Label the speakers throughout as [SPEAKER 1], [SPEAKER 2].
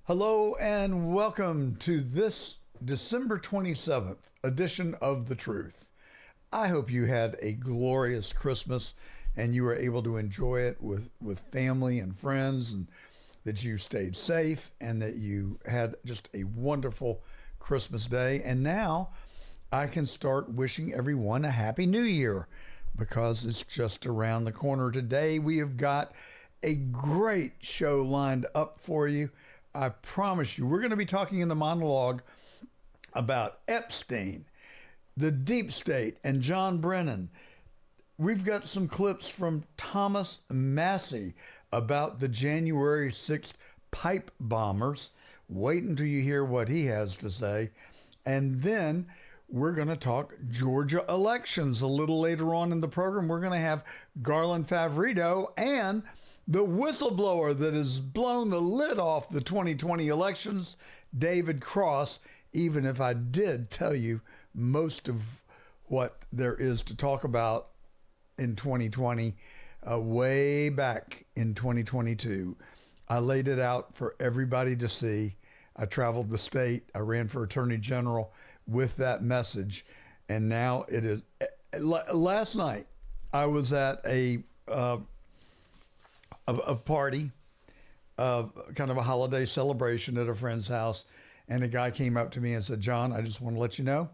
[SPEAKER 1] Hello and welcome to this December 27th edition of The Truth. I hope you had a glorious Christmas and you were able to enjoy it with family and friends, and that you stayed safe and that you had just a wonderful Christmas day. And now I can start wishing everyone a Happy New Year because it's just around the corner. Today we have got a great show lined up for you. I promise you, we're going to be talking in the monologue about Epstein, the deep state, and John Brennan. We've got some clips from Thomas Massie about the January 6th pipe bombers. Wait until you hear what he has to say. And then we're going to talk Georgia elections a little later on in the program. We're going to have Garland Favorito and the whistleblower that has blown the lid off the 2020 elections, David Cross, even if I did tell you most of what there is to talk about in 2020, way back in 2022. I laid it out for everybody to see. I traveled the state. I ran for attorney general with that message. And now it is. Last night, I was at a party, kind of a holiday celebration at a friend's house, and a guy came up to me and said, "John, I just want to let you know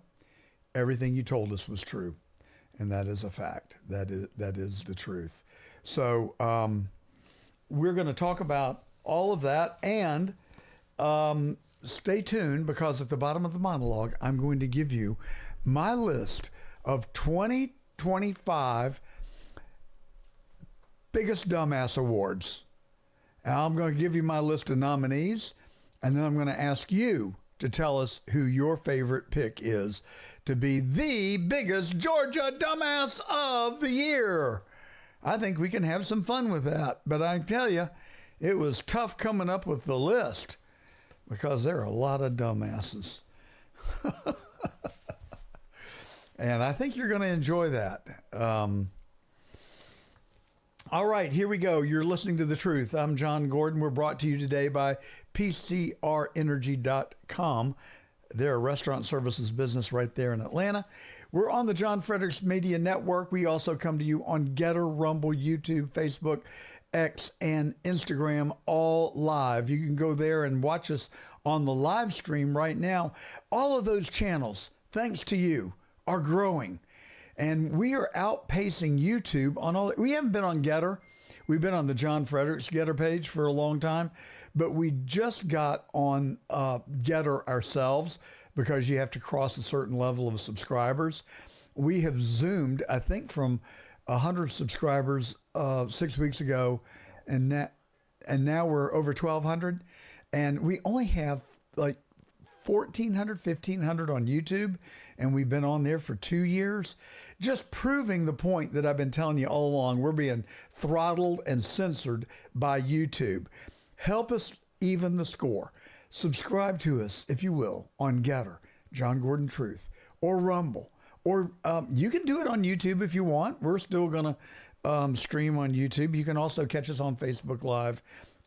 [SPEAKER 1] everything you told us was true," and that is a fact. That is the truth. So we're going to talk about all of that, and stay tuned, because at the bottom of the monologue, I'm going to give you my list of 2025 biggest dumbass awards. And I'm going to give you my list of nominees, and then I'm going to ask you to tell us who your favorite pick is to be the biggest Georgia dumbass of the year. I think we can have some fun with that. But I tell you, it was tough coming up with the list because there are a lot of dumbasses. And I think you're going to enjoy that. All right, here we go. You're listening to The Truth. I'm John Gordon. We're brought to you today by PCRenergy.com. They're a restaurant services business right there in Atlanta. We're on the John Fredericks Media Network. We also come to you on Getter, Rumble, YouTube, Facebook, X, and Instagram, all live. You can go there and watch us on the live stream right now. All of those channels, thanks to you, are growing. And we are outpacing YouTube on all. We haven't been on Getter. We've been on the John Fredericks Getter page for a long time, but we just got on Getter ourselves because you have to cross a certain level of subscribers. We have zoomed, I think, from 100 subscribers 6 weeks ago, and now we're over 1,200, and we only have like 1,400, 1,500 on YouTube, and we've been on there for 2 years, just proving the point that I've been telling you all along. We're being throttled and censored by YouTube. Help us even the score. Subscribe to us, if you will, on Getter, John Gordon Truth, or Rumble, or you can do it on YouTube if you want. We're still going to stream on YouTube. You can also catch us on Facebook Live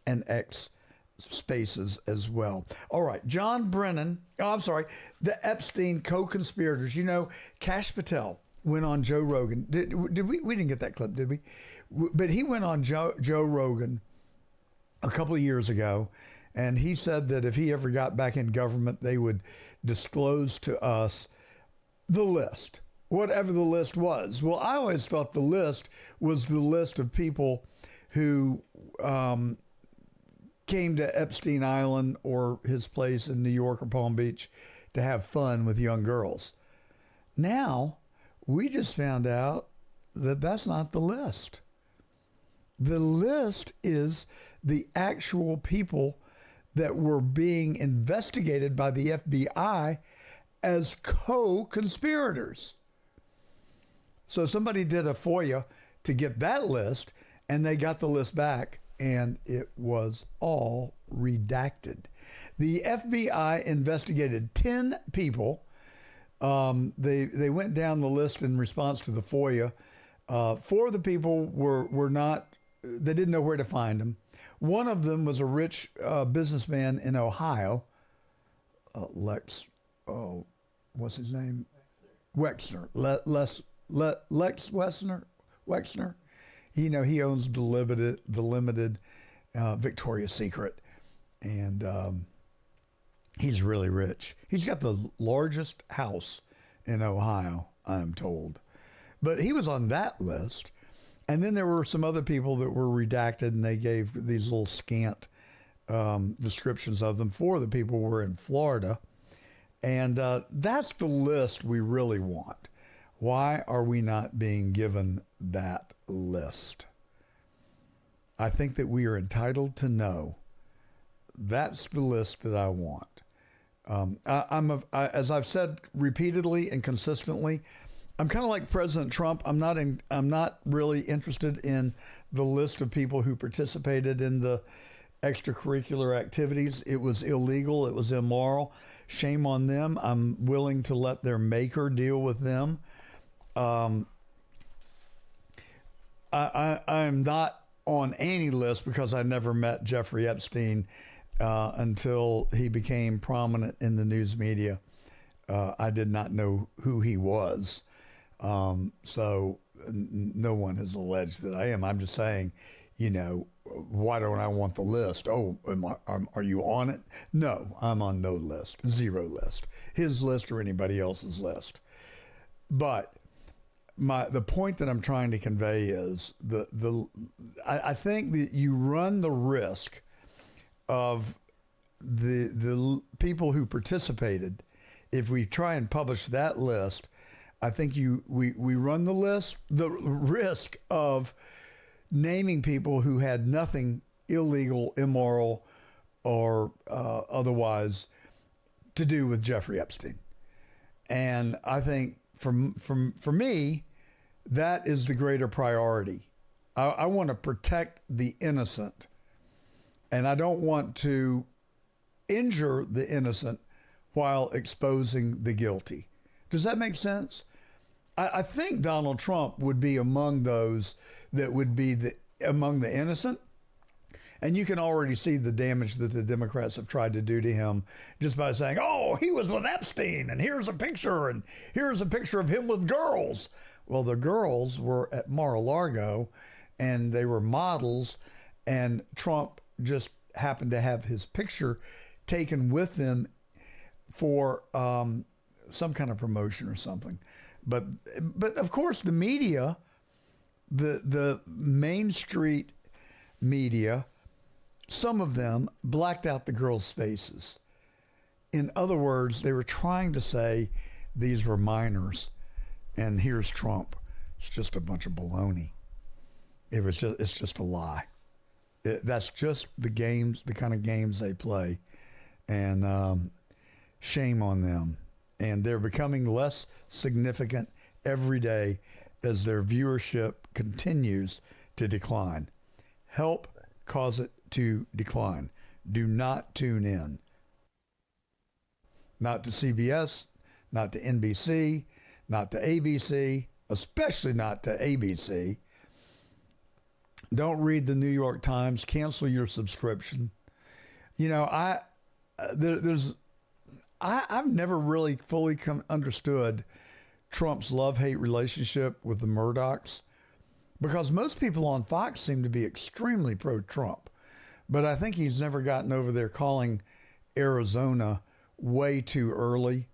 [SPEAKER 1] and X Spaces as well. All right, John Brennan. The Epstein Co-Conspirators. You know, Kash Patel went on Joe Rogan. Did we? We didn't get that clip, did we? But he went on Joe Rogan a couple of years ago, and he said that if he ever got back in government, they would disclose to us the list, whatever the list was. Well, I always thought the list was the list of people who came to Epstein Island or his place in New York or Palm Beach to have fun with young girls. Now, we just found out that that's not the list. The list is the actual people that were being investigated by the FBI as co-conspirators. So somebody did a FOIA to get that list, and they got the list back, and it was all redacted. The FBI investigated 10 people. They went down the list in response to the FOIA. 4 of the people were not they didn't know where to find him. One of them was a rich businessman in Ohio, what's his name? Wexner. Lex Wexner. He owns the limited Victoria's Secret, and he's really rich. He's got the largest house in Ohio, I'm told. But he was on that list. And then there were some other people that were redacted, and they gave these little scant descriptions of them. 4 of the people were in Florida. And that's the list we really want. Why are we not being given that list? I think that we are entitled to know. That's the list that I want. As I've said repeatedly and consistently, I'm kind of like President Trump. I'm not really interested in the list of people who participated in the extracurricular activities. It was illegal. It was immoral. Shame on them. I'm willing to let their maker deal with them. I'm not on any list because I never met Jeffrey Epstein until he became prominent in the news media. I did not know who he was. So no one has alleged that I am. I'm just saying, why don't I want the list? Oh, are you on it? No, I'm on no list, 0 list, his list or anybody else's list. But the point that I'm trying to convey is I think that you run the risk of the people who participated. If we try and publish that list, I think we run the risk of naming people who had nothing illegal, immoral, or otherwise to do with Jeffrey Epstein. And I think for me, that is the greater priority. I want to protect the innocent, and I don't want to injure the innocent while exposing the guilty. Does that make sense? I think Donald Trump would be among those that would be among the innocent. And you can already see the damage that the Democrats have tried to do to him just by saying, oh, he was with Epstein, and here's a picture of him with girls. Well, the girls were at Mar-a-Lago, and they were models, and Trump just happened to have his picture taken with them for some kind of promotion or something. But of course, the media, the Main Street media, some of them blacked out the girls' faces. In other words, they were trying to say these were minors, and here's Trump. It's just a bunch of baloney. It's just a lie. That's just the kind of games they play, and shame on them. And they're becoming less significant every day as their viewership continues to decline. Help cause it to decline. Do not tune in. Not to CBS, not to NBC, not to ABC, especially not to ABC. Don't read the New York Times. Cancel your subscription. I've never really fully understood Trump's love-hate relationship with the Murdochs, because most people on Fox seem to be extremely pro-Trump. But I think he's never gotten over there calling Arizona way too early.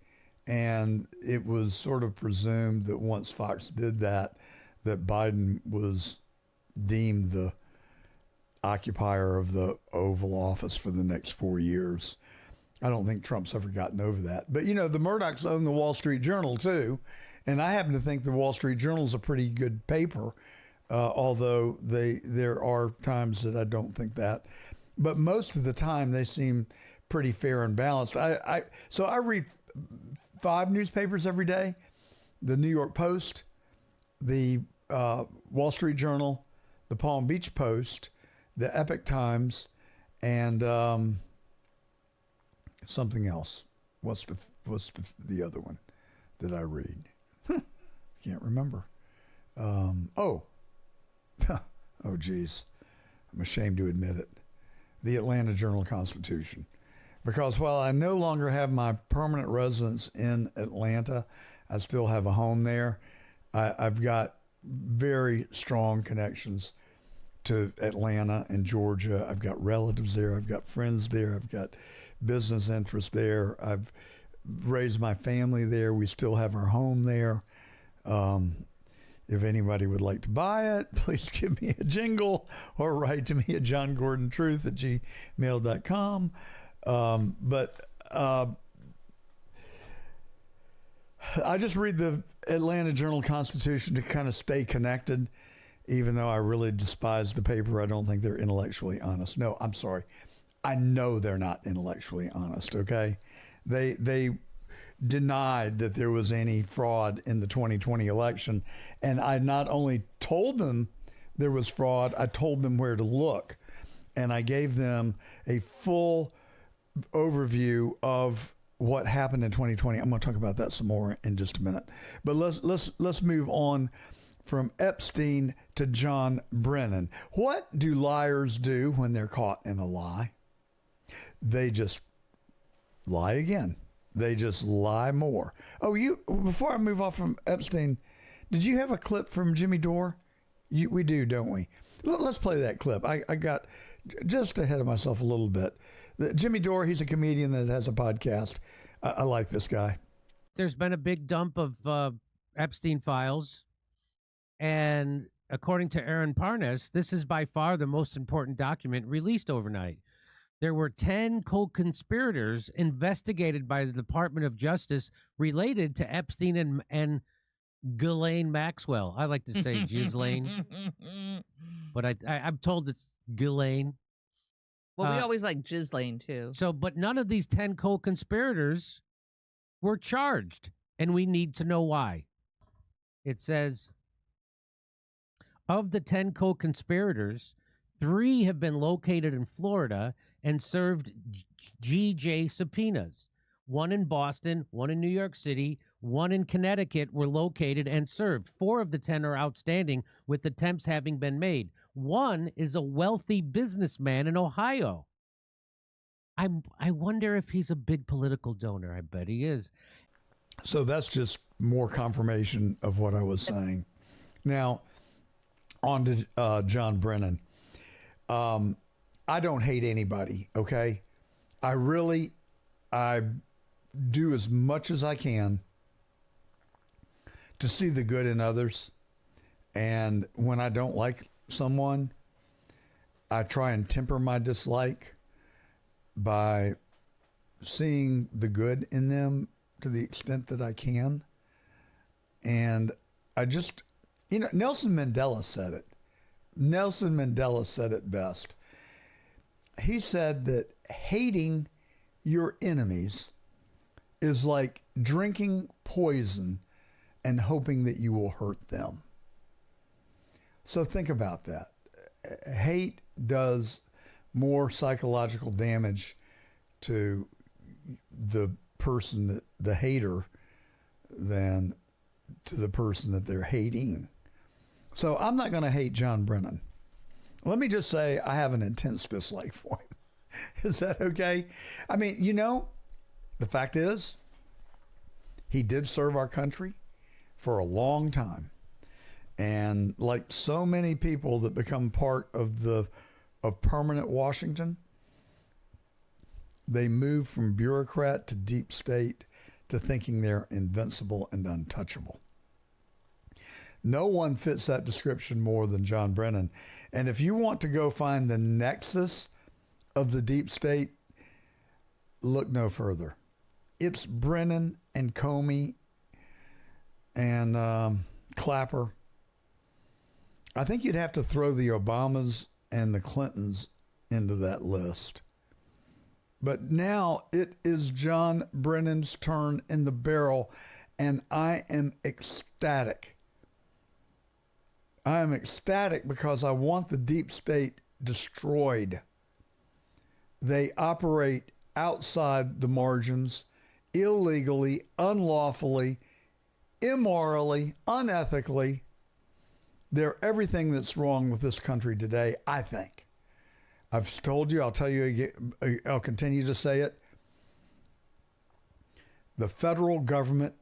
[SPEAKER 1] And it was sort of presumed that once Fox did that Biden was deemed the occupier of the Oval Office for the next 4 years. I don't think Trump's ever gotten over that. But, the Murdochs own the Wall Street Journal, too. And I happen to think the Wall Street Journal is a pretty good paper, although there are times that I don't think that. But most of the time, they seem pretty fair and balanced. So I read 5 newspapers every day: the New York Post, the Wall Street Journal, the Palm Beach Post, the Epoch Times, and something else. What's the other one that I read? Can't remember. Oh geez. I'm ashamed to admit it, the Atlanta Journal-Constitution. Because while I no longer have my permanent residence in Atlanta, I still have a home there. I've got very strong connections to Atlanta and Georgia. I've got relatives there. I've got friends there. I've got business interests there. I've raised my family there. We still have our home there. If anybody would like to buy it, please give me a jingle or write to me at johngordontruth@gmail.com. I just read the Atlanta Journal-Constitution to kind of stay connected, even though I really despise the paper. I don't think they're intellectually honest. No, I'm sorry. I know they're not intellectually honest, okay? They denied that there was any fraud in the 2020 election. And I not only told them there was fraud, I told them where to look. And I gave them a full overview of what happened in 2020. I'm going to talk about that some more in just a minute. But let's move on from Epstein to John Brennan. What do liars do when they're caught in a lie? They just lie again. They just lie more. Oh, before I move off from Epstein, did you have a clip from Jimmy Dore? We do, don't we? Let's play that clip. I got just ahead of myself a little bit. Jimmy Dore, he's a comedian that has a podcast. I like this guy.
[SPEAKER 2] There's been a big dump of Epstein files. And according to Aaron Parnas, this is by far the most important document released overnight. There were 10 co-conspirators investigated by the Department of Justice related to Epstein and Ghislaine Maxwell. I like to say Ghislaine, but I'm told it's Ghislaine.
[SPEAKER 3] Well, we always like Ghislaine, too.
[SPEAKER 2] So, but none of these 10 co-conspirators were charged, and we need to know why. It says, of the 10 co-conspirators, 3 have been located in Florida and served GJ subpoenas. 1 in Boston, 1 in New York City, 1 in Connecticut were located and served. 4 of the 10 are outstanding, with attempts having been made. 1 is a wealthy businessman in Ohio. I wonder if he's a big political donor. I bet he is.
[SPEAKER 1] So that's just more confirmation of what I was saying. Now, on to John Brennan. I don't hate anybody, okay? I do as much as I can to see the good in others. And when I don't like someone, I try and temper my dislike by seeing the good in them to the extent that I can. And I just, Nelson Mandela said it. Nelson Mandela said it best. He said that hating your enemies is like drinking poison and hoping that you will hurt them. So think about that. Hate does more psychological damage to the person, the hater, than to the person that they're hating. So I'm not going to hate John Brennan. Let me just say I have an intense dislike for him. Is that okay? I mean, the fact is, he did serve our country for a long time. And like so many people that become part of permanent Washington, they move from bureaucrat to deep state to thinking they're invincible and untouchable. No one fits that description more than John Brennan. And if you want to go find the nexus of the deep state, look no further. It's Brennan and Comey and Clapper. I think you'd have to throw the Obamas and the Clintons into that list. But now it is John Brennan's turn in the barrel, and I am ecstatic. I am ecstatic because I want the deep state destroyed. They operate outside the margins, illegally, unlawfully, immorally, unethically. They're everything that's wrong with this country today, I think. I've told you, I'll tell you again, I'll continue to say it. Our federal government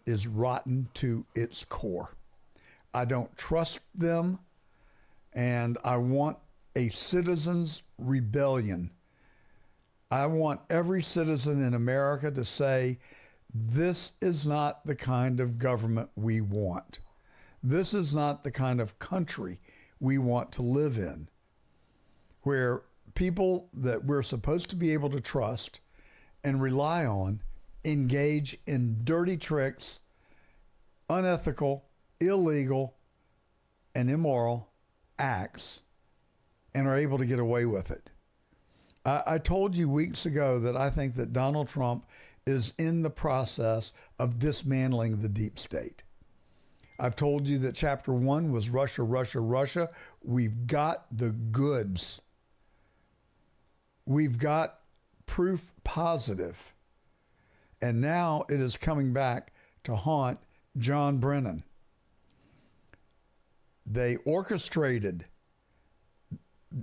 [SPEAKER 1] is rotten to its core. I don't trust them, and I want a citizen's rebellion. I want every citizen in America to say, this is not the kind of government we want. This is not the kind of country we want to live in, where people that we're supposed to be able to trust and rely on engage in dirty tricks, unethical, illegal, and immoral acts and are able to get away with it. I told you weeks ago that I think that Donald Trump is in the process of dismantling the deep state. I've told you that chapter 1 was Russia, Russia, Russia. We've got the goods. We've got proof positive. And now it is coming back to haunt John Brennan. They orchestrated.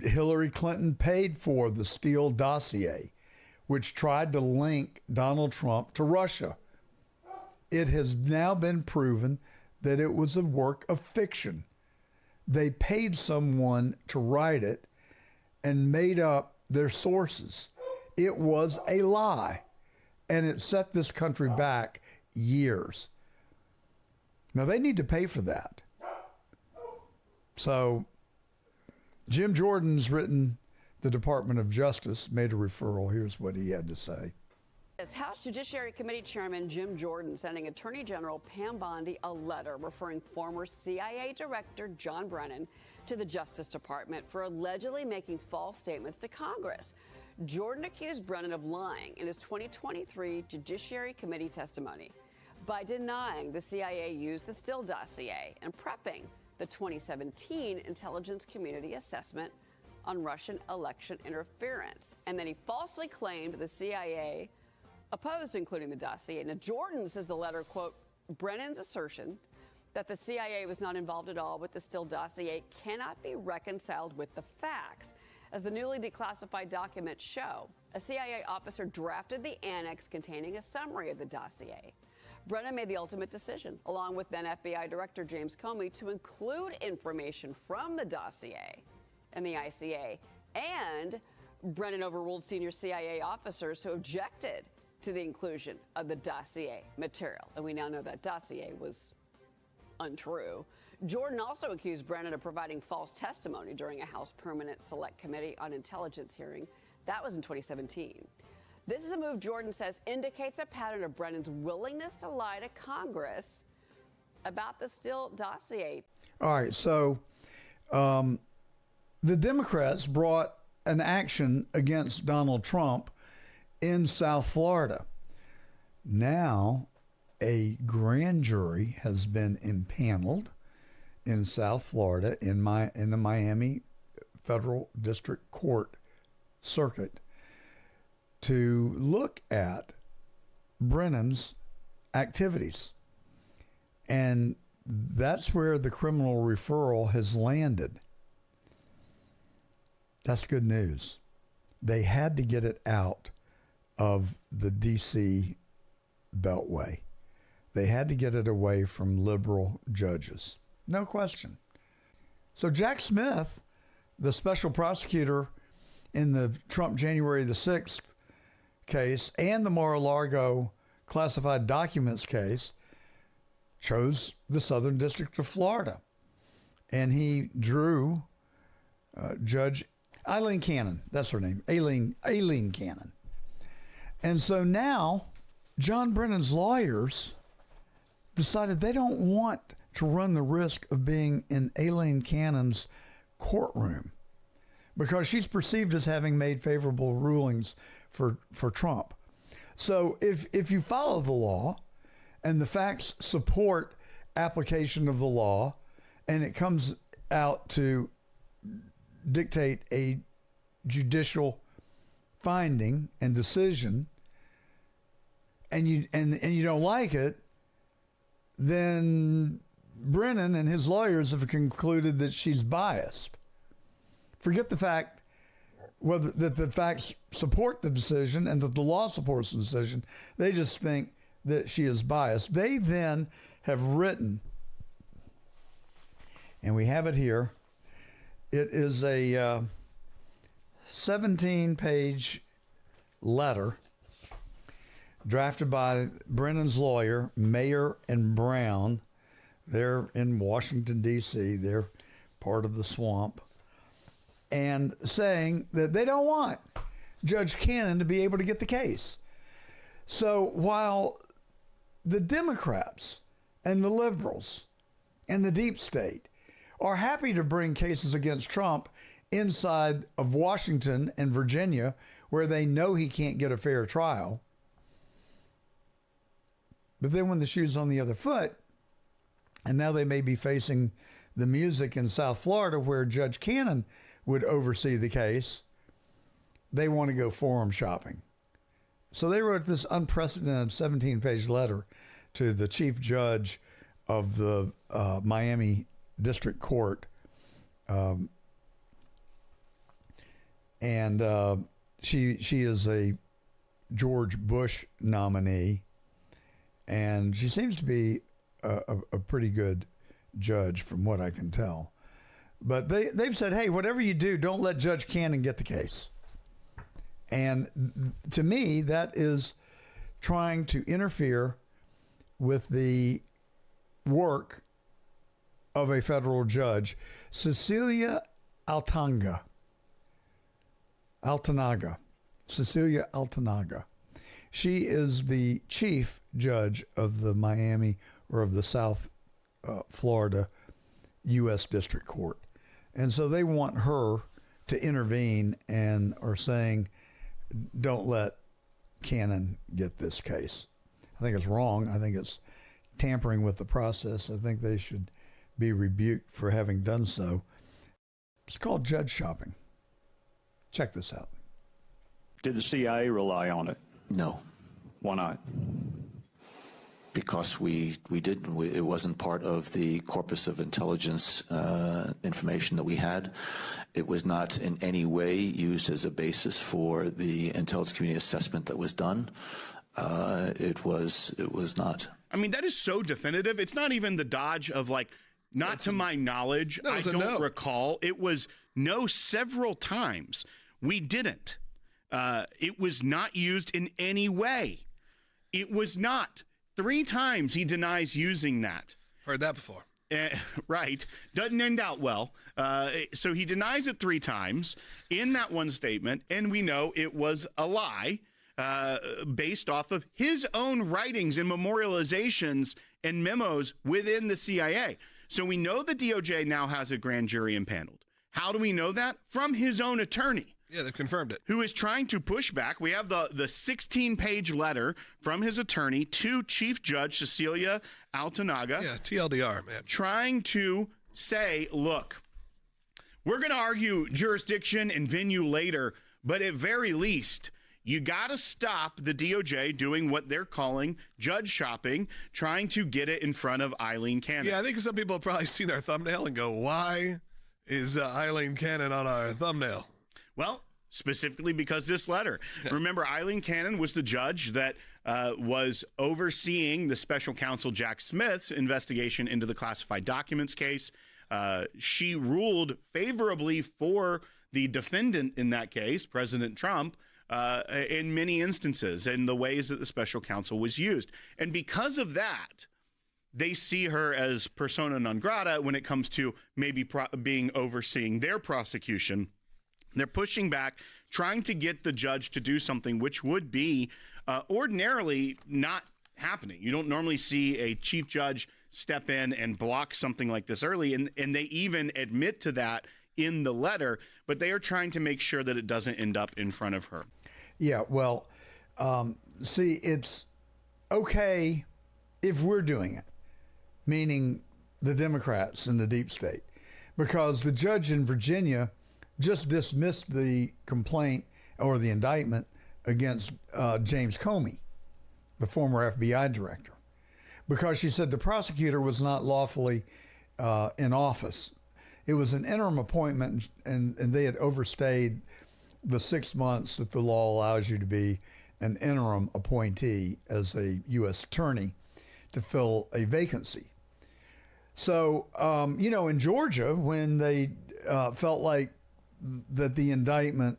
[SPEAKER 1] Hillary Clinton paid for the Steele dossier, which tried to link Donald Trump to Russia. It has now been proven that it was a work of fiction. They paid someone to write it and made up their sources. It was a lie, and it set this country back years. Now, they need to pay for that. So, Jim Jordan's written, the Department of Justice made a referral. Here's what he had to say.
[SPEAKER 4] As House Judiciary Committee Chairman Jim Jordan sending Attorney General Pam Bondi a letter referring former CIA Director John Brennan to the Justice Department for allegedly making false statements to Congress. Jordan accused Brennan of lying in his 2023 Judiciary Committee testimony by denying the CIA used the Steele dossier and prepping the 2017 Intelligence Community Assessment on Russian election interference. And then he falsely claimed the CIA opposed including the dossier. Now, Jordan says the letter, quote, Brennan's assertion that the CIA was not involved at all with the Steele dossier cannot be reconciled with the facts. As the newly declassified documents show, a CIA officer drafted the annex containing a summary of the dossier. Brennan made the ultimate decision, along with then FBI Director James Comey, to include information from the dossier and the ICA. And Brennan overruled senior CIA officers who objected to the inclusion of the dossier material. And we now know that dossier was untrue. Jordan also accused Brennan of providing false testimony during a House Permanent Select Committee on Intelligence hearing. That was in 2017. This is a move Jordan says indicates a pattern of Brennan's willingness to lie to Congress about the Steele dossier.
[SPEAKER 1] All right, so the Democrats brought an action against Donald Trump in South Florida. Now, a grand jury has been impaneled in South Florida in the Miami Federal District Court circuit to look at Brennan's activities. And that's where the criminal referral has landed. That's good news. They had to get it out of the D.C. Beltway. They had to get it away from liberal judges. No question. So Jack Smith, the special prosecutor in the Trump January the 6th case and the Mar-a-Lago classified documents case, chose the Southern District of Florida. And he drew Judge Eileen Cannon. That's her name, Aileen Cannon. And so now John Brennan's lawyers decided they don't want to run the risk of being in Aileen Cannon's courtroom because she's perceived as having made favorable rulings for Trump. So if you follow the law and the facts support application of the law and it comes out to dictate a judicial finding and decision and you don't like it, then Brennan and his lawyers have concluded that she's biased. forget the fact whether that the facts support the decision and that the law supports the decision. They just think that she is biased. They then have written, and we have it here. It is a 17-page letter drafted by Brennan's lawyer, Mayer and Brown. They're in Washington, D.C. They're part of the swamp. And saying that they don't want Judge Cannon to be able to get the case. So while the Democrats and the liberals and the deep state are happy to bring cases against Trump inside of Washington and Virginia, where they know he can't get a fair trial, but then when the shoe's on the other foot, and now they may be facing the music in South Florida where Judge Cannon would oversee the case, they want to go forum shopping. So they wrote this unprecedented 17-page letter to the chief judge of the Miami District Court. She is a George Bush nominee, and she seems to be a pretty good judge from what I can tell. But they've said, hey, whatever you do, don't let Judge Cannon get the case. And to me, that is trying to interfere with the work of a federal judge, Cecilia Altanaga. Cecilia Altanaga. She is the chief judge of the Miami or of the South Florida U.S. District Court. And so they want her to intervene and are saying, don't let Cannon get this case. I think it's wrong. I think it's tampering with the process. I think they should be rebuked for having done so. It's called judge shopping. Check this out.
[SPEAKER 5] Did the CIA rely on it?
[SPEAKER 6] No.
[SPEAKER 5] Why not?
[SPEAKER 6] Because we didn't. It wasn't part of the corpus of intelligence information that we had. It was not in any way used as a basis for the intelligence community assessment that was done. It was not.
[SPEAKER 7] I mean, that is so definitive. It's not even the dodge of like, not to my knowledge. I don't recall. It was no several times. We didn't. It was not used in any way. It was not. 3 times he denies using that.
[SPEAKER 8] Heard that before.
[SPEAKER 7] Right. Doesn't end out well. So he denies it 3 times in that one statement, and we know it was a lie based off of his own writings and memorializations and memos within the CIA. So we know the DOJ now has a grand jury impaneled. How do we know that? From his own attorney.
[SPEAKER 8] Yeah, they've confirmed it.
[SPEAKER 7] Who is trying to push back. We have the 16-page letter from his attorney to Chief Judge Cecilia Altanaga.
[SPEAKER 8] Yeah, TLDR, man.
[SPEAKER 7] Trying to say, look, we're going to argue jurisdiction and venue later, but at very least, you got to stop the DOJ doing what they're calling judge shopping, trying to get it in front of Eileen Cannon.
[SPEAKER 8] Yeah, I think some people have probably seen their thumbnail and go, why is Eileen Cannon on our thumbnail?
[SPEAKER 7] Well, specifically because this letter. Yeah. Remember, Eileen Cannon was the judge that was overseeing the special counsel Jack Smith's investigation into the classified documents case. She ruled favorably for the defendant in that case, President Trump, in many instances in the ways that the special counsel was used. And because of that, they see her as persona non grata when it comes to maybe being overseeing their prosecution. They're pushing back, trying to get the judge to do something which would be ordinarily not happening. You don't normally see a chief judge step in and block something like this early, and they even admit to that in the letter, but they are trying to make sure that it doesn't end up in front of her.
[SPEAKER 1] Yeah, well, see, it's okay if we're doing it, meaning the Democrats and the deep state, because the judge in Virginia just dismissed the complaint or the indictment against James Comey, the former FBI director, because she said the prosecutor was not lawfully in office. It was an interim appointment, and they had overstayed the 6 months that the law allows you to be an interim appointee as a U.S. attorney to fill a vacancy. So, in Georgia, when they felt like that the indictment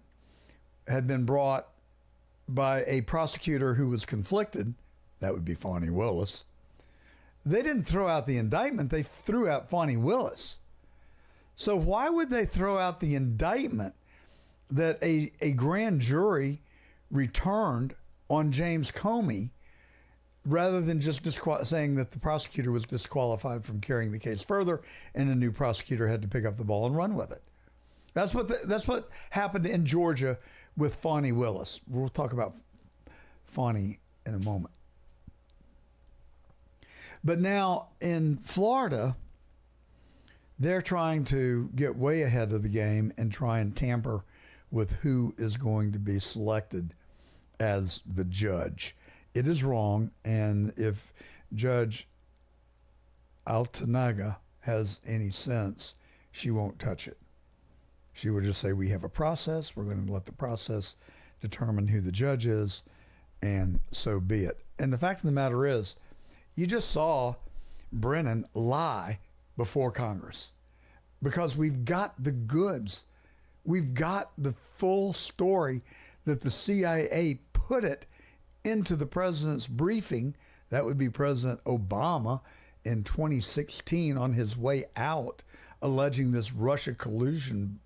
[SPEAKER 1] had been brought by a prosecutor who was conflicted, that would be Fani Willis, they didn't throw out the indictment, they threw out Fani Willis. So why would they throw out the indictment that a grand jury returned on James Comey rather than just saying that the prosecutor was disqualified from carrying the case further and a new prosecutor had to pick up the ball and run with it? That's what happened in Georgia with Fani Willis. We'll talk about Fani in a moment. But now in Florida, they're trying to get way ahead of the game and try and tamper with who is going to be selected as the judge. It is wrong, and if Judge Altanaga has any sense, she won't touch it. She would just say, we have a process, we're going to let the process determine who the judge is, and so be it. And the fact of the matter is, you just saw Brennan lie before Congress because we've got the goods. We've got the full story that the CIA put it into the president's briefing. That would be President Obama in 2016 on his way out, alleging this Russia collusion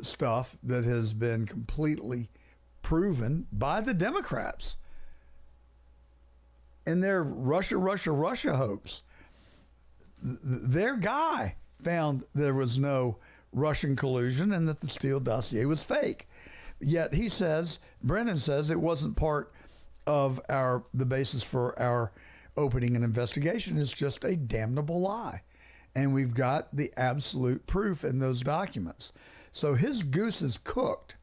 [SPEAKER 1] stuff that has been completely proven by the Democrats and their Russia hoax. Their guy found there was no Russian collusion and that the Steele dossier was fake. Yet Brennan says it wasn't part of the basis for our opening an investigation. It's just a damnable lie. And we've got the absolute proof in those documents. So his goose is cooked.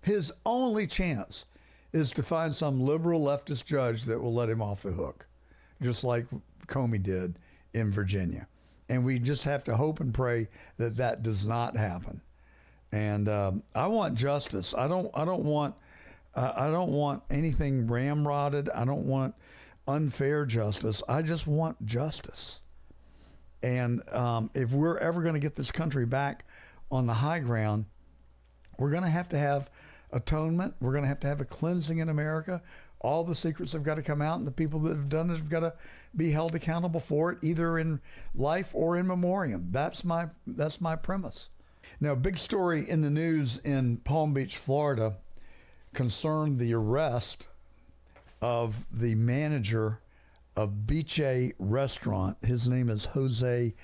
[SPEAKER 1] His only chance is to find some liberal leftist judge that will let him off the hook, just like Comey did in Virginia. And we just have to hope and pray that that does not happen. And I want justice. I don't want anything ramrodded. I don't want unfair justice. I just want justice. And if we're ever going to get this country back on the high ground, we're going to have atonement. We're going to have a cleansing in America. All the secrets have got to come out, and the people that have done it have got to be held accountable for it, either in life or in memoriam. That's my premise. Now, big story in the news in Palm Beach, Florida, concerned the arrest of the manager of Beach Restaurant. His name is Jose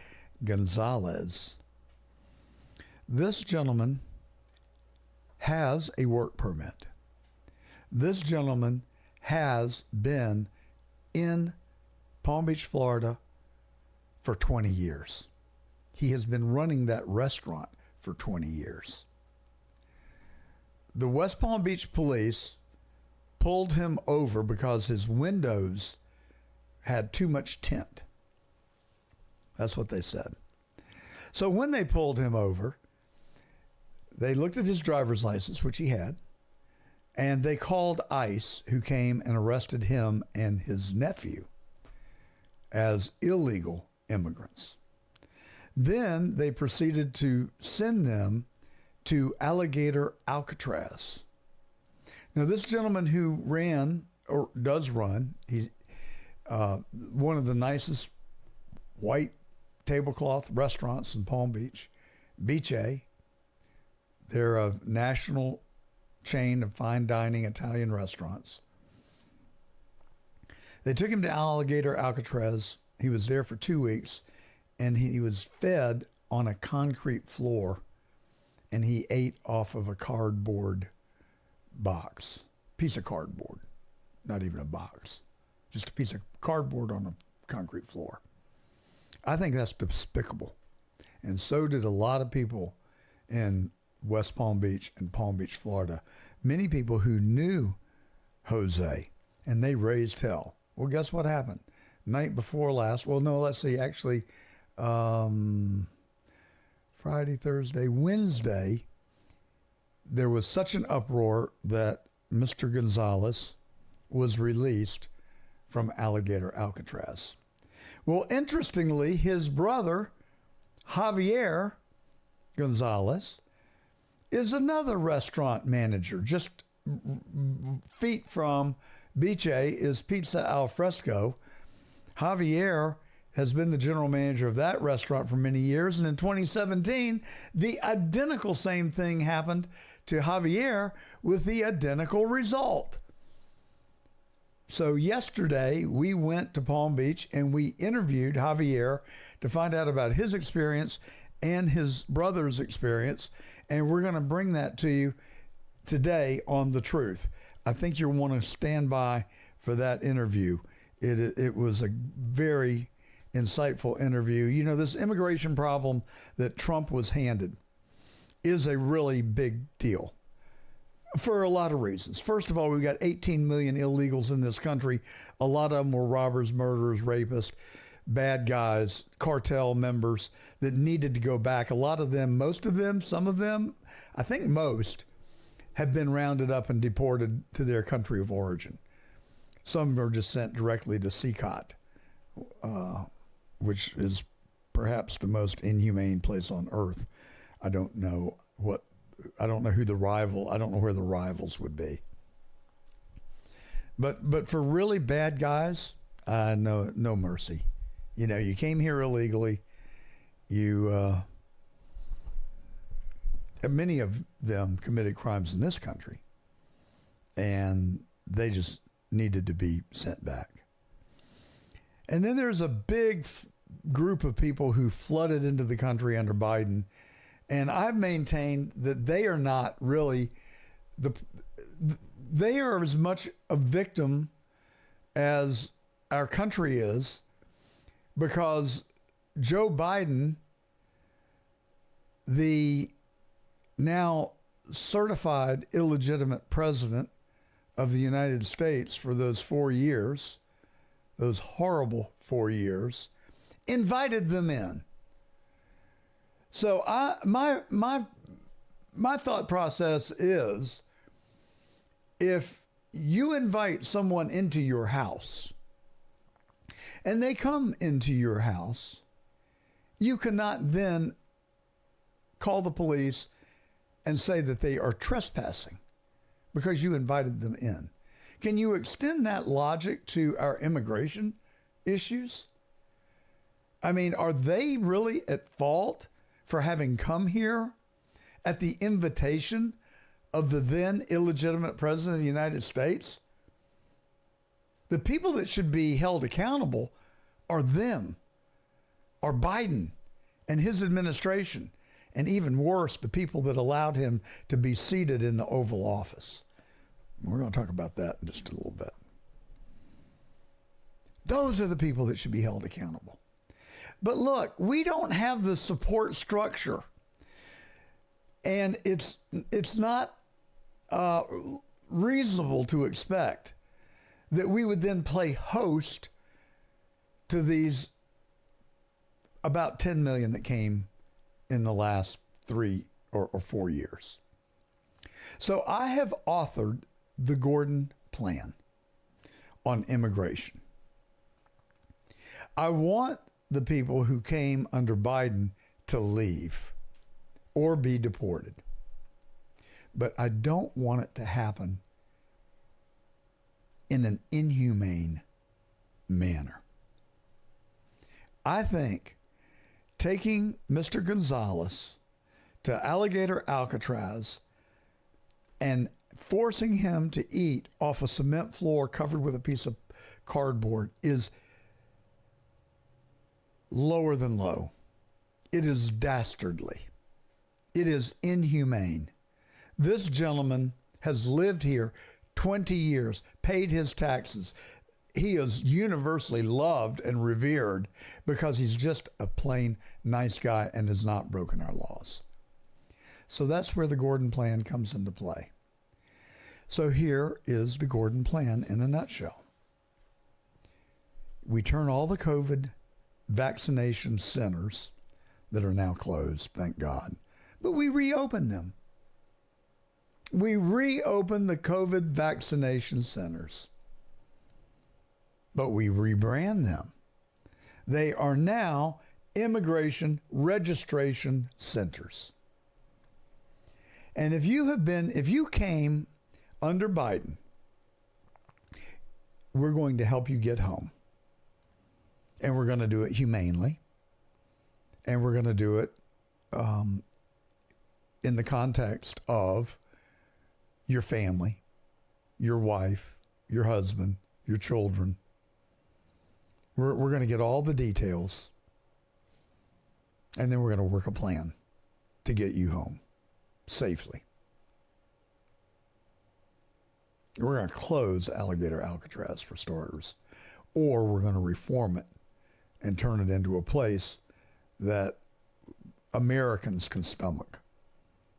[SPEAKER 1] Gonzalez. This gentleman has a work permit. This gentleman has been in Palm Beach, Florida for 20 years. He has been running that restaurant for 20 years. The West Palm Beach police pulled him over because his windows had too much tint. That's what they said. So when they pulled him over, they looked at his driver's license, which he had, and they called ICE, who came and arrested him and his nephew as illegal immigrants. Then they proceeded to send them to Alligator Alcatraz. Now, this gentleman who ran, or does run, he's one of the nicest white tablecloth restaurants in Palm Beach, Beach A. They're a national chain of fine dining Italian restaurants. They took him to Alligator Alcatraz. He was there for 2 weeks, and he was fed on a concrete floor, and he ate off of a cardboard piece of cardboard, not even a box, just a piece of cardboard on a concrete floor. I think that's despicable. And so did a lot of people in West Palm Beach and Palm Beach, Florida. Many people who knew Jose, and they raised hell. Well, guess what happened? Night before last, actually, Friday, Thursday, Wednesday, there was such an uproar that Mr. Gonzalez was released from Alligator Alcatraz. Well, interestingly, his brother, Javier Gonzalez, is another restaurant manager. Just feet from Biche is Pizza Al Fresco. Javier has been the general manager of that restaurant for many years. And in 2017, the identical same thing happened to Javier with the identical result. So yesterday, we went to Palm Beach and we interviewed Javier to find out about his experience and his brother's experience. And we're going to bring that to you today on The Truth. I think you'll want to stand by for that interview. It was a very insightful interview. You know, this immigration problem that Trump was handed is a really big deal for a lot of reasons. First of all, we've got 18 million illegals in this country. A lot of them were robbers, murderers, rapists, bad guys, cartel members that needed to go back. A lot of them, most of them, some of them, I think most, have been rounded up and deported to their country of origin. Some are just sent directly to CCOT, which is perhaps the most inhumane place on earth. I don't know who the rival, I don't know where the rivals would be. But for really bad guys, no mercy. You know, you came here illegally. Many of them committed crimes in this country, and they just needed to be sent back. And then there's a big group of people who flooded into the country under Biden, and I've maintained that they are not really they are as much a victim as our country is, because Joe Biden, the now certified illegitimate president of the United States for those 4 years, those horrible 4 years, invited them in. So my thought process is, if you invite someone into your house and they come into your house, you cannot then call the police and say that they are trespassing because you invited them in. Can you extend that logic to our immigration issues? I mean, are they really at fault for having come here at the invitation of the then illegitimate president of the United States? The people that should be held accountable are them, are Biden and his administration. And even worse, the people that allowed him to be seated in the Oval Office. We're going to talk about that in just a little bit. Those are the people that should be held accountable. But look, we don't have the support structure. And it's not reasonable to expect that we would then play host to these about 10 million that came in the last 3 or 4 years. So I have authored the Gordon Plan on immigration. I want the people who came under Biden to leave or be deported. But I don't want it to happen in an inhumane manner. I think taking Mr. Gonzalez to Alligator Alcatraz and forcing him to eat off a cement floor covered with a piece of cardboard is lower than low. It is dastardly. It is inhumane. This gentleman has lived here 20 years, paid his taxes. He is universally loved and revered because he's just a plain nice guy and has not broken our laws. So that's where the Gordon Plan comes into play. So here is the Gordon Plan in a nutshell. We turn all the COVID vaccination centers, that are now closed, thank God. But we reopened them. We reopened the COVID vaccination centers. But we rebrand them. They are now immigration registration centers. And if you came under Biden, we're going to help you get home. And we're going to do it humanely. And we're going to do it in the context of your family, your wife, your husband, your children. We're going to get all the details. And then we're going to work a plan to get you home safely. We're going to close Alligator Alcatraz for starters, or we're going to reform it and turn it into a place that Americans can stomach,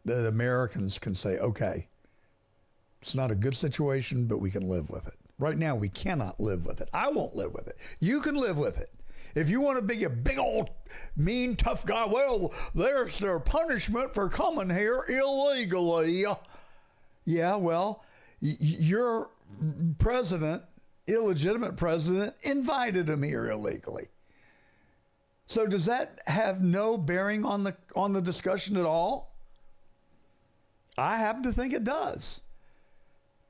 [SPEAKER 1] that Americans can say, okay, it's not a good situation, but we can live with it. Right now, we cannot live with it. I won't live with it. You can live with it. If you want to be a big old mean, tough guy, well, there's their punishment for coming here illegally. Yeah, well, your president, illegitimate president, invited him here illegally. So does that have no bearing on the discussion at all? I happen to think it does.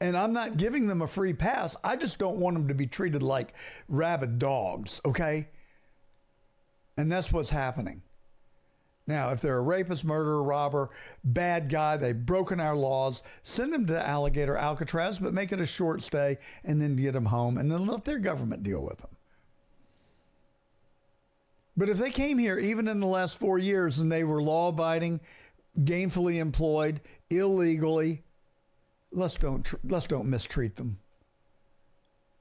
[SPEAKER 1] And I'm not giving them a free pass. I just don't want them to be treated like rabid dogs, okay? And that's what's happening. Now, if they're a rapist, murderer, robber, bad guy, they've broken our laws, send them to Alligator Alcatraz, but make it a short stay and then get them home and then let their government deal with them. But if they came here even in the last 4 years and they were law-abiding, gainfully employed, illegally, let's don't mistreat them.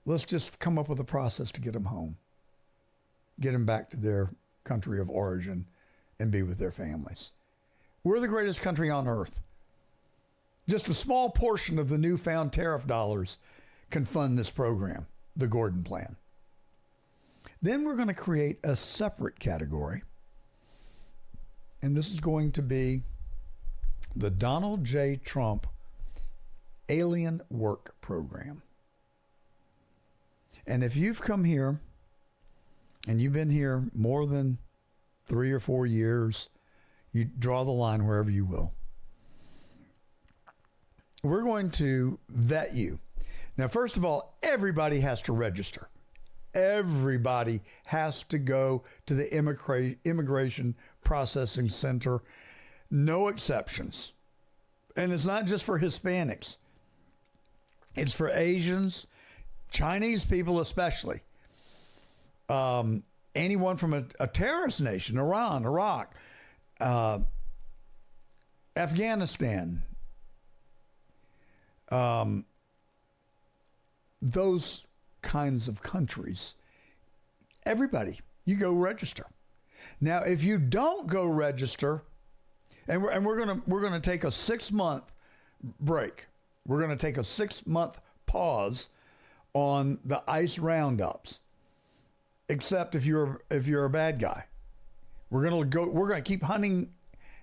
[SPEAKER 1] Let's just come up with a process to get them home. Get them back to their country of origin and be with their families. We're the greatest country on earth. Just a small portion of the newfound tariff dollars can fund this program, the Gordon Plan. Then we're going to create a separate category, and this is going to be the Donald J. Trump Alien Work Program. And if you've come here and you've been here more than 3 or 4 years, you draw the line wherever you will. We're going to vet you. Now, first of all, everybody has to register. Everybody has to go to the Immigration Processing Center. No exceptions. And it's not just for Hispanics. It's for Asians, Chinese people especially. Anyone from a terrorist nation, Iran, Iraq, Afghanistan, those kinds of countries. Everybody, you go register. Now, if you don't go register, and we're gonna take a 6-month break. We're gonna take a 6-month pause on the ICE roundups. Except if you're a bad guy. We're gonna keep hunting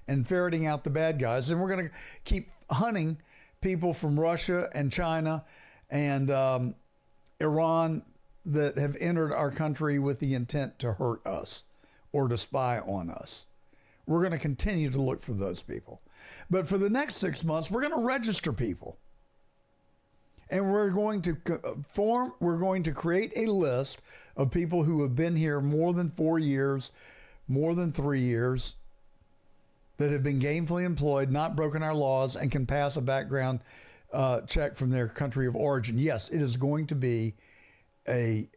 [SPEAKER 1] and ferreting out the bad guys, and we're gonna keep hunting people from Russia and China and Iran that have entered our country with the intent to hurt us or to spy on us. We're going to continue to look for those people. But for the next 6 months, we're going to register people. And we're going to create a list of people who have been here more than 4 years, more than 3 years, that have been gainfully employed, not broken our laws, and can pass a background check from their country of origin. Yes, it is going to be a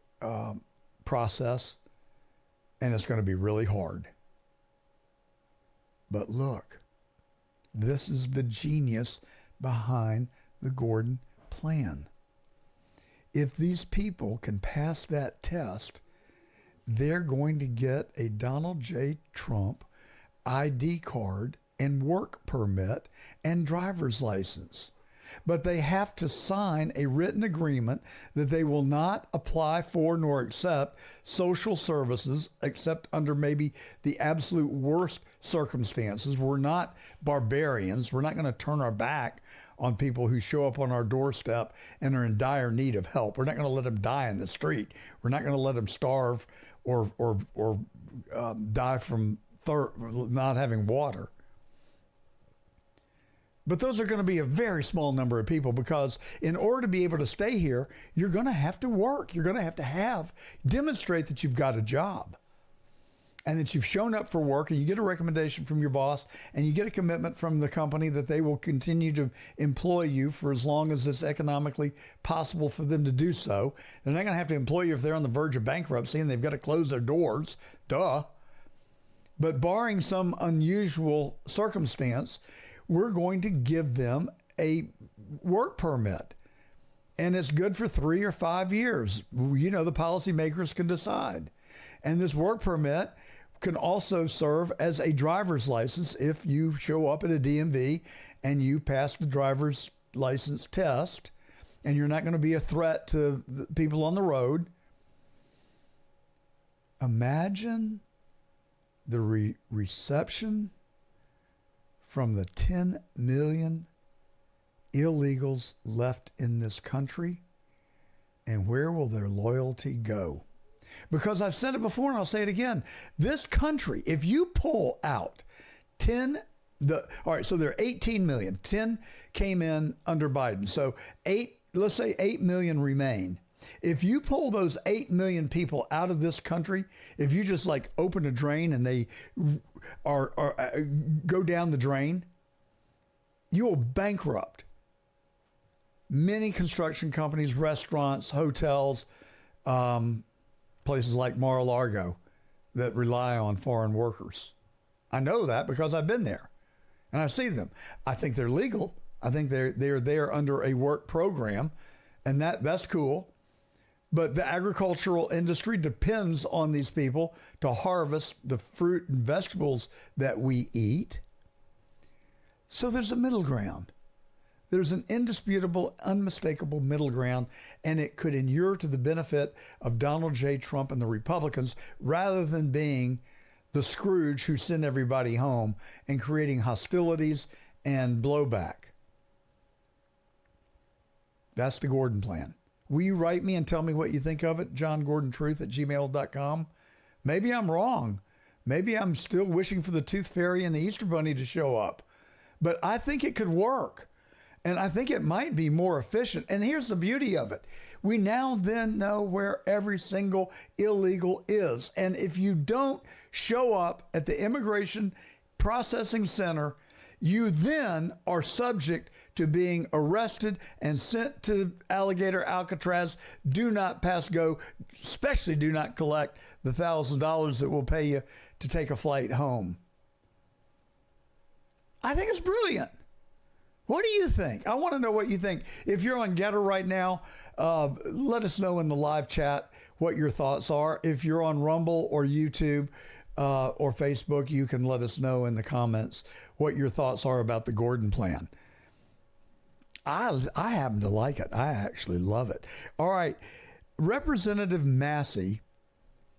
[SPEAKER 1] process, and it's going to be really hard. But look, this is the genius behind the Gordon Plan. If these people can pass that test, they're going to get a Donald J. Trump ID card and work permit and driver's license. but they have to sign a written agreement that they will not apply for nor accept social services except under maybe the absolute worst circumstances. We're not barbarians. We're not going to turn our back on people who show up on our doorstep and are in dire need of help. We're not going to let them die in the street. We're not going to let them starve or die from not having water. But those are going to be a very small number of people, because in order to be able to stay here, you're going to have to work. You're going to have demonstrate that you've got a job and that you've shown up for work, and you get a recommendation from your boss, and you get a commitment from the company that they will continue to employ you for as long as it's economically possible for them to do so. They're not going to have to employ you if they're on the verge of bankruptcy and they've got to close their doors. Duh. But barring some unusual circumstance, we're going to give them a work permit. And it's good for 3 or 5 years. You know, the policymakers can decide. And this work permit can also serve as a driver's license if you show up at a DMV and you pass the driver's license test, and you're not going to be a threat to the people on the road. Imagine the reception from the 10 million illegals left in this country, and where will their loyalty go? Because I've said it before and I'll say it again. This country, if you pull out all right, so there are 18 million. 10 came in under Biden. So let's say 8 million remain. If you pull those 8 million people out of this country, if you just like open a drain and they go down the drain, you will bankrupt many construction companies, restaurants, hotels, places like Mar-a-Lago that rely on foreign workers. I know that because I've been there and I see them. I think they're legal. I think they're there under a work program, and that's cool. But the agricultural industry depends on these people to harvest the fruit and vegetables that we eat. So there's a middle ground. There's an indisputable, unmistakable middle ground, and it could inure to the benefit of Donald J. Trump and the Republicans, rather than being the Scrooge who sent everybody home and creating hostilities and blowback. That's the Gordon plan. Will you write me and tell me what you think of it? JohnGordonTruth@gmail.com. Maybe I'm wrong. Maybe I'm still wishing for the Tooth Fairy and the Easter Bunny to show up. But I think it could work. And I think it might be more efficient. And here's the beauty of it. We now then know where every single illegal is. And if you don't show up at the Immigration Processing Center, you then are subject to being arrested and sent to Alligator Alcatraz. Do not pass go, especially do not collect the $1,000 that will pay you to take a flight home. I think it's brilliant. What do you think? I want to know what you think. If you're on Getter right now, let us know in the live chat what your thoughts are. If you're on Rumble or YouTube or Facebook, you can let us know in the comments what your thoughts are about the Gordon plan. I happen to like it. I actually love it. All right. Representative Massie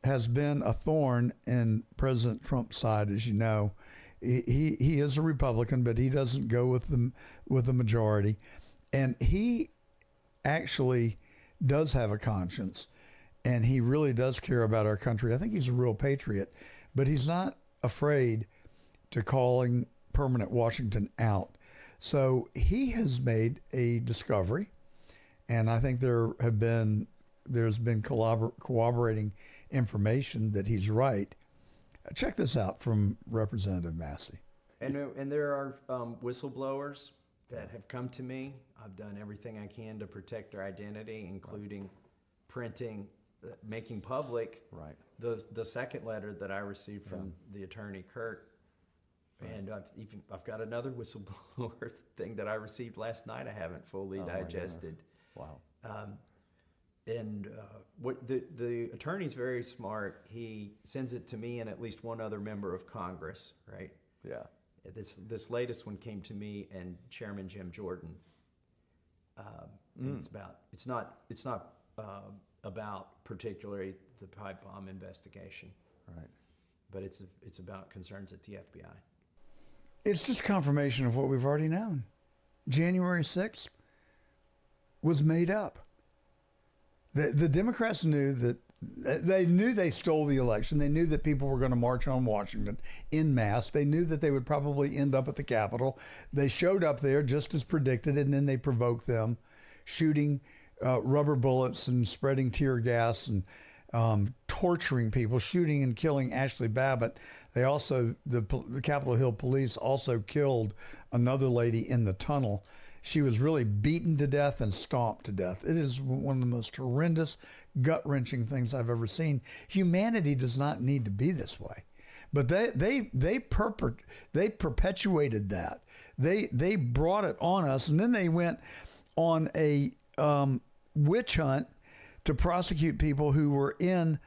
[SPEAKER 1] has been a thorn in President Trump's side, as you know. He is a Republican, but he doesn't go with the majority. And he actually does have a conscience, and he really does care about our country. I think he's a real patriot, but he's not afraid to calling permanent Washington out. So he has made a discovery, and I think there's been corroborating information that he's right. Check this out from Representative Massey.
[SPEAKER 9] And there are whistleblowers that have come to me. I've done everything I can to protect their identity, including printing, making public the second letter that I received from the attorney Kurt. And I've got another whistleblower thing that I received last night. I haven't fully digested.
[SPEAKER 10] Wow.
[SPEAKER 9] What the attorney's very smart. He sends it to me and at least one other member of Congress, right?
[SPEAKER 10] Yeah.
[SPEAKER 9] This latest one came to me and Chairman Jim Jordan. It's not about particularly the pipe bomb investigation.
[SPEAKER 1] Right.
[SPEAKER 9] But it's about concerns at the FBI.
[SPEAKER 1] It's just confirmation of what we've already known. January 6th was made up. The Democrats knew that they stole the election. They knew that people were going to march on Washington en masse. They knew that they would probably end up at the Capitol. They showed up there just as predicted, and then they provoked them, shooting rubber bullets and spreading tear gas and torturing people, shooting and killing Ashley Babbitt. They also, the Capitol Hill police also killed another lady in the tunnel. She was really beaten to death and stomped to death. It is one of the most horrendous, gut-wrenching things I've ever seen. Humanity does not need to be this way. But they perpetuated that. They brought it on us, and then they went on a witch hunt to prosecute people who were in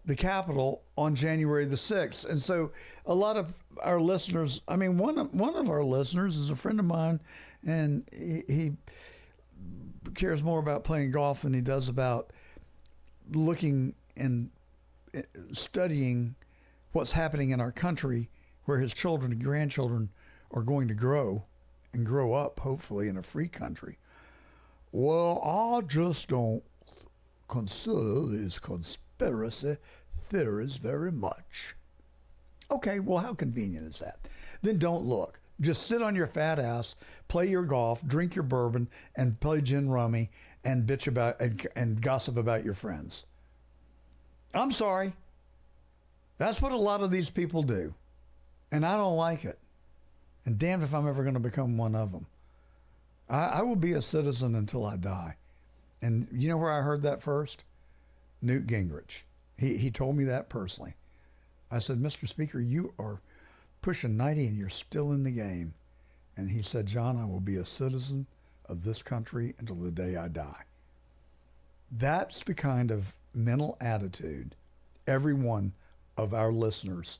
[SPEAKER 1] the Capitol on January the 6th. And so a lot of our listeners, I mean, one of our listeners is a friend of mine, and he cares more about playing golf than he does about looking and studying what's happening in our country, where his children and grandchildren are going to grow and grow up, hopefully, in a free country. Well, I just don't consider these conspiracy theories very much. Okay, well, how convenient is that? Then don't look. Just sit on your fat ass, play your golf, drink your bourbon, and play gin rummy and bitch about and gossip about your friends. I'm sorry. That's what a lot of these people do. And I don't like it. And damned if I'm ever going to become one of them. I will be a citizen until I die. And you know where I heard that first? Newt Gingrich. He told me that personally. I said, Mr. Speaker, you are pushing 90 and you're still in the game. And he said, John, I will be a citizen of this country until the day I die. That's the kind of mental attitude every one of our listeners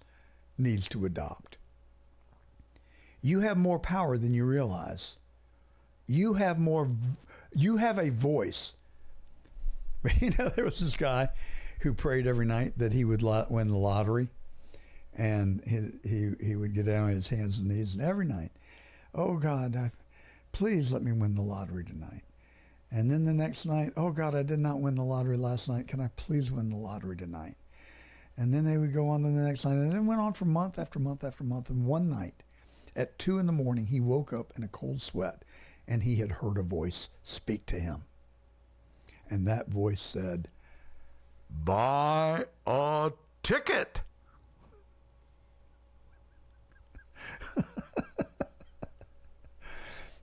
[SPEAKER 1] needs to adopt. You have more power than you realize. You have a voice. You know, there was this guy who prayed every night that he would win the lottery. And he would get down on his hands and knees, and every night, oh God, please let me win the lottery tonight. And then the next night, oh God, I did not win the lottery last night. Can I please win the lottery tonight? And then they would go on to the next night, and it went on for month after month after month. And one night, at 2 a.m, he woke up in a cold sweat, and he had heard a voice speak to him. And that voice said, "Buy a ticket."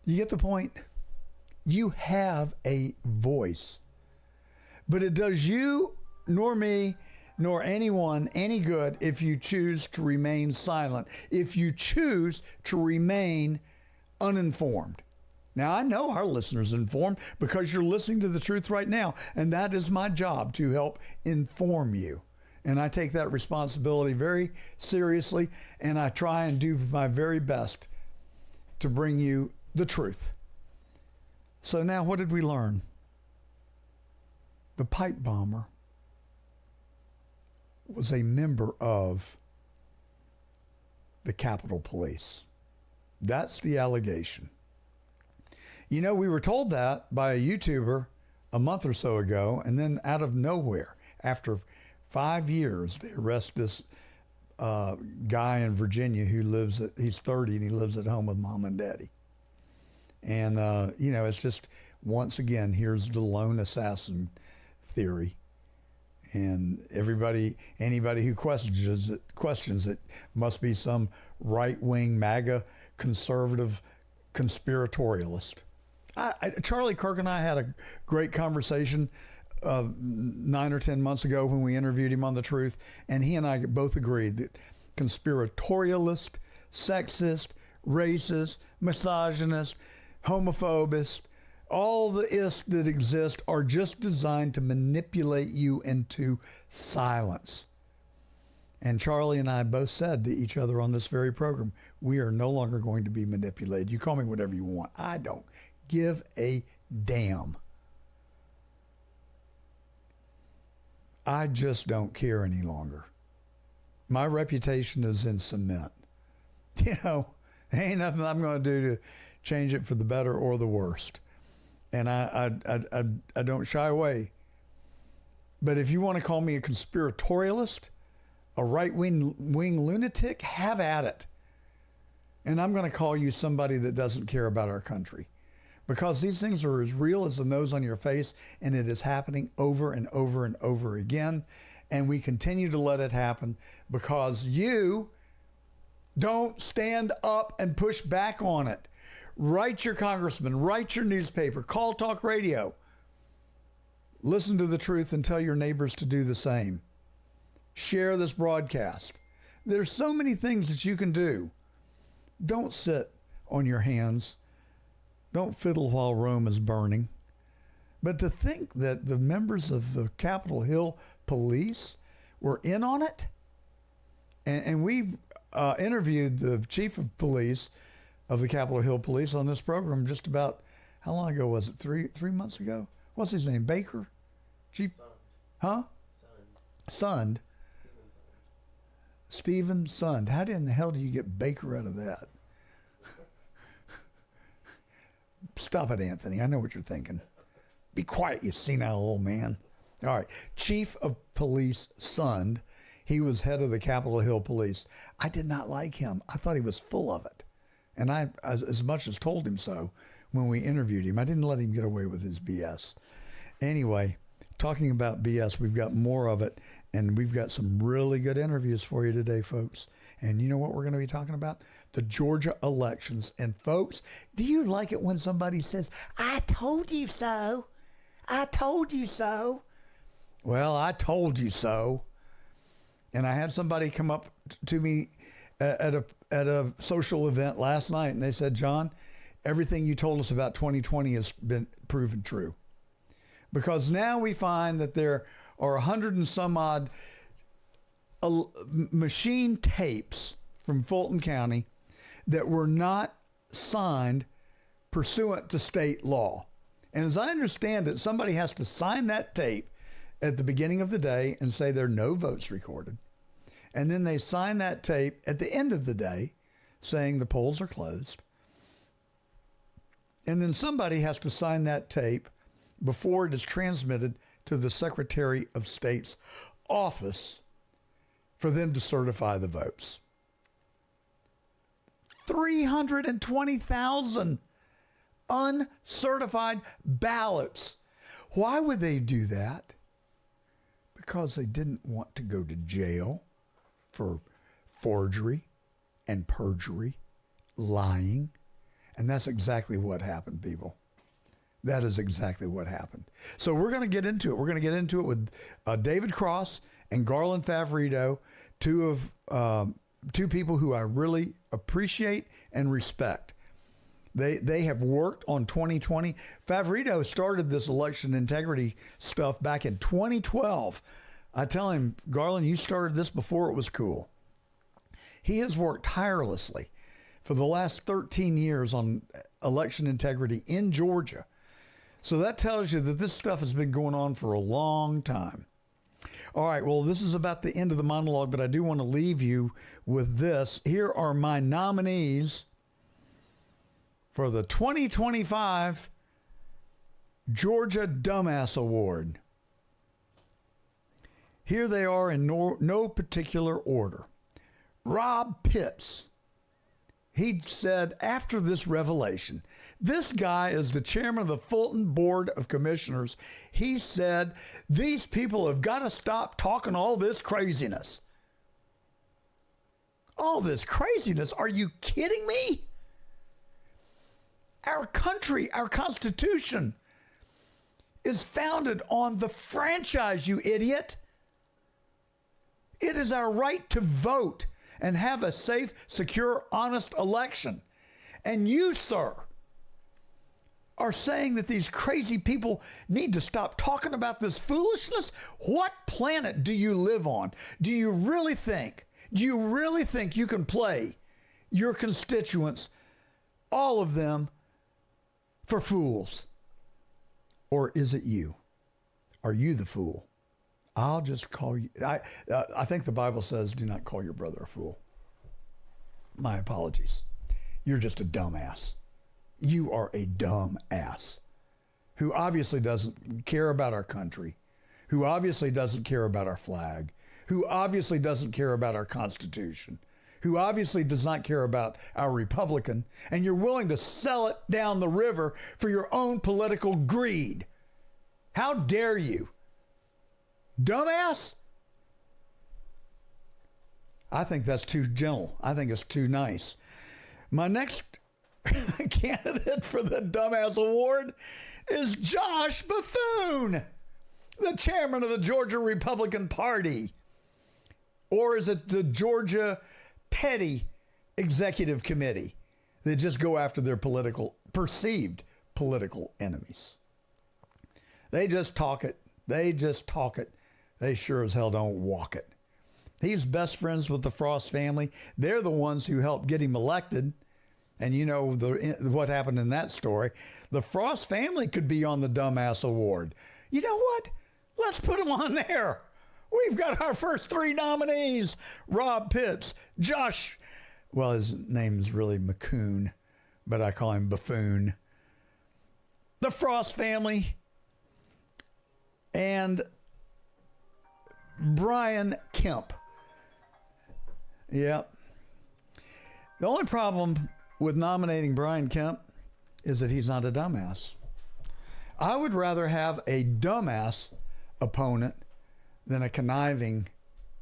[SPEAKER 1] You get the point? You have a voice. But it does you, nor me, nor anyone any good if you choose to remain silent, if you choose to remain uninformed. Now, I know our listeners are informed because you're listening to the truth right now, and that is my job, to help inform you. And I take that responsibility very seriously, and I try and do my very best to bring you the truth. So now, what did we learn? The pipe bomber was a member of the Capitol Police. That's the allegation. You know, we were told that by a YouTuber a month or so ago, and then out of nowhere, after 5 years, they arrest this guy in Virginia who he's 30 and he lives at home with mom and daddy. And, you know, it's just, once again, here's the lone assassin theory. And anybody who questions it must be some right-wing MAGA conservative conspiratorialist. Charlie Kirk and I had a great conversation 9 or 10 months ago when we interviewed him on The Truth, and he and I both agreed that conspiratorialist, sexist, racist, misogynist, homophobist, all the ists that exist are just designed to manipulate you into silence. And Charlie and I both said to each other on this very program, we are no longer going to be manipulated. You call me whatever you want. I don't give a damn. I just don't care any longer. My reputation is in cement. You know, ain't nothing I'm going to do to change it for the better or the worst. And I don't shy away. But if you want to call me a conspiratorialist, a right-wing lunatic, have at it. And I'm going to call you somebody that doesn't care about our country. Because these things are as real as the nose on your face, and it is happening over and over and over again. And we continue to let it happen because you don't stand up and push back on it. Write your congressman, write your newspaper, call talk radio. Listen to the truth and tell your neighbors to do the same. Share this broadcast. There's so many things that you can do. Don't sit on your hands. Don't fiddle while Rome is burning. But to think that the members of the Capitol Hill police were in on it, and we've interviewed the chief of police of the Capitol Hill Police on this program just about, how long ago was it? Three months ago? What's his name? Baker? Chief? Sund. Huh? Sund. Stephen Sund. How in the hell do you get Baker out of that? Stop it, Anthony. I know what you're thinking. Be quiet, you senile old man. All right. Chief of Police Sund. He was head of the Capitol Hill Police. I did not like him. I thought he was full of it. And I, as much as told him so when we interviewed him. I didn't let him get away with his BS. Anyway, talking about BS, we've got more of it. And we've got some really good interviews for you today, folks. And you know what we're going to be talking about? The Georgia elections. And folks, do you like it when somebody says, I told you so? I told you so. Well, I told you so. And I had somebody come up to me at a social event last night, and they said, John, everything you told us about 2020 has been proven true. Because now we find that there are 100 and some odd machine tapes from Fulton County that were not signed pursuant to state law. And as I understand it, somebody has to sign that tape at the beginning of the day and say there are no votes recorded. And then they sign that tape at the end of the day saying the polls are closed. And then somebody has to sign that tape before it is transmitted to the Secretary of State's office for them to certify the votes. 320,000 uncertified ballots. Why would they do that? Because they didn't want to go to jail for forgery and perjury, lying. And that's exactly what happened, people. That is exactly what happened. So we're going to get into it. We're going to get into it with David Cross and Garland Favorito, two people who I really appreciate and respect. They have worked on 2020. Favorito started this election integrity stuff back in 2012. I tell him, Garland, you started this before it was cool. He has worked tirelessly for the last 13 years on election integrity in Georgia. So that tells you that this stuff has been going on for a long time. All right, well, this is about the end of the monologue, but I do want to leave you with this. Here are my nominees for the 2025 Georgia Dumbass Award. Here they are in no particular order. Rob Pitts. He said after this revelation, this guy is the chairman of the Fulton Board of Commissioners. He said, these people have got to stop talking all this craziness. All this craziness? Are you kidding me? Our country, our Constitution is founded on the franchise, you idiot. It is our right to vote and have a safe, secure, honest election. And you, sir, are saying that these crazy people need to stop talking about this foolishness? What planet do you live on? Do you really think you can play your constituents, all of them, for fools? or is it you? Are you the fool? I'll just call you. I think the Bible says, do not call your brother a fool. My apologies. You're just a dumbass. You are a dumb ass who obviously doesn't care about our country, who obviously doesn't care about our flag, who obviously doesn't care about our Constitution, who obviously does not care about our Republican, and you're willing to sell it down the river for your own political greed. How dare you? Dumbass? I think that's too gentle. I think it's too nice. My next candidate for the Dumbass Award is Josh Buffoon, the chairman of the Georgia Republican Party. Or is it the Georgia Petty Executive Committee that just go after their perceived political enemies? They just talk it. They just talk it. They sure as hell don't walk it. He's best friends with the Frost family. They're the ones who helped get him elected. And you know what happened in that story. The Frost family could be on the Dumbass Award. You know what? Let's put them on there. We've got our first 3 nominees. Rob Pitts, Josh, well, his name is really McCoon, but I call him Buffoon. The Frost family, and Brian Kemp. Yep. The only problem with nominating Brian Kemp is that he's not a dumbass. I would rather have a dumbass opponent than a conniving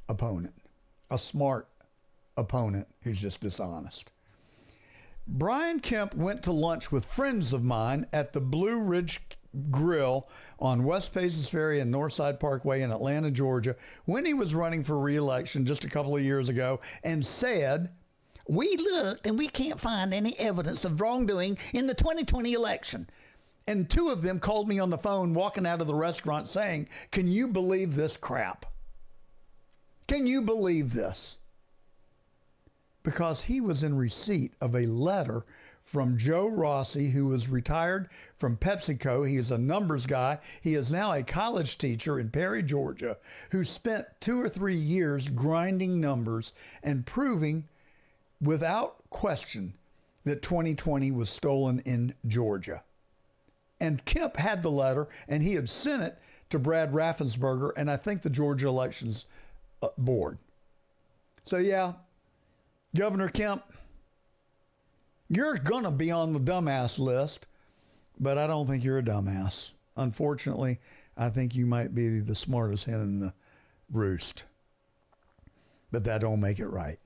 [SPEAKER 1] opponent, a smart opponent who's just dishonest. Brian Kemp went to lunch with friends of mine at the Blue Ridge Grill on West Paces Ferry and Northside Parkway in Atlanta, Georgia, when he was running for re-election just a couple of years ago, and said, "We looked and we can't find any evidence of wrongdoing in the 2020 election." And 2 of them called me on the phone walking out of the restaurant saying, "Can you believe this crap? Can you believe this?" Because he was in receipt of a letter from Joe Rossi, who was retired from PepsiCo. He is a numbers guy. He is now a college teacher in Perry, Georgia, who spent 2 or 3 years grinding numbers and proving without question that 2020 was stolen in Georgia. And Kemp had the letter, and he had sent it to Brad Raffensperger and I think the Georgia Elections Board. So yeah, Governor Kemp, you're going to be on the dumbass list, but I don't think you're a dumbass. Unfortunately, I think you might be the smartest hen in the roost. But that don't make it right.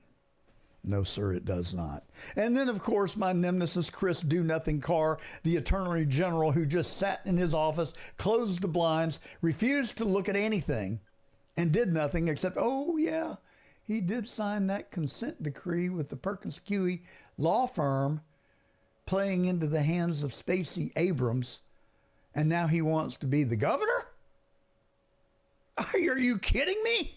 [SPEAKER 1] No, sir, it does not. And then, of course, my nemesis, Chris Do-Nothing Carr, the Attorney General who just sat in his office, closed the blinds, refused to look at anything, and did nothing except, oh, yeah, he did sign that consent decree with the Perkins Coie law firm playing into the hands of Stacey Abrams, and now he wants to be the governor? Are you kidding me?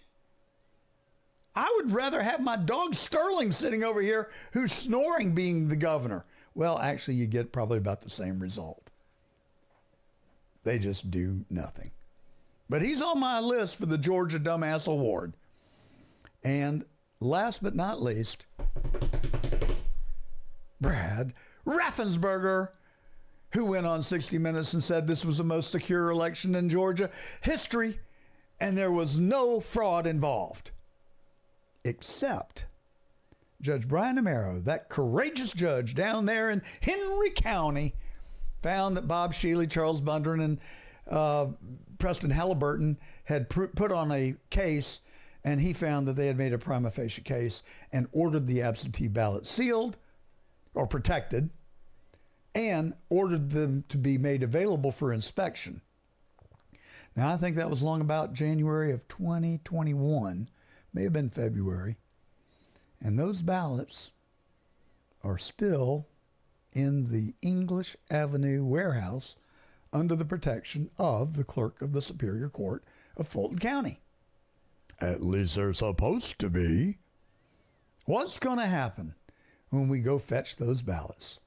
[SPEAKER 1] I would rather have my dog Sterling sitting over here who's snoring being the governor. Well, actually, you get probably about the same result. They just do nothing. But he's on my list for the Georgia Dumbass Award. And last but not least, Brad Raffensperger, who went on 60 Minutes and said this was the most secure election in Georgia history, and there was no fraud involved. Except Judge Brian Amaro, that courageous judge down there in Henry County, found that Bob Shealy, Charles Bundren, and Preston Halliburton had put on a case, and he found that they had made a prima facie case and ordered the absentee ballot sealed or protected and ordered them to be made available for inspection. Now, I think that was long about January of 2021. May have been February. And those ballots are still in the English Avenue warehouse under the protection of the clerk of the Superior Court of Fulton County. At least they're supposed to be. What's going to happen when we go fetch those ballots?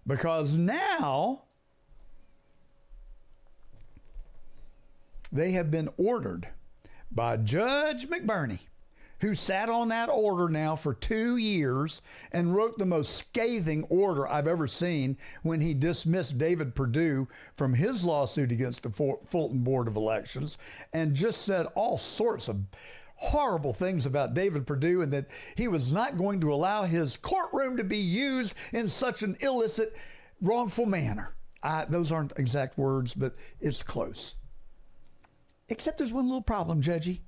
[SPEAKER 1] Because now They have been ordered by Judge McBurney, who sat on that order now for 2 years and wrote the most scathing order I've ever seen when he dismissed David Perdue from his lawsuit against the Fulton Board of Elections and just said all sorts of horrible things about David Perdue and that he was not going to allow his courtroom to be used in such an illicit, wrongful manner. Those aren't exact words, but it's close. Except there's one little problem, Judgy.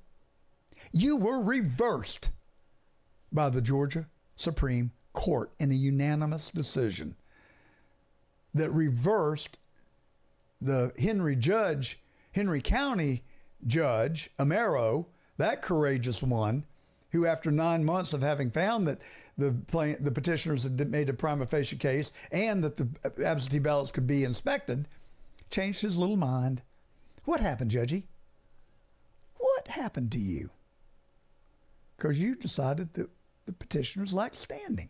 [SPEAKER 1] You were reversed by the Georgia Supreme Court in a unanimous decision that reversed the Henry County Judge Amero, that courageous one, who after 9 months of having found that the petitioners had made a prima facie case and that the absentee ballots could be inspected, changed his little mind. What happened, Judgy? What happened to you? Because you decided that the petitioners lacked standing.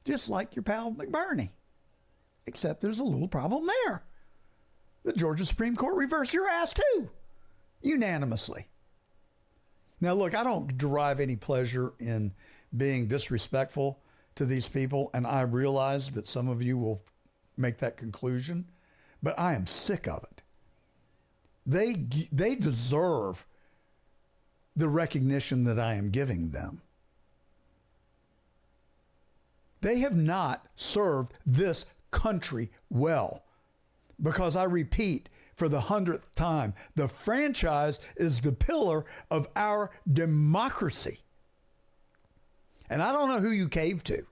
[SPEAKER 1] Just like your pal McBurney. Except there's a little problem there. The Georgia Supreme Court reversed your ass too. Unanimously. Now look, I don't derive any pleasure in being disrespectful to these people, and I realize that some of you will make that conclusion, but I am sick of it. They deserve the recognition that I am giving them. They have not served this country well because, I repeat for the 100th time, the franchise is the pillar of our democracy. And I don't know who you cave to.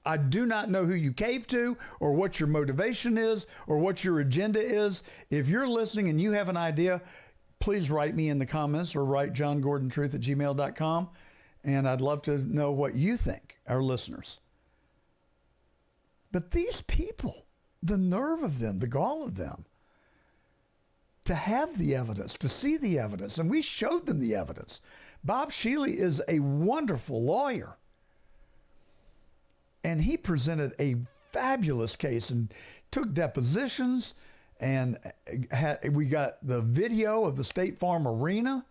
[SPEAKER 1] I do not know who you cave to or what your motivation is or what your agenda is. If you're listening and you have an idea, please write me in the comments or write johngordontruth@gmail.com. And I'd love to know what you think, our listeners. But these people, the nerve of them, the gall of them, to have the evidence, to see the evidence, and we showed them the evidence. Bob Shealy is a wonderful lawyer. And he presented a fabulous case and took depositions, and we got the video of the State Farm Arena,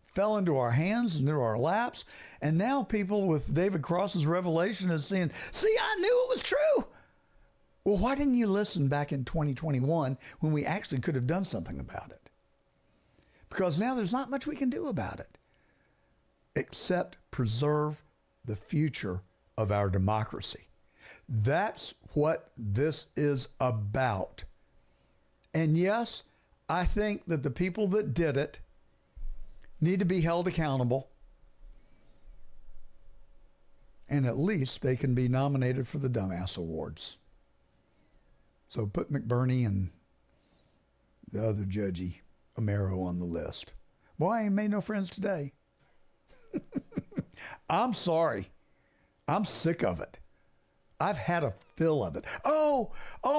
[SPEAKER 1] fell into our hands and into our laps. And now people with David Cross's revelation is saying, see, I knew it was true. Well, why didn't you listen back in 2021 when we actually could have done something about it? Because now there's not much we can do about it except preserve the future of our democracy. That's what this is about. And yes, I think that the people that did it need to be held accountable. And at least they can be nominated for the Dumbass Awards. So put McBurney and the other judgy Amero on the list. Boy, I ain't made no friends today. I'm sorry. I'm sick of it. I've had a fill of it. Oh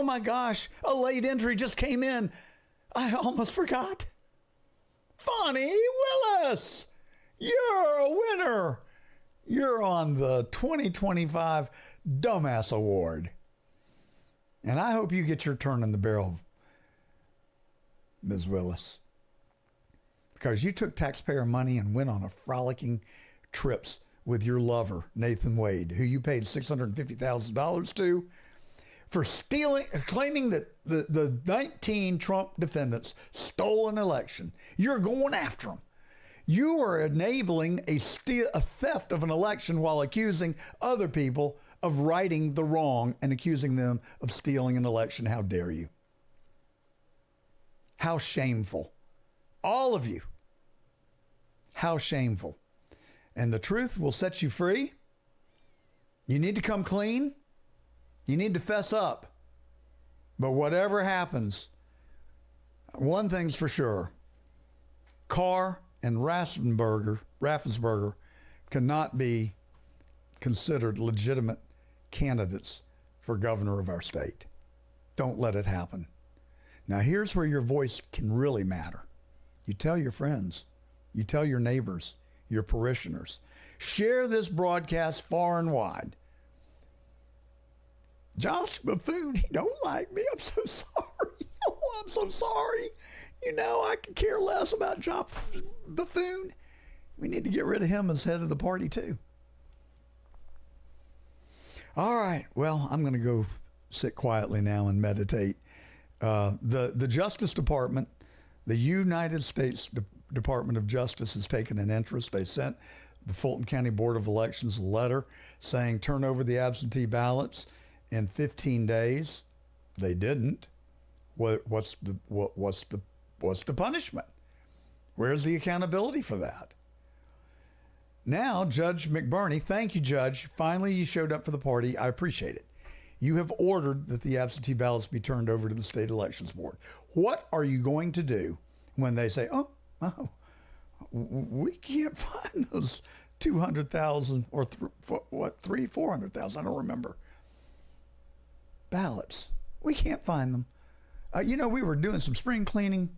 [SPEAKER 1] my gosh, a late entry just came in. I almost forgot. Fonnie Willis, you're a winner. You're on the 2025 Dumbass Award. And I hope you get your turn in the barrel, Ms. Willis. Because you took taxpayer money and went on a frolicking trips with your lover, Nathan Wade, who you paid $650,000 to, for claiming that the 19 Trump defendants stole an election. You're going after them. You are enabling a theft of an election while accusing other people of righting the wrong and accusing them of stealing an election. How dare you? How shameful. All of you. How shameful. And the truth will set you free. You need to come clean. You need to fess up. But whatever happens, one thing's for sure. Carr and Raffensperger cannot be considered legitimate candidates for governor of our state. Don't let it happen. Now, here's where your voice can really matter. You tell your friends. You tell your neighbors, your parishioners. Share this broadcast far and wide. Josh Buffoon, he don't like me. I'm so sorry. Oh, I'm so sorry. I could care less about John Buffoon. We need to get rid of him as head of the party, too. All right. Well, I'm going to go sit quietly now and meditate. The Justice Department, the United States Department of Justice has taken an interest. They sent the Fulton County Board of Elections a letter saying turn over the absentee ballots in 15 days. They didn't. What's the punishment? Where's the accountability for that? Now, Judge McBurney, thank you, Judge. Finally, you showed up for the party. I appreciate it. You have ordered that the absentee ballots be turned over to the State Elections Board. What are you going to do when they say, oh, we can't find those 200,000 or 400,000, I don't remember, ballots. We can't find them. We were doing some spring cleaning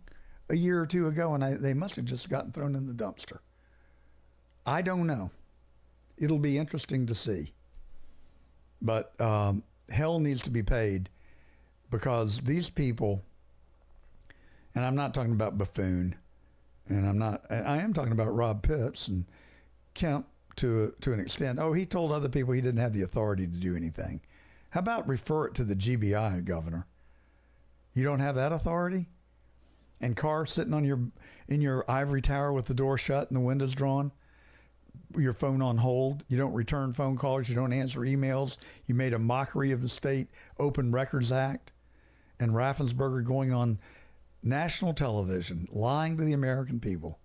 [SPEAKER 1] a year or two ago, and they must have just gotten thrown in the dumpster. I don't know. It'll be interesting to see. But hell needs to be paid, because these people, and I'm not talking about Buffoon, and I am talking about Rob Pitts and Kemp to an extent. Oh, he told other people he didn't have the authority to do anything. How about refer it to the GBI, Governor? You don't have that authority? And Carr sitting in your ivory tower with the door shut and the windows drawn, your phone on hold. You don't return phone calls. You don't answer emails. You made a mockery of the State Open Records Act. And Raffensperger going on national television, lying to the American people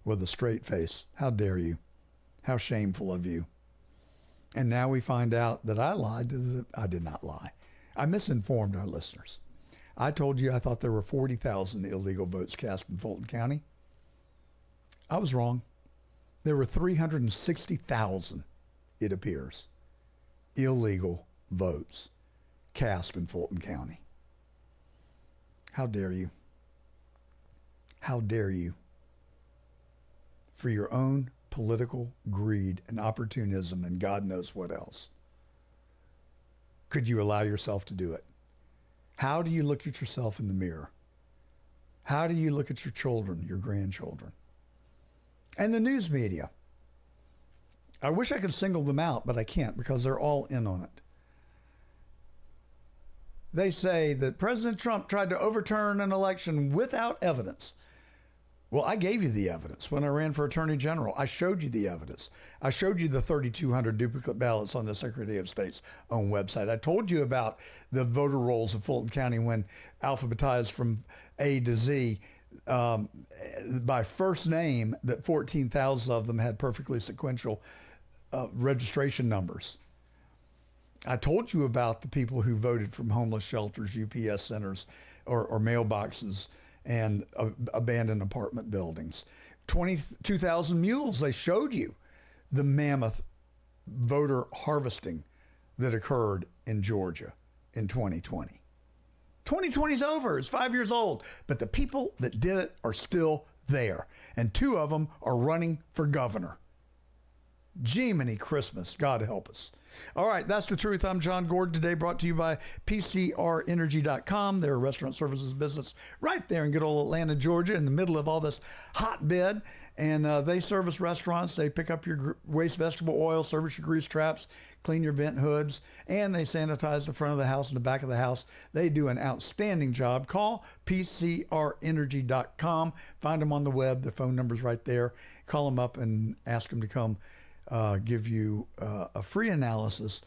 [SPEAKER 1] with a straight face. How dare you? How shameful of you. And now we find out that I lied. I did not lie. I misinformed our listeners. I told you I thought there were 40,000 illegal votes cast in Fulton County. I was wrong. There were 360,000, it appears, illegal votes cast in Fulton County. How dare you? How dare you? For your own political greed and opportunism and God knows what else, could you allow yourself to do it? How do you look at yourself in the mirror? How do you look at your children, your grandchildren? And the news media. I wish I could single them out, but I can't, because they're all in on it. They say that President Trump tried to overturn an election without evidence. Well, I gave you the evidence when I ran for Attorney General. I showed you the evidence. I showed you the 3,200 duplicate ballots on the Secretary of State's own website. I told you about the voter rolls of Fulton County when alphabetized from A to Z by first name, that 14,000 of them had perfectly sequential registration numbers. I told you about the people who voted from homeless shelters, UPS centers, or mailboxes, and abandoned apartment buildings. 22,000 mules. They showed you the mammoth voter harvesting that occurred in Georgia in 2020. 2020's over. It's 5 years old. But the people that did it are still there. And 2 of them are running for governor. Jiminy Christmas. God help us. All right, that's the truth. I'm John Gordon, today brought to you by PCRenergy.com. They're a restaurant services business right there in good old Atlanta, Georgia, in the middle of all this hotbed. And they service restaurants. They pick up your waste vegetable oil, service your grease traps, clean your vent hoods, and they sanitize the front of the house and the back of the house. They do an outstanding job. Call PCRenergy.com. Find them on the web. The phone number's right there. Call them up and ask them to come give you a free analysis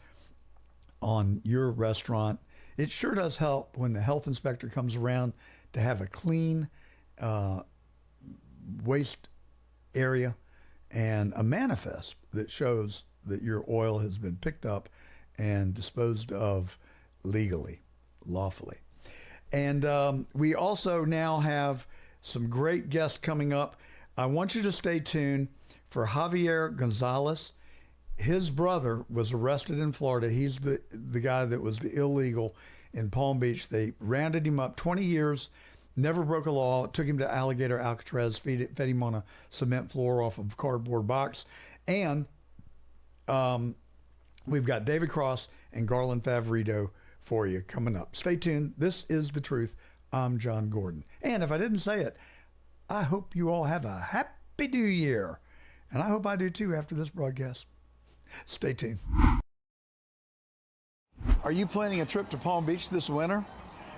[SPEAKER 1] on your restaurant. It sure does help when the health inspector comes around to have a clean waste area and a manifest that shows that your oil has been picked up and disposed of legally, lawfully. And we also now have some great guests coming up. I want you to stay tuned for Javier Gonzalez. His brother was arrested in Florida. He's the guy that was the illegal in Palm Beach. They rounded him up 20 years, never broke a law, took him to Alligator Alcatraz, fed him on a cement floor off of a cardboard box. And we've got David Cross and Garland Favorito for you coming up. Stay tuned. This is The Truth. I'm John Gordon. And if I didn't say it, I hope you all have a happy new year. And I hope I do too after this broadcast. Stay tuned. Are you planning a trip to Palm Beach this winter?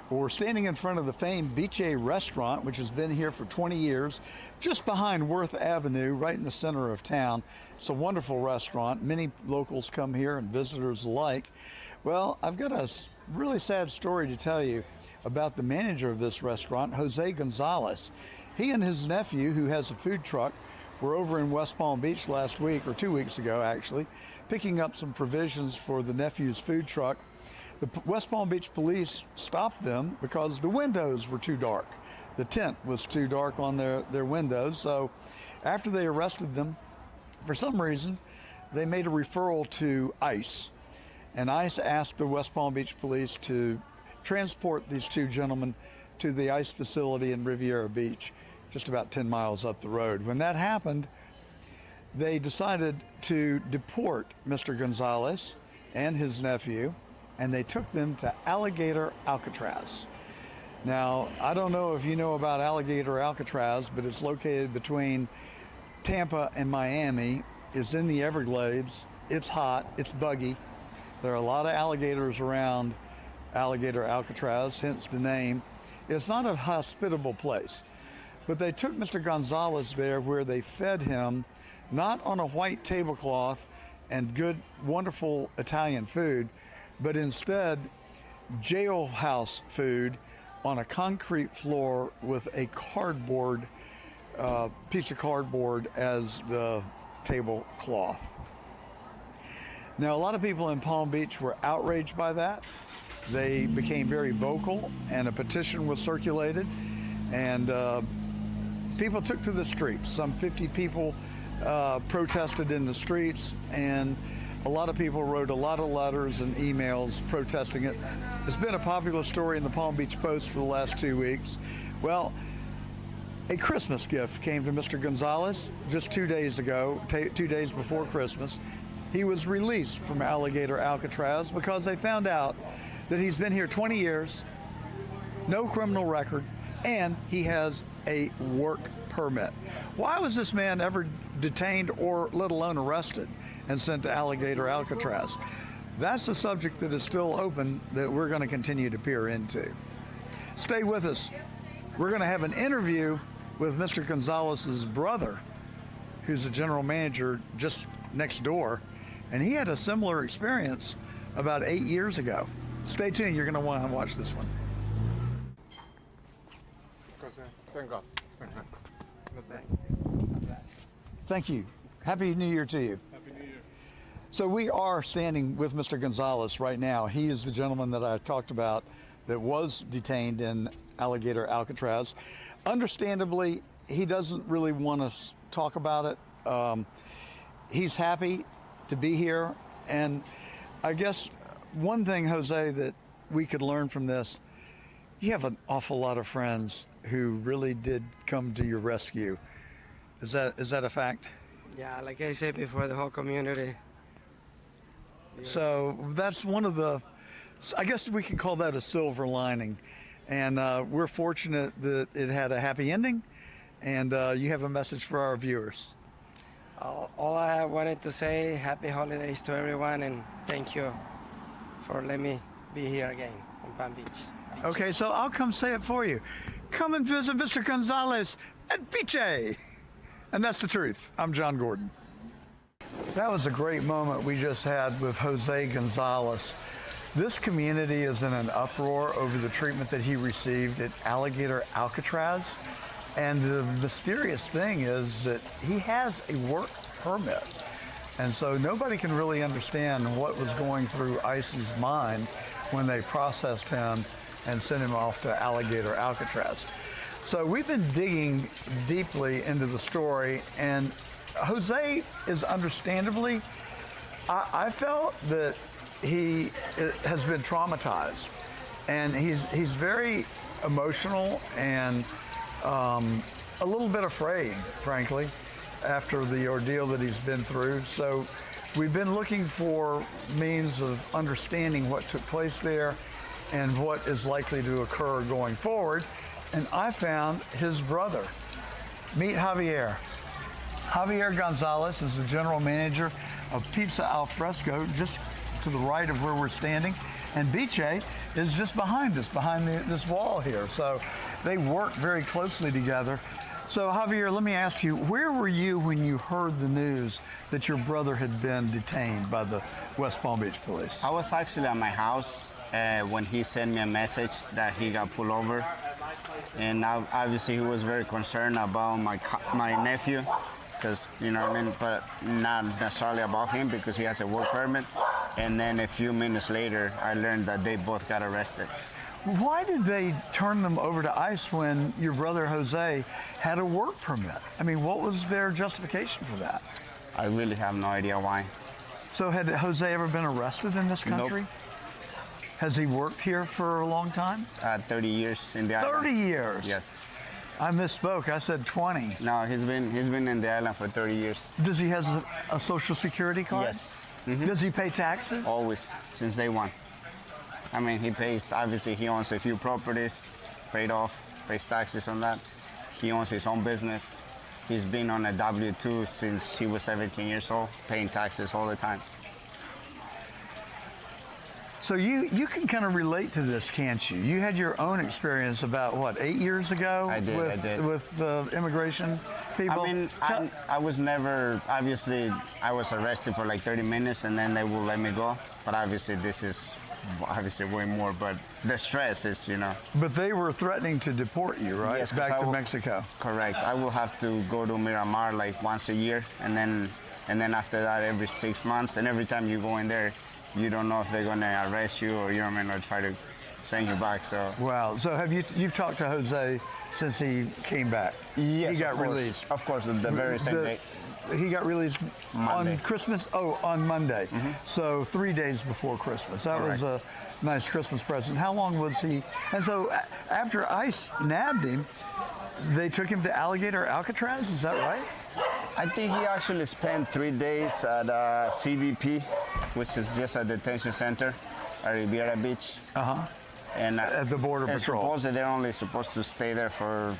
[SPEAKER 1] Well, we're standing in front of the famed Beach restaurant, which has been here for 20 years, just behind Worth Avenue, right in the center of town. It's a wonderful restaurant. Many locals come here and visitors alike. Well, I've got a really sad story to tell you about the manager of this restaurant, Jose Gonzalez. He and his nephew, who has a food truck, were over in West Palm Beach last week, or 2 weeks ago actually, picking up some provisions for the nephew's food truck. The West Palm Beach police stopped them because the windows were too dark. The tint was too dark on their windows. So after they arrested them, for some reason, they made a referral to ICE. And ICE asked the West Palm Beach police to transport these two gentlemen to the ICE facility in Riviera Beach, just about 10 miles up the road. When that happened, they decided to deport Mr. Gonzalez and his nephew, and they took them to Alligator Alcatraz. Now, I don't know if you know about Alligator Alcatraz, but it's located between Tampa and Miami. It's in the Everglades. It's hot. It's buggy. There are a lot of alligators around Alligator Alcatraz, hence the name. It's not a hospitable place. But they took Mr. Gonzalez there where they fed him, not on a white tablecloth and good, wonderful Italian food, but instead jailhouse food on a concrete floor with a cardboard, piece of cardboard as the tablecloth. Now, a lot of people in Palm Beach were outraged by that. They became very vocal, and a petition was circulated, and people took to the streets. Some 50 people protested in the streets, and a lot of people wrote a lot of letters and emails protesting it. It's been a popular story in the Palm Beach Post for the last 2 weeks. Well, a Christmas gift came to Mr. Gonzalez just 2 days ago, 2 days before Christmas. He was released from Alligator Alcatraz because they found out that he's been here 20 years, no criminal record, and he has a work permit. Why was this man ever detained or let alone arrested and sent to Alligator Alcatraz? That's a subject that is still open that we're going to continue to peer into. Stay with us. We're going to have an interview with Mr. Gonzalez's brother, who's the general manager just next door, and he had a similar experience about 8 years ago. Stay tuned. You're going to want to watch this one. Thank you. Happy New Year to you.
[SPEAKER 8] Happy New Year.
[SPEAKER 1] So we are standing with Mr. Gonzalez right now. He is the gentleman that I talked about that was detained in Alligator Alcatraz. Understandably, he doesn't really want to talk about it. He's happy to be here. And I guess one thing, Jose, that we could learn from this, you have an awful lot of friends who really did come to your rescue. Is that a fact?
[SPEAKER 10] Yeah, like I said before, the whole community.
[SPEAKER 1] So that's one of the, I guess we can call that a silver lining. And we're fortunate that it had a happy ending. And you have a message for our viewers.
[SPEAKER 10] All I wanted to say, happy holidays to everyone, and thank you for letting me be here again in Palm Beach.
[SPEAKER 1] Okay, so I'll come say it for you. Come and visit Mr. Gonzalez at Beach. And that's the truth. I'm John Gordon. That was a great moment we just had with Jose Gonzalez. This community is in an uproar over the treatment that he received at Alligator Alcatraz. And the mysterious thing is that he has a work permit. And so nobody can really understand what was going through ICE's mind when they processed him and sent him off to Alligator Alcatraz. So we've been digging deeply into the story, and Jose is understandably, I felt that he has been traumatized, and he's very emotional and a little bit afraid, frankly, after the ordeal that he's been through. So we've been looking for means of understanding what took place there. and what is likely to occur going forward. And I found his brother. Meet Javier. Javier Gonzalez is the general manager of Pizza Al Fresco, just to the right of where we're standing. And Biche is just behind us, behind this wall here. So they work very closely together. So Javier, let me ask you, where were you when you heard the news that your brother had been detained by the West Palm Beach police?
[SPEAKER 11] I was actually at my house when he sent me a message that he got pulled over. And obviously he was very concerned about my nephew, because, you know what I mean, but not necessarily about him because he has a work permit. And then a few minutes later, I learned that they both got arrested.
[SPEAKER 1] Why did they turn them over to ICE when your brother Jose had a work permit? I mean, what was their justification for that?
[SPEAKER 11] I really have no idea why.
[SPEAKER 1] So had Jose ever been arrested in this country?
[SPEAKER 11] Nope.
[SPEAKER 1] Has he worked here for a long time?
[SPEAKER 11] 30 years in the island.
[SPEAKER 1] 30 years?
[SPEAKER 11] Yes.
[SPEAKER 1] I misspoke. I said 20.
[SPEAKER 11] No, he's been in the island for 30 years.
[SPEAKER 1] Does he have a social security card?
[SPEAKER 11] Yes. Mm-hmm.
[SPEAKER 1] Does he pay taxes?
[SPEAKER 11] Always, since day one. I mean, he pays, obviously he owns a few properties, paid off, pays taxes on that. He owns his own business. He's been on a W-2 since he was 17 years old, paying taxes all the time.
[SPEAKER 1] So you can kind of relate to this, can't you? You had your own experience about, what, 8 years ago?
[SPEAKER 11] I did.
[SPEAKER 1] With the immigration people?
[SPEAKER 11] I mean, I was never, obviously, I was arrested for like 30 minutes and then they will let me go. But obviously this is obviously way more, but the stress is, you know.
[SPEAKER 1] But they were threatening to deport you, right?
[SPEAKER 11] Yes,
[SPEAKER 1] back to Mexico.
[SPEAKER 11] Correct. I will have to go to Miramar like once a year, and then after that every 6 months, and every time you go in there, you don't know if they're gonna arrest you or, you know what I mean, or try to send you back. So.
[SPEAKER 1] Wow. So have you've talked to Jose since he came back?
[SPEAKER 11] Yes.
[SPEAKER 1] He got released.
[SPEAKER 11] Of course, the very same day.
[SPEAKER 1] He got released
[SPEAKER 11] Monday.
[SPEAKER 1] on Christmas. Oh, on Monday.
[SPEAKER 11] Mm-hmm.
[SPEAKER 1] So 3 days before Christmas. That
[SPEAKER 11] Correct.
[SPEAKER 1] was a nice Christmas present. How long was he? And so after ICE nabbed him, they took him to Alligator Alcatraz. Is that right?
[SPEAKER 11] I think he actually spent 3 days at CBP, which is just a detention center at Riviera Beach.
[SPEAKER 1] Uh-huh.
[SPEAKER 11] And
[SPEAKER 1] at the Border Patrol.
[SPEAKER 11] Supposedly they're only supposed to stay there for,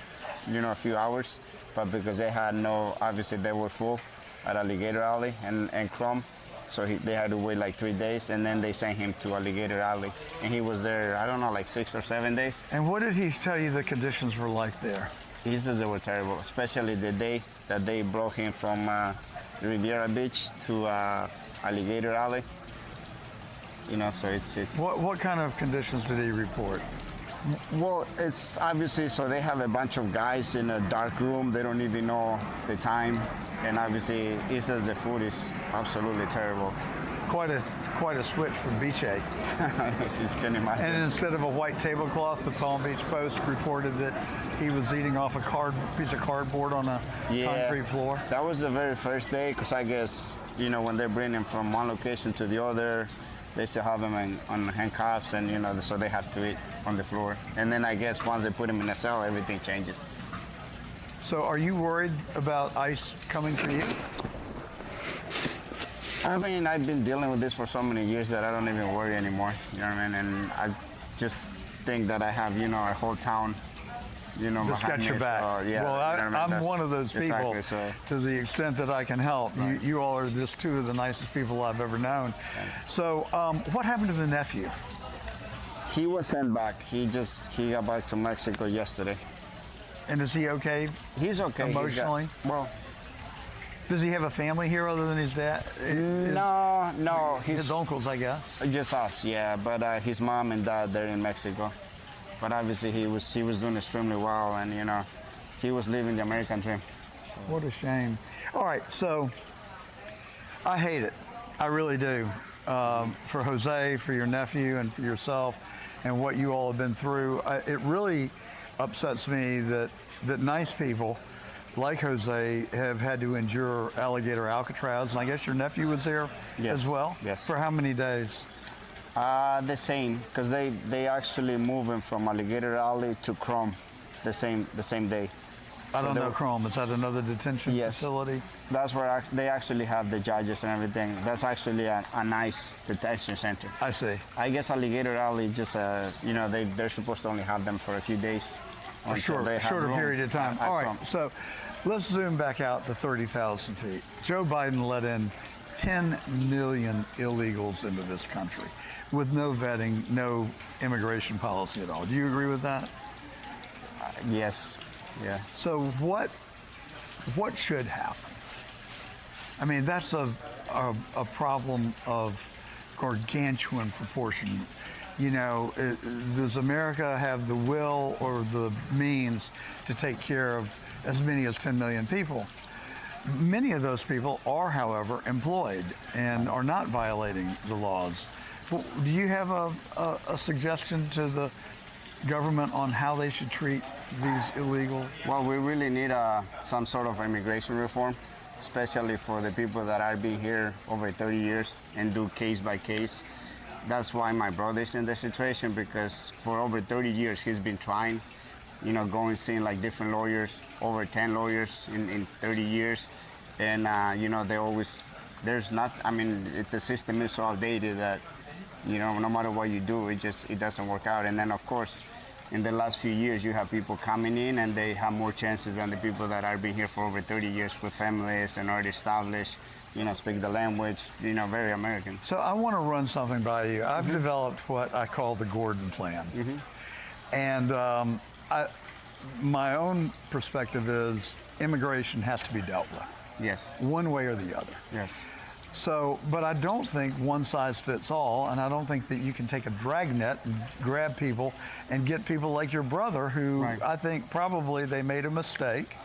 [SPEAKER 11] a few hours, but because they had obviously they were full at Alligator Alley and Chrome, so they had to wait like 3 days, and then they sent him to Alligator Alley, and he was there, I don't know, like 6 or 7 days.
[SPEAKER 1] And what did he tell you the conditions were like there?
[SPEAKER 11] He says they were terrible, especially the day that they brought him from Riviera Beach to Alligator Alley. So it's...
[SPEAKER 1] What kind of conditions did he report?
[SPEAKER 11] Well, it's obviously, so they have a bunch of guys in a dark room. They don't even know the time. And obviously, he says the food is absolutely terrible.
[SPEAKER 1] Quite a switch from Beach Egg.
[SPEAKER 11] You can imagine.
[SPEAKER 1] And instead of a white tablecloth, the Palm Beach Post reported that he was eating off a piece of cardboard on a concrete floor.
[SPEAKER 11] That was the very first day, because I guess, when they bring him from one location to the other, they still have him on handcuffs, and, so they have to eat on the floor. And then I guess once they put him in a cell, everything changes.
[SPEAKER 1] So are you worried about ICE coming for you?
[SPEAKER 11] I mean, I've been dealing with this for so many years that I don't even worry anymore. You know what I mean? And I just think that I have, our whole town,
[SPEAKER 1] just
[SPEAKER 11] behind
[SPEAKER 1] got your
[SPEAKER 11] me.
[SPEAKER 1] back.
[SPEAKER 11] So, yeah,
[SPEAKER 1] well, I'm one of those people.
[SPEAKER 11] Exactly,
[SPEAKER 1] to the extent that I can help. Right. You all are just two of the nicest people I've ever known. Right. So, what happened to the nephew?
[SPEAKER 11] He was sent back. He got back to Mexico yesterday.
[SPEAKER 1] And is he okay?
[SPEAKER 11] He's okay.
[SPEAKER 1] Emotionally? Does he have a family here other than his dad?
[SPEAKER 11] No.
[SPEAKER 1] His uncles, I guess.
[SPEAKER 11] Just us, yeah. But his mom and dad, they're in Mexico. But obviously he was doing extremely well, and he was living the American dream.
[SPEAKER 1] What a shame. All right, so I hate it. I really do. For Jose, for your nephew, and for yourself, and what you all have been through. It really upsets me that nice people like Jose have had to endure Alligator Alcatraz, and I guess your nephew was there as well?
[SPEAKER 11] Yes.
[SPEAKER 1] For how many days?
[SPEAKER 11] The same, because they actually moved him from Alligator Alley to Chrome the same day.
[SPEAKER 1] I don't know Chrome. Is that another detention facility?
[SPEAKER 11] That's where they actually have the judges and everything. That's actually a nice detention center.
[SPEAKER 1] I see.
[SPEAKER 11] I guess Alligator Alley just, they're supposed to only have them for a few days.
[SPEAKER 1] A shorter period of time. All right, so let's zoom back out to 30,000 feet. Joe Biden let in 10 million illegals into this country with no vetting, no immigration policy at all. Do you agree with that?
[SPEAKER 11] Yes. Yeah.
[SPEAKER 1] So what should happen? I mean, that's a problem of gargantuan proportion. You know, does America have the will or the means to take care of as many as 10 million people? Many of those people are, however, employed and are not violating the laws. Well, do you have a suggestion to the government on how they should treat these illegal?
[SPEAKER 11] Well, we really need some sort of immigration reform, especially for the people that are being here over 30 years and do case by case. That's why my brother's in this situation, because for over 30 years he's been trying, going seeing like different lawyers, over 10 lawyers in 30 years. And, they always, the system is so outdated that, no matter what you do, it doesn't work out. And then, of course, in the last few years, you have people coming in and they have more chances than the people that are being here for over 30 years with families and already established, speak the language, very American.
[SPEAKER 1] So I want to run something by you. I've developed what I call the Gordon Plan. And my own perspective is immigration has to be dealt with.
[SPEAKER 11] Yes.
[SPEAKER 1] One way or the other.
[SPEAKER 11] Yes.
[SPEAKER 1] So, but I don't think one size fits all, and I don't think that you can take a dragnet and grab people and get people like your brother, who I think probably they made a mistake.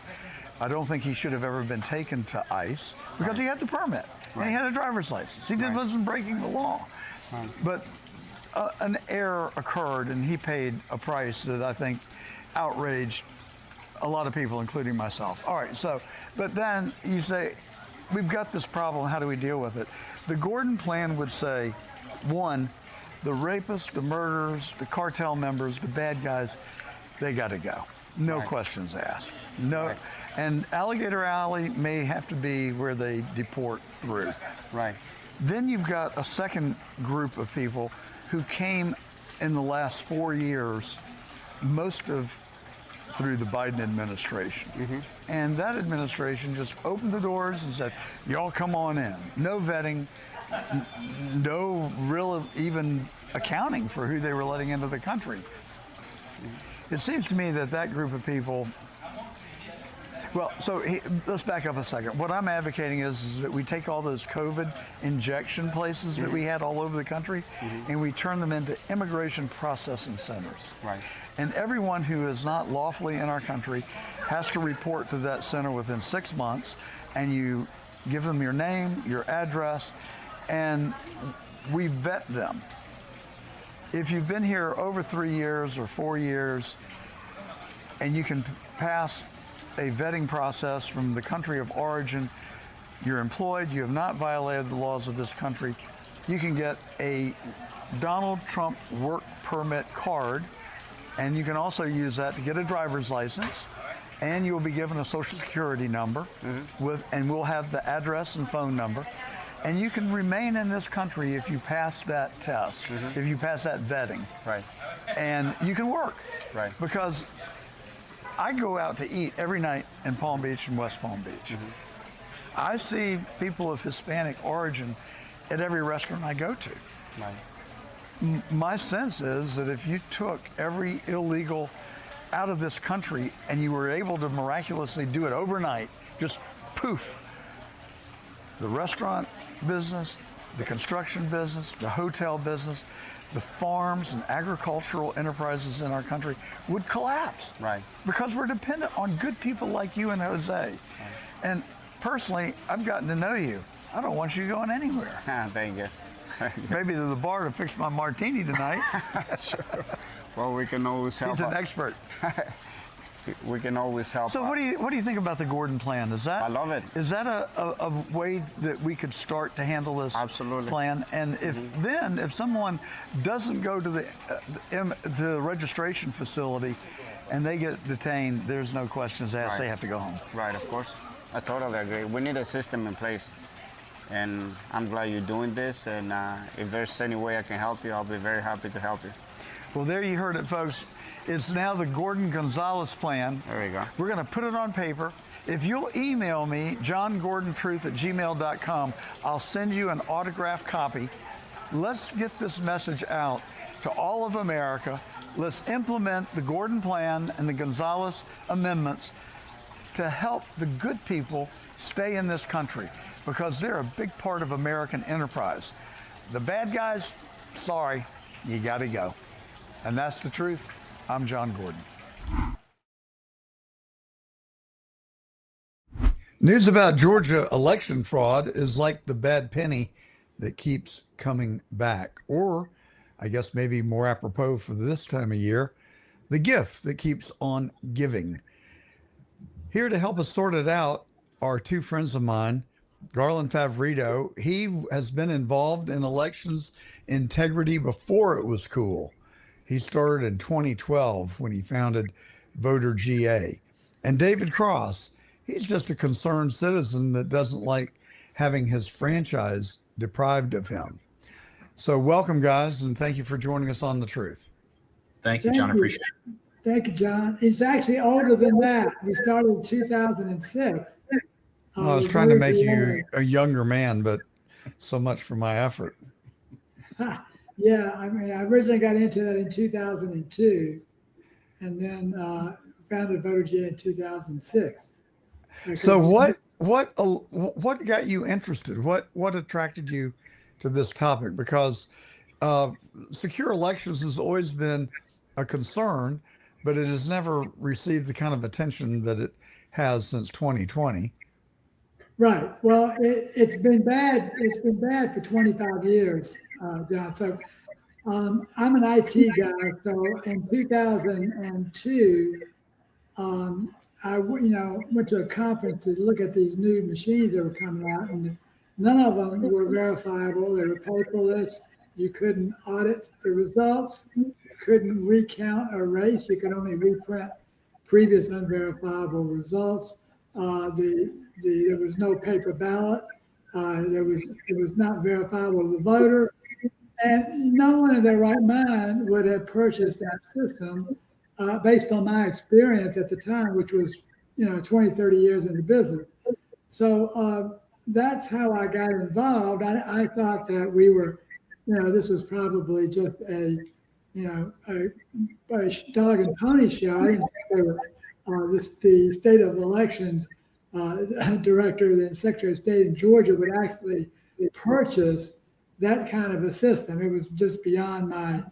[SPEAKER 1] I don't think he should have ever been taken to ICE because he had the permit and he had a driver's license. He wasn't breaking the law. But an error occurred, and he paid a price that I think outraged a lot of people, including myself. All right, so, but then you say, we've got this problem, how do we deal with it? The Gordon Plan would say, one, the rapists, the murderers, the cartel members, the bad guys, they got to go. No questions asked. No, and Alligator Alley may have to be where they deport through.
[SPEAKER 11] Right.
[SPEAKER 1] Then you've got a second group of people who came in the last 4 years, most of through the Biden administration. And that administration just opened the doors and said, y'all come on in. No vetting, no real even accounting for who they were letting into the country. It seems to me that that group of people, well, so let's back up a second. What I'm advocating is that we take all those COVID injection places that we had all over the country and we turn them into immigration processing centers.
[SPEAKER 11] Right.
[SPEAKER 1] And everyone who is not lawfully in our country has to report to that center within 6 months, and you give them your name, your address, and we vet them. If you've been here over 3 years or 4 years, and you can pass a vetting process from the country of origin, you're employed, you have not violated the laws of this country, you can get a Donald Trump work permit card, and you can also use that to get a driver's license, and you'll be given a social security number, and we'll have the address and phone number. And you can remain in this country if you pass that test, if you pass that vetting.
[SPEAKER 11] Right.
[SPEAKER 1] And you can work.
[SPEAKER 11] Right.
[SPEAKER 1] Because I go out to eat every night in Palm Beach and West Palm Beach. I see people of Hispanic origin at every restaurant I go to.
[SPEAKER 11] Right.
[SPEAKER 1] My sense is that if you took every illegal out of this country and you were able to miraculously do it overnight, just poof, the restaurant business, the construction business, the hotel business, the farms and agricultural enterprises in our country would collapse.
[SPEAKER 11] Right.
[SPEAKER 1] Because we're dependent on good people like you and Jose. Right. And personally, I've gotten to know you. I don't want you going anywhere.
[SPEAKER 11] Thank you.
[SPEAKER 1] Maybe to the bar to fix my martini tonight.
[SPEAKER 11] Sure. Well, we can always help.
[SPEAKER 1] He's an expert.
[SPEAKER 11] we can always help.
[SPEAKER 1] So what do you think about the Gordon plan?
[SPEAKER 11] I love it.
[SPEAKER 1] Is that a way that we could start to handle this
[SPEAKER 11] Absolutely.
[SPEAKER 1] plan? And if someone doesn't go to the registration facility and they get detained, there's no questions asked.
[SPEAKER 11] Right.
[SPEAKER 1] They have to go home.
[SPEAKER 11] Right, of course. I totally agree. We need a system in place. And I'm glad you're doing this. And if there's any way I can help you, I'll be very happy to help you.
[SPEAKER 1] Well, there you heard it, folks. It's now the Gordon Gonzalez plan.
[SPEAKER 11] There you go.
[SPEAKER 1] We're going to put it on paper. If you'll email me, johngordontruth@gmail.com, I'll send you an autographed copy. Let's get this message out to all of America. Let's implement the Gordon plan and the Gonzalez amendments to help the good people stay in this country, because they're a big part of American enterprise. The bad guys, sorry, you got to go. And that's the truth. I'm John Gordon. News about Georgia election fraud is like the bad penny that keeps coming back. Or, I guess maybe more apropos for this time of year, the gift that keeps on giving. Here to help us sort it out are two friends of mine, Garland Favorito. He has been involved in elections integrity before it was cool. He started in 2012 when he founded Voter GA. And David Cross, he's just a concerned citizen that doesn't like having his franchise deprived of him. So welcome, guys, and thank you for joining us on The Truth.
[SPEAKER 12] Thank you, John. Appreciate it.
[SPEAKER 13] Thank you, John. It's actually older than that. We started in 2006.
[SPEAKER 1] I was trying to make you a younger man, but so much for my effort.
[SPEAKER 13] Yeah, I mean, I originally got into that in 2002, and then founded Voter GA in 2006.
[SPEAKER 1] So what got you interested? What attracted you to this topic? Because secure elections has always been a concern, but it has never received the kind of attention that it has since 2020.
[SPEAKER 13] Right. Well, it's been bad. It's been bad for 25 years, John. So I'm an IT guy. So in 2002, I went to a conference to look at these new machines that were coming out, and none of them were verifiable. They were paperless. You couldn't audit the results. You couldn't recount or erase. You could only reprint previous unverifiable results. There was no paper ballot. It was not verifiable to the voter, and no one in their right mind would have purchased that system based on my experience at the time, which was 20, 30 years in the business. So that's how I got involved. I thought that we were, this was probably just a dog and pony show. I didn't think they were the state of elections director, the Secretary of State in Georgia would actually purchase that kind of a system. It was just beyond my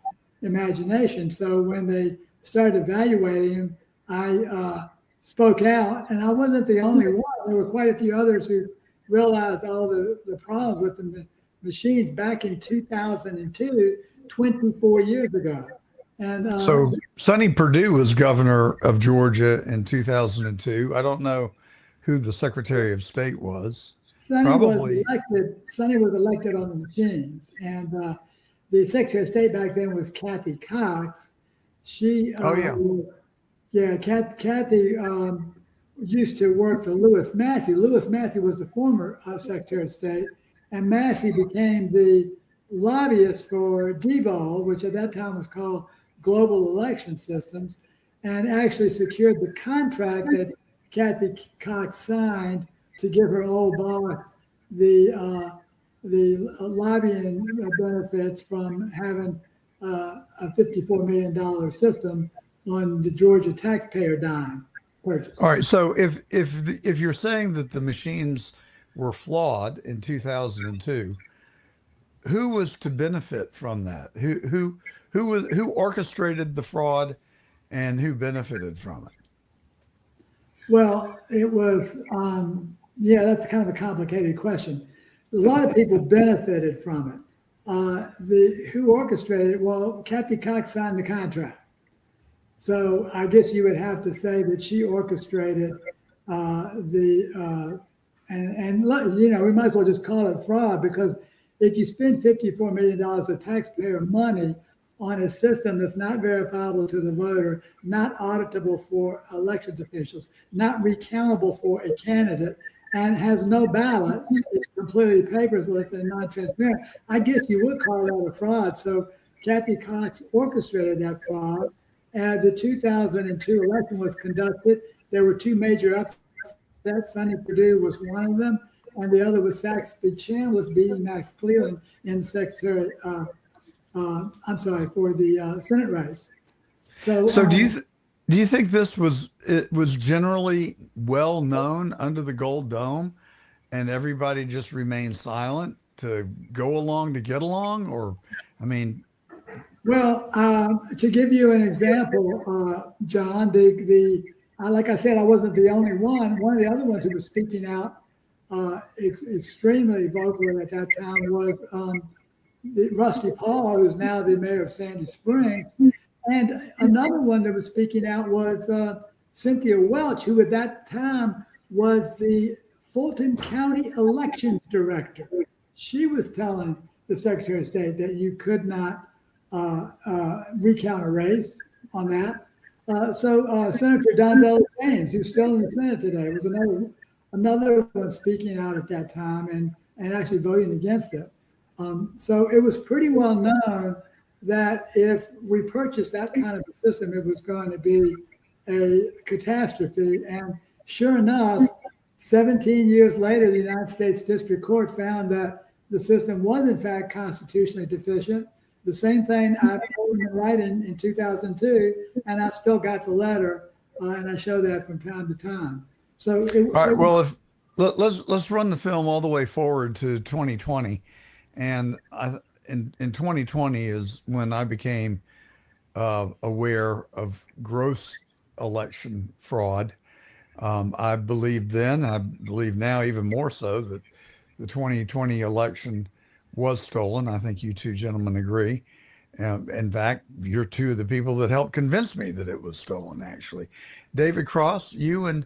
[SPEAKER 13] imagination. So when they started evaluating, I spoke out, and I wasn't the only one. There were quite a few others who realized all the problems with the machines back in 2002, 24 years ago. And
[SPEAKER 1] so Sonny Perdue was governor of Georgia in 2002. I don't know who the Secretary of State was.
[SPEAKER 13] Sonny was elected on the machines, and the Secretary of State back then was Kathy Cox. She, Kathy used to work for Lewis Massie. Lewis Massie was the former Secretary of State, and Massie became the lobbyist for DBAL, which at that time was called Global Election Systems, and actually secured the contract that Kathy Cox signed to give her old boss the lobbying benefits from having a $54 million system on the Georgia taxpayer dime purchase.
[SPEAKER 1] All right. So if you're saying that the machines were flawed in 2002, who was to benefit from that? Who orchestrated the fraud, and who benefited from it?
[SPEAKER 13] Well, it was, that's kind of a complicated question. A lot of people benefited from it. Who orchestrated it? Well, Kathy Cox signed the contract. So I guess you would have to say that she orchestrated and you know, we might as well just call it fraud, because if you spend $54 million of taxpayer money on a system that's not verifiable to the voter, not auditable for elections officials, not recountable for a candidate, and has no ballot, it's completely paperless and non-transparent, I guess you would call that a fraud. So Kathy Cox orchestrated that fraud. And the 2002 election was conducted. There were two major upsets. Sonny Perdue was one of them, and the other was Saxby Chambliss beating Max Cleland in the secretary. I'm sorry, for the Senate race. So
[SPEAKER 1] do you think this was generally well known under the Gold Dome, and everybody just remained silent to go along to get along, or I mean?
[SPEAKER 13] Well, to give you an example, John, like I said, I wasn't the only one. One of the other ones who was speaking out extremely vocally at that time was Rusty Paul, who's now the mayor of Sandy Springs. And another one that was speaking out was Cynthia Welch, who at that time was the Fulton County Elections Director. She was telling the Secretary of State that you could not recount a race on that. So Senator Donzella James, who's still in the Senate today, was another one speaking out at that time and actually voting against it. So it was pretty well known that if we purchased that kind of a system, it was going to be a catastrophe. And sure enough, 17 years later, the United States District Court found that the system was in fact constitutionally deficient. The same thing I told him in writing in 2002, and I still got the letter, and I show that from time to time. So,
[SPEAKER 1] all right. Well, let's run the film all the way forward to 2020, and in 2020 is when I became aware of gross election fraud. I believed then, I believe now even more so, that the 2020 election was stolen. I think you two gentlemen agree. In fact, you're two of the people that helped convince me that it was stolen, actually. David Cross, you and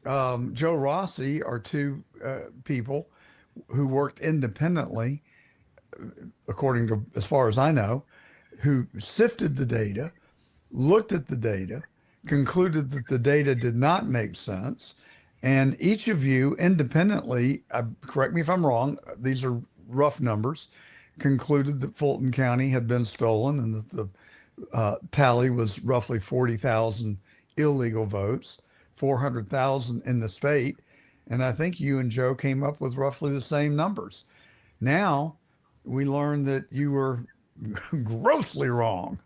[SPEAKER 1] Joe Rossi are two people who worked independently, according to, as far as I know, who sifted the data, looked at the data, concluded that the data did not make sense. And each of you independently, correct me if I'm wrong, these are rough numbers, concluded that Fulton County had been stolen and that the tally was roughly 40,000 illegal votes, 400,000 in the state. And I think you and Joe came up with roughly the same numbers. Now we learned that you were grossly wrong.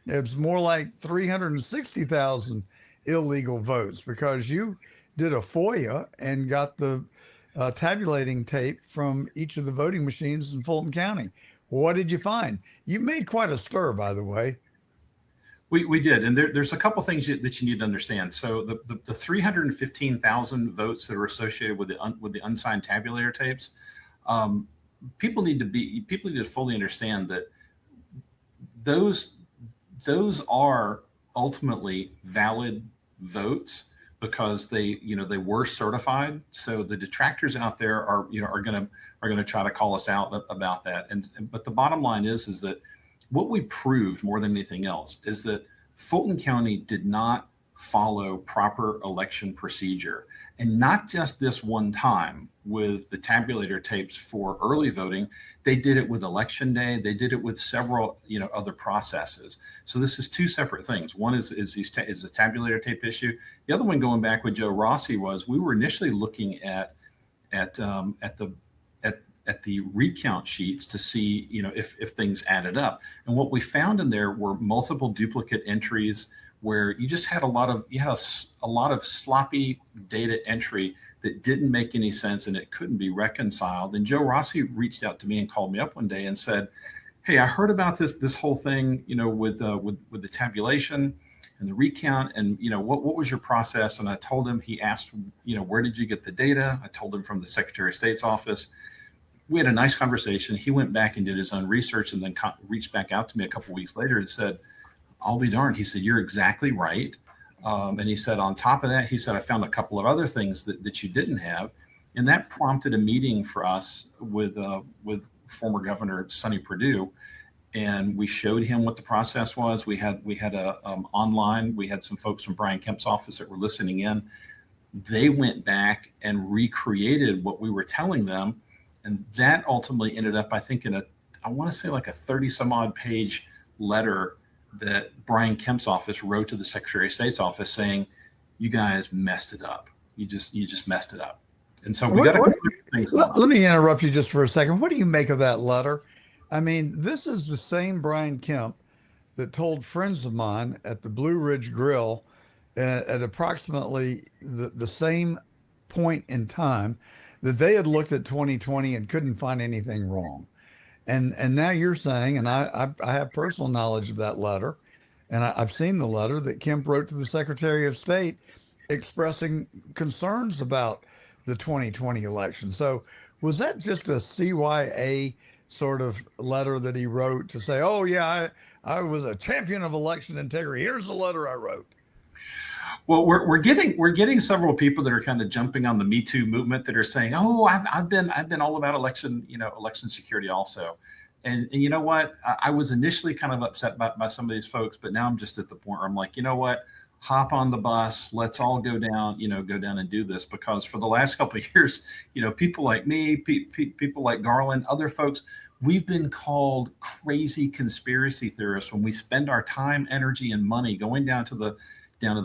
[SPEAKER 1] It's more like 360,000 illegal votes, because you did a FOIA and got the tabulating tape from each of the voting machines in Fulton County. What did you find? You made quite a stir, by the way.
[SPEAKER 12] We did, and there's a couple things that you need to understand. So the 315,000 votes that are associated with the unsigned tabulator tapes, people need to fully understand that those are ultimately valid votes, because they were certified. So the detractors out there are going to try to call us out about that. But the bottom line is that what we proved more than anything else is that Fulton County did not follow proper election procedure, and not just this one time with the tabulator tapes for early voting. They did it with election day. They did it with several other processes. So this is two separate things. One is the tabulator tape issue. The other one, going back with Joe Rossi, was we were initially looking at the recount sheets to see if things added up. And what we found in there were multiple duplicate entries, where you just had a lot of sloppy data entry that didn't make any sense, and it couldn't be reconciled. And Joe Rossi reached out to me and called me up one day and said, "Hey, I heard about this whole thing, with the tabulation and the recount, and what was your process?" And I told him. He asked, "Where did you get the data?" I told him from the Secretary of State's office. We had a nice conversation. He went back and did his own research, and then reached back out to me a couple of weeks later and said, I'll be darned. He said, you're exactly right. And he said, on top of that, he said, I found a couple of other things that you didn't have. And that prompted a meeting for us with former Governor Sonny Perdue. And we showed him what the process was. We had a online, we had some folks from Brian Kemp's office that were listening in. They went back and recreated what we were telling them. And that ultimately ended up, I think, in I want to say like a 30 some odd page letter that Brian Kemp's office wrote to the Secretary of State's office saying, you guys messed it up. You just messed it up. And so we got to.
[SPEAKER 1] Let me interrupt you just for a second. What do you make of that letter? I mean, this is the same Brian Kemp that told friends of mine at the Blue Ridge Grill at approximately the same point in time that they had looked at 2020 and couldn't find anything wrong. And now you're saying, and I have personal knowledge of that letter, and I've seen the letter that Kemp wrote to the Secretary of State expressing concerns about the 2020 election. So was that just a CYA sort of letter that he wrote to say, oh yeah, I was a champion of election integrity. Here's the letter I wrote.
[SPEAKER 12] Well, we're getting several people that are kind of jumping on the Me Too movement that are saying, oh, I've been all about election security also. And you know what? I was initially kind of upset by some of these folks, but now I'm just at the point where I'm like, you know what? Hop on the bus. Let's all go down and do this, because for the last couple of years, people like me, people like Garland, other folks, we've been called crazy conspiracy theorists when we spend our time, energy, and money going down to the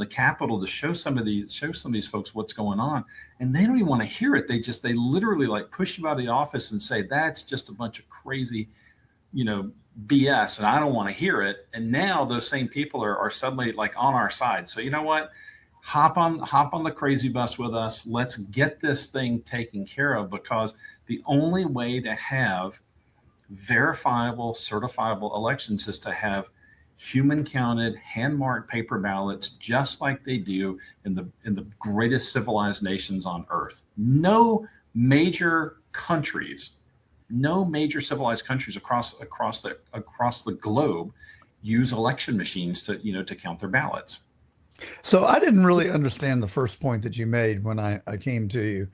[SPEAKER 12] Capitol to show some of these folks what's going on, and they don't even want to hear it. They literally like push you out of the office and say that's just a bunch of crazy, BS, and I don't want to hear it. And now those same people are suddenly like on our side. So you know what? Hop on the crazy bus with us. Let's get this thing taken care of, because the only way to have verifiable, certifiable elections is to have human counted, hand marked paper ballots, just like they do in the greatest civilized nations on earth. No major civilized countries across the globe use election machines to count their ballots.
[SPEAKER 1] So I didn't really understand the first point that you made when I came to you.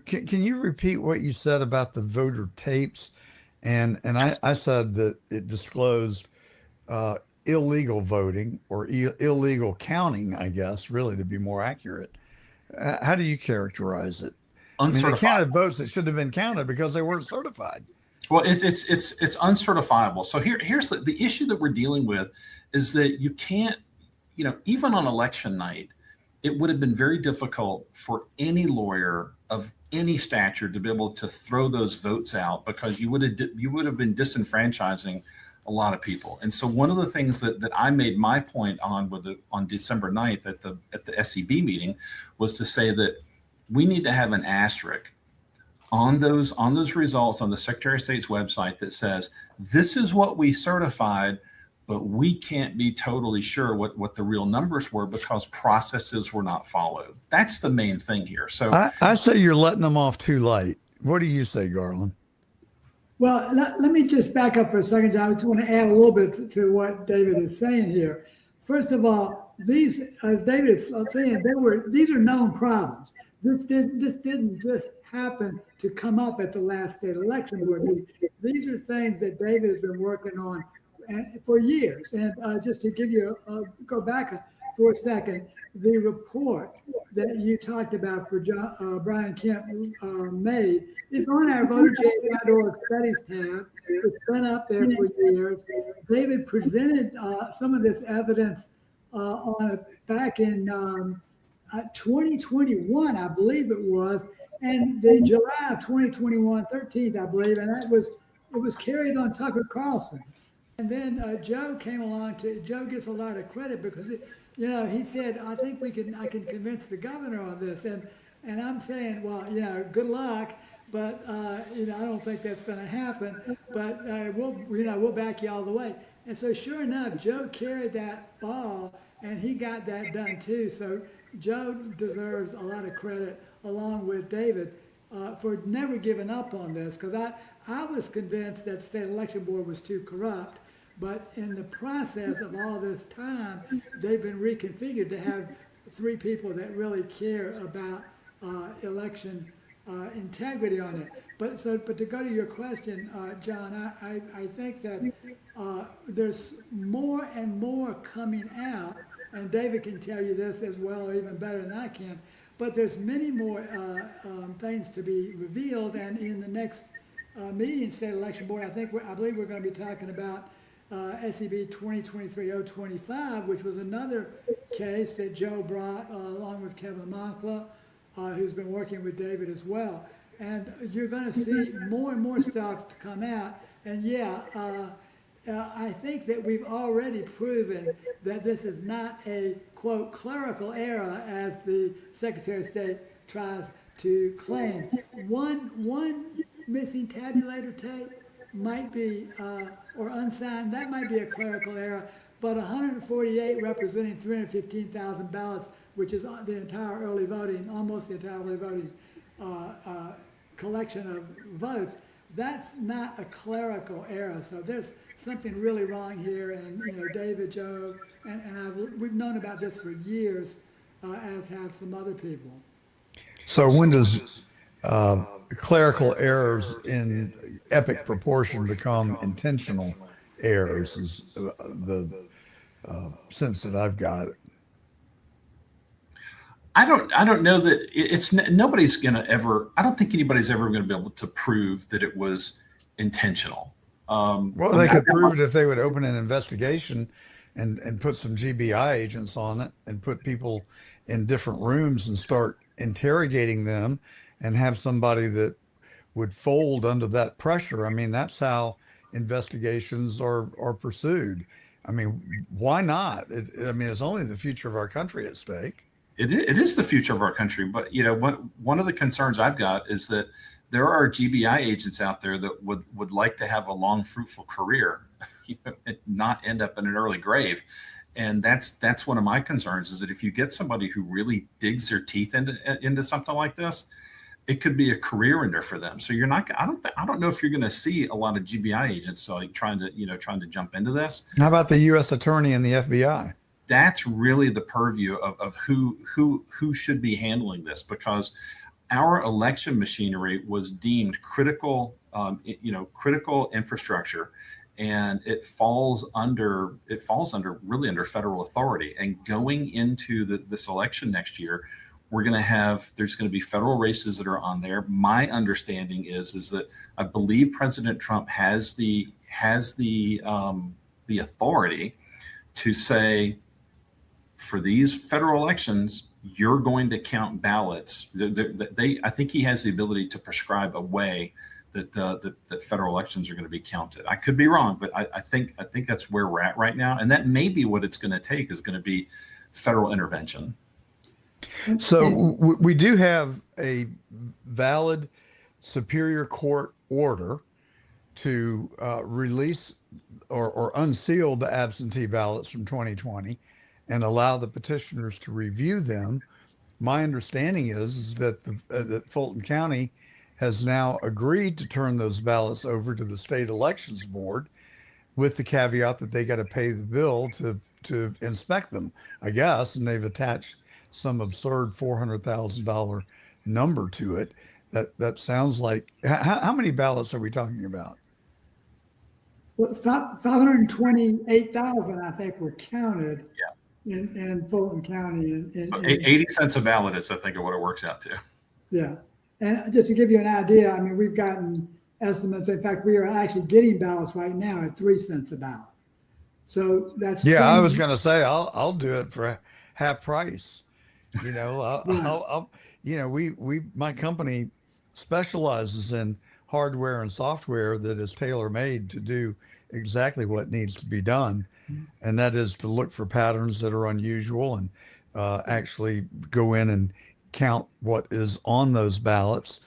[SPEAKER 1] Can you repeat what you said about the voter tapes? And I said that it disclosed illegal voting or illegal counting, I guess, really, to be more accurate. How do you characterize it? I mean, they counted votes that shouldn't have been counted because they weren't certified.
[SPEAKER 12] Well, it's uncertifiable. So here's the issue that we're dealing with is that you can't, even on election night, it would have been very difficult for any lawyer of any stature to be able to throw those votes out, because you would have been disenfranchising a lot of people. And so one of the things that I made my point on on December 9th at the SEB meeting was to say that we need to have an asterisk on those results on the Secretary of State's website that says, this is what we certified, but we can't be totally sure what the real numbers were because processes were not followed. That's the main thing here. So
[SPEAKER 1] I say you're letting them off too late. What do you say, Garland?
[SPEAKER 13] Well, let me just back up for a second, John. I just want to add a little bit to what David is saying here. First of all, these, as David is saying, these are known problems. This didn't just happen to come up at the last state election board meeting. These are things that David has been working on for years. And just to give you go back for a second, the report that you talked about for Brian Kemp made is on our voterjay.org studies tab. It's been up there for years. David presented some of this evidence back in 2021, I believe it was, and the July of 2021, 13th, I believe, and it was carried on Tucker Carlson. And then Joe came along. Joe gets a lot of credit because he said, I think I can convince the governor on this, and I'm saying, well, good luck, but I don't think that's going to happen. But we'll back you all the way. And so, sure enough, Joe carried that ball, and he got that done too. So Joe deserves a lot of credit, along with David, for never giving up on this, because I was convinced that the state election board was too corrupt. But in the process of all this time, they've been reconfigured to have 3 people that really care about election integrity on it. But to go to your question, John, I think that there's more and more coming out, and David can tell you this as well, or even better than I can. But there's many more things to be revealed, and in the next meeting, State Election Board, I believe we're going to be talking about SEB 2023-025, which was another case that Joe brought along with Kevin Monkla, who's been working with David as well. And you're going to see more and more stuff to come out. And yeah, I think that we've already proven that this is not a, quote, clerical error, as the Secretary of State tries to claim. One missing tabulator tape might be, or unsigned, that might be a clerical error, but 148 representing 315,000 ballots, which is the entire early voting, almost the entire early voting collection of votes, that's not a clerical error. So there's something really wrong here, and David, Joe, and we've known about this for years, as have some other people.
[SPEAKER 1] So when does clerical errors in epic proportion become intentional errors? Is the sense that I've got.
[SPEAKER 12] I don't know that it's nobody's going to ever. I don't think anybody's ever going to be able to prove that it was intentional.
[SPEAKER 1] Well, they could prove it if they would open an investigation and put some GBI agents on it and put people in different rooms and start interrogating them and have somebody that would fold under that pressure. I mean, that's how investigations are pursued. I mean, why not? It's only the future of our country at stake.
[SPEAKER 12] It is the future of our country, but one of the concerns I've got is that there are GBI agents out there that would like to have a long, fruitful career, and not end up in an early grave. And that's one of my concerns, is that if you get somebody who really digs their teeth into something like this, it could be a career ender for them. So you're not. I don't know if you're going to see a lot of GBI agents trying to jump into this.
[SPEAKER 1] How about the U.S. Attorney and the FBI?
[SPEAKER 12] That's really the purview of who should be handling this, because our election machinery was deemed critical, critical infrastructure, and it falls under really under federal authority. And going into this election next year, there's going to be federal races that are on there. My understanding is that I believe President Trump has the authority to say, for these federal elections, you're going to count ballots. I think he has the ability to prescribe a way that federal elections are going to be counted. I could be wrong, but I think that's where we're at right now, and that may be what it's going to take, is going to be federal intervention.
[SPEAKER 1] So we do have a valid Superior Court order to release or unseal the absentee ballots from 2020 and allow the petitioners to review them. My understanding is that that Fulton County has now agreed to turn those ballots over to the State Elections Board, with the caveat that they got to pay the bill to inspect them, I guess, and they've attached some absurd $400,000 number to it. That sounds like, how many ballots are we talking about?
[SPEAKER 13] Well, 528,000, I think, were counted.
[SPEAKER 12] Yeah.
[SPEAKER 13] In Fulton County.
[SPEAKER 12] So 80 cents a ballot is, I think, of what it works out to.
[SPEAKER 13] Yeah. And just to give you an idea, I mean, we've gotten estimates. In fact, we are actually getting ballots right now at 3 cents a ballot. So that's.
[SPEAKER 1] Yeah, I was going to say, I'll do it for half price. My company specializes in hardware and software that is tailor-made to do exactly what needs to be done. And that is to look for patterns that are unusual and actually go in and count what is on those ballots.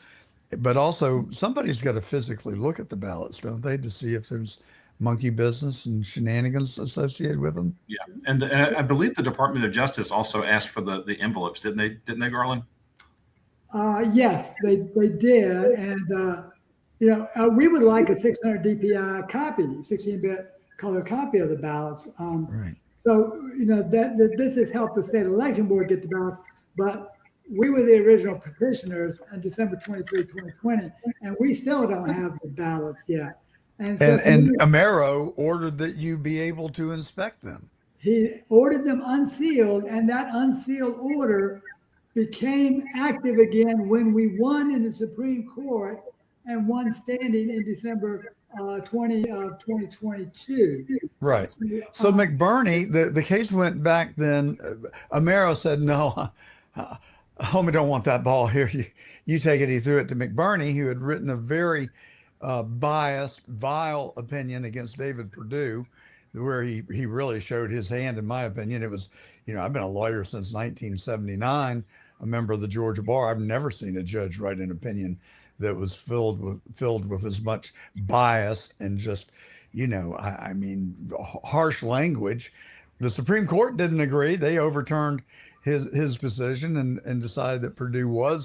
[SPEAKER 1] But also, somebody's got to physically look at the ballots, don't they, to see if there's monkey business and shenanigans associated with them?
[SPEAKER 12] Yeah, and I believe the Department of Justice also asked for the envelopes, didn't they, Garland?
[SPEAKER 13] Yes, they did. And, we would like a 600 DPI copy, 16-bit color copy of the ballots.
[SPEAKER 1] Right.
[SPEAKER 13] So, that this has helped the state election board get the ballots, but we were the original petitioners on December 23, 2020, and we still don't have the ballots yet. And
[SPEAKER 1] Amero ordered that you be able to inspect them.
[SPEAKER 13] He ordered them unsealed, and that unsealed order became active again when we won in the Supreme Court and won standing in December 2022.
[SPEAKER 1] Right. So McBurney, the case went back then. Amero said, no, homie, don't want that ball here. You take it. He threw it to McBurney, who had written a very biased, vile opinion against David Perdue, where he really showed his hand, in my opinion. It was, I've been a lawyer since 1979, a member of the Georgia bar. I've never seen a judge write an opinion that was filled with as much bias and just, harsh language. The Supreme Court didn't agree. They overturned his decision and decided that Perdue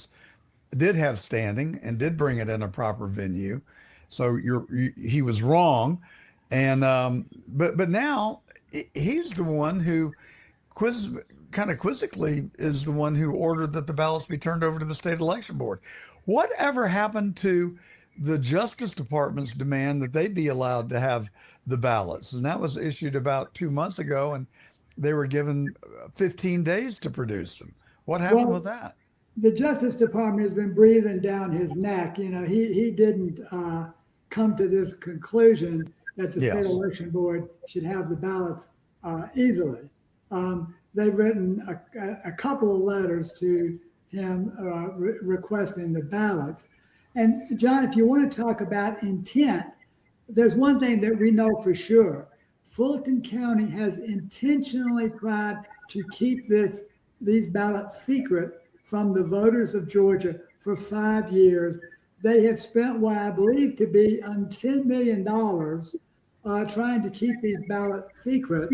[SPEAKER 1] did have standing and did bring it in a proper venue. So he was wrong. And but now he's the one who kind of quizzically is the one who ordered that the ballots be turned over to the state election board. Whatever happened to the Justice Department's demand that they be allowed to have the ballots? And that was issued about 2 months ago, and they were given 15 days to produce them. What happened with that?
[SPEAKER 13] The Justice Department has been breathing down his neck. He didn't come to this conclusion that the state election board should have the ballots easily. They've written a couple of letters to him requesting the ballots. And John, if you want to talk about intent, there's one thing that we know for sure. Fulton County has intentionally tried to keep these ballots secret from the voters of Georgia for 5 years. They have spent what I believe to be $10 million trying to keep these ballots secret,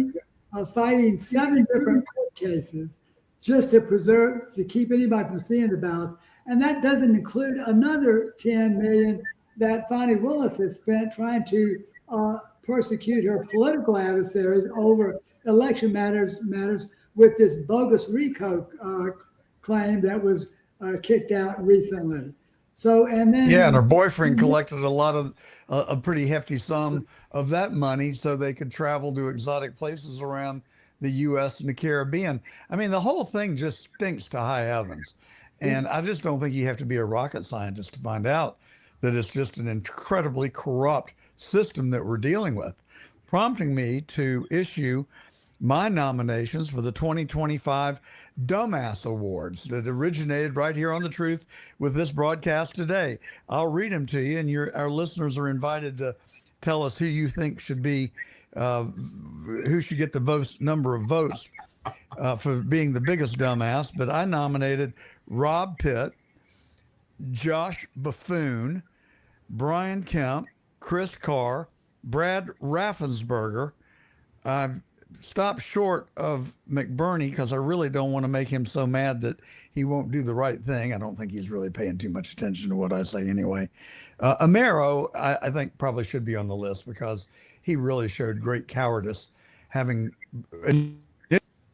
[SPEAKER 13] fighting 7 different court cases just to keep anybody from seeing the ballots. And that doesn't include another $10 million that Fonnie Willis has spent trying to persecute her political adversaries over election matters with this bogus RICO claim that was kicked out recently. So, and her
[SPEAKER 1] boyfriend collected a pretty hefty sum of that money so they could travel to exotic places around the U.S. and the Caribbean. I mean, the whole thing just stinks to high heavens. And I just don't think you have to be a rocket scientist to find out that it's just an incredibly corrupt system that we're dealing with, prompting me to issue my nominations for the 2025 Dumbass Awards that originated right here on The Truth with this broadcast today. I'll read them to you, and our listeners are invited to tell us who you think should be, who should get the number of votes for being the biggest dumbass. But I nominated Rob Pitt, Josh Buffoon, Brian Kemp, Chris Carr, Brad Raffensperger. I've stopped short of McBurney because I really don't want to make him so mad that he won't do the right thing. I don't think he's really paying too much attention to what I say anyway. Amero, I think probably should be on the list because he really showed great cowardice, having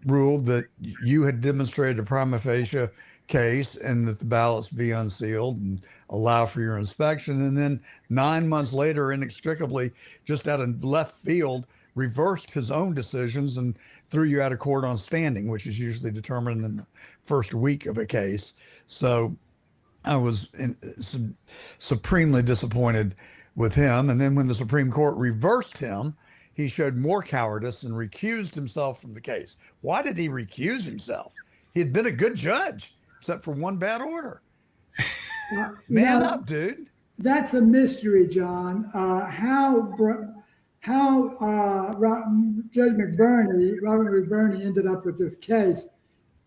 [SPEAKER 1] ruled that you had demonstrated a prima facie case and that the ballots be unsealed and allow for your inspection. And then 9 months later, inextricably, just out of left field, reversed his own decisions and threw you out of court on standing, which is usually determined in the first week of a case. So I was supremely disappointed with him. And then when the Supreme Court reversed him, he showed more cowardice and recused himself from the case. Why did he recuse himself? He had been a good judge, except for one bad order. Man up, dude.
[SPEAKER 13] That's a mystery, John. How Judge Robert McBurney ended up with this case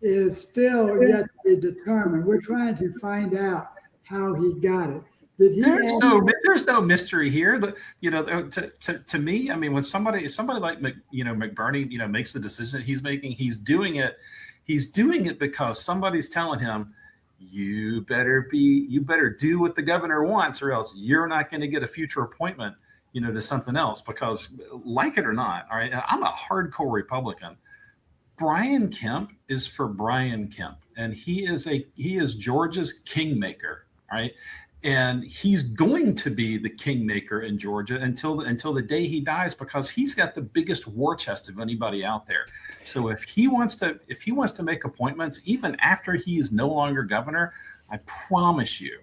[SPEAKER 13] is still yet to be determined. We're trying to find out how he got it.
[SPEAKER 12] There's no mystery here. To me, I mean, when somebody like McBurney, makes the decision he's making, he's doing it because somebody's telling him, you better do what the governor wants, or else you're not going to get a future appointment to something else, because like it or not, all right, I'm a hardcore Republican. Brian Kemp is for Brian Kemp, and he is Georgia's kingmaker, right? And he's going to be the kingmaker in Georgia until the day he dies, because he's got the biggest war chest of anybody out there. So if he wants to make appointments even after he is no longer governor, I promise you,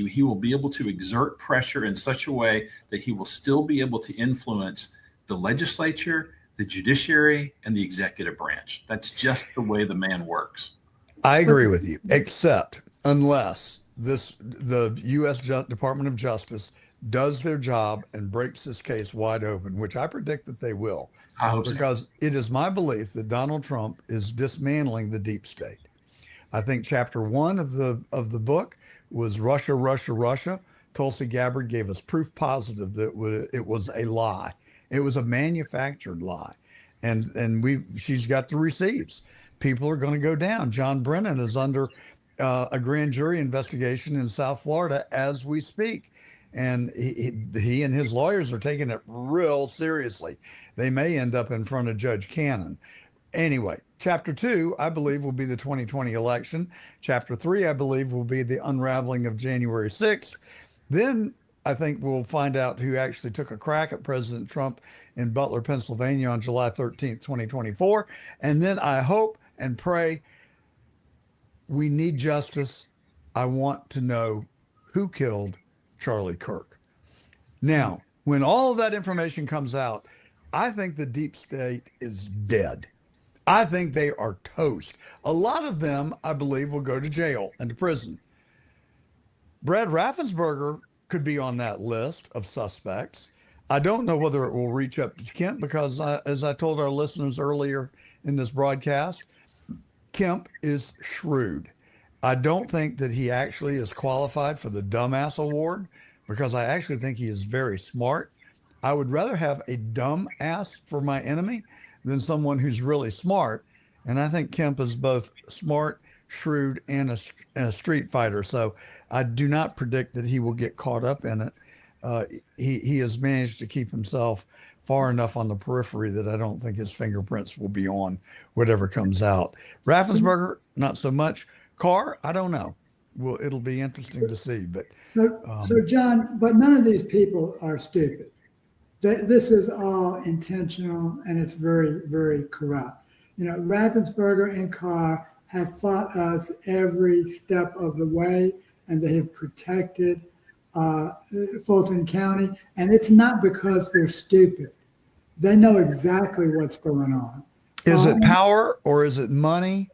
[SPEAKER 12] he will be able to exert pressure in such a way that he will still be able to influence the legislature, the judiciary, and the executive branch. That's just the way the man works.
[SPEAKER 1] I agree with you, except unless the U.S. Department of Justice does their job and breaks this case wide open, which I predict that they will.
[SPEAKER 12] I hope
[SPEAKER 1] because it is my belief that Donald Trump is dismantling the deep state. I think chapter 1 of the book was Russia, Russia, Russia. Tulsi Gabbard gave us proof positive that it was a lie. It was a manufactured lie. And she's got the receipts. People are going to go down. John Brennan is under a grand jury investigation in South Florida as we speak. And he and his lawyers are taking it real seriously. They may end up in front of Judge Cannon. Anyway, chapter 2, I believe, will be the 2020 election. Chapter 3, I believe, will be the unraveling of January 6th. Then I think we'll find out who actually took a crack at President Trump in Butler, Pennsylvania on July 13th, 2024. And then I hope and pray we need justice. I want to know who killed Charlie Kirk. Now, when all of that information comes out, I think the deep state is dead. I think they are toast. A lot of them, I believe, will go to jail and to prison. Brad Raffensperger could be on that list of suspects. I don't know whether it will reach up to Kemp because, as I told our listeners earlier in this broadcast, Kemp is shrewd. I don't think that he actually is qualified for the dumbass award because I actually think he is very smart. I would rather have a dumb ass for my enemy than someone who's really smart. And I think Kemp is both smart, shrewd, and a street fighter. So I do not predict that he will get caught up in it. He has managed to keep himself far enough on the periphery that I don't think his fingerprints will be on whatever comes out. Raffensperger, not so much. Carr, I don't know. Well, it'll be interesting to see. But
[SPEAKER 13] so John, but none of these people are stupid. This is all intentional, and it's very, very corrupt. Raffensperger and Carr have fought us every step of the way, and they have protected Fulton County. And it's not because they're stupid. They know exactly what's going on.
[SPEAKER 1] Is it power, or is it money,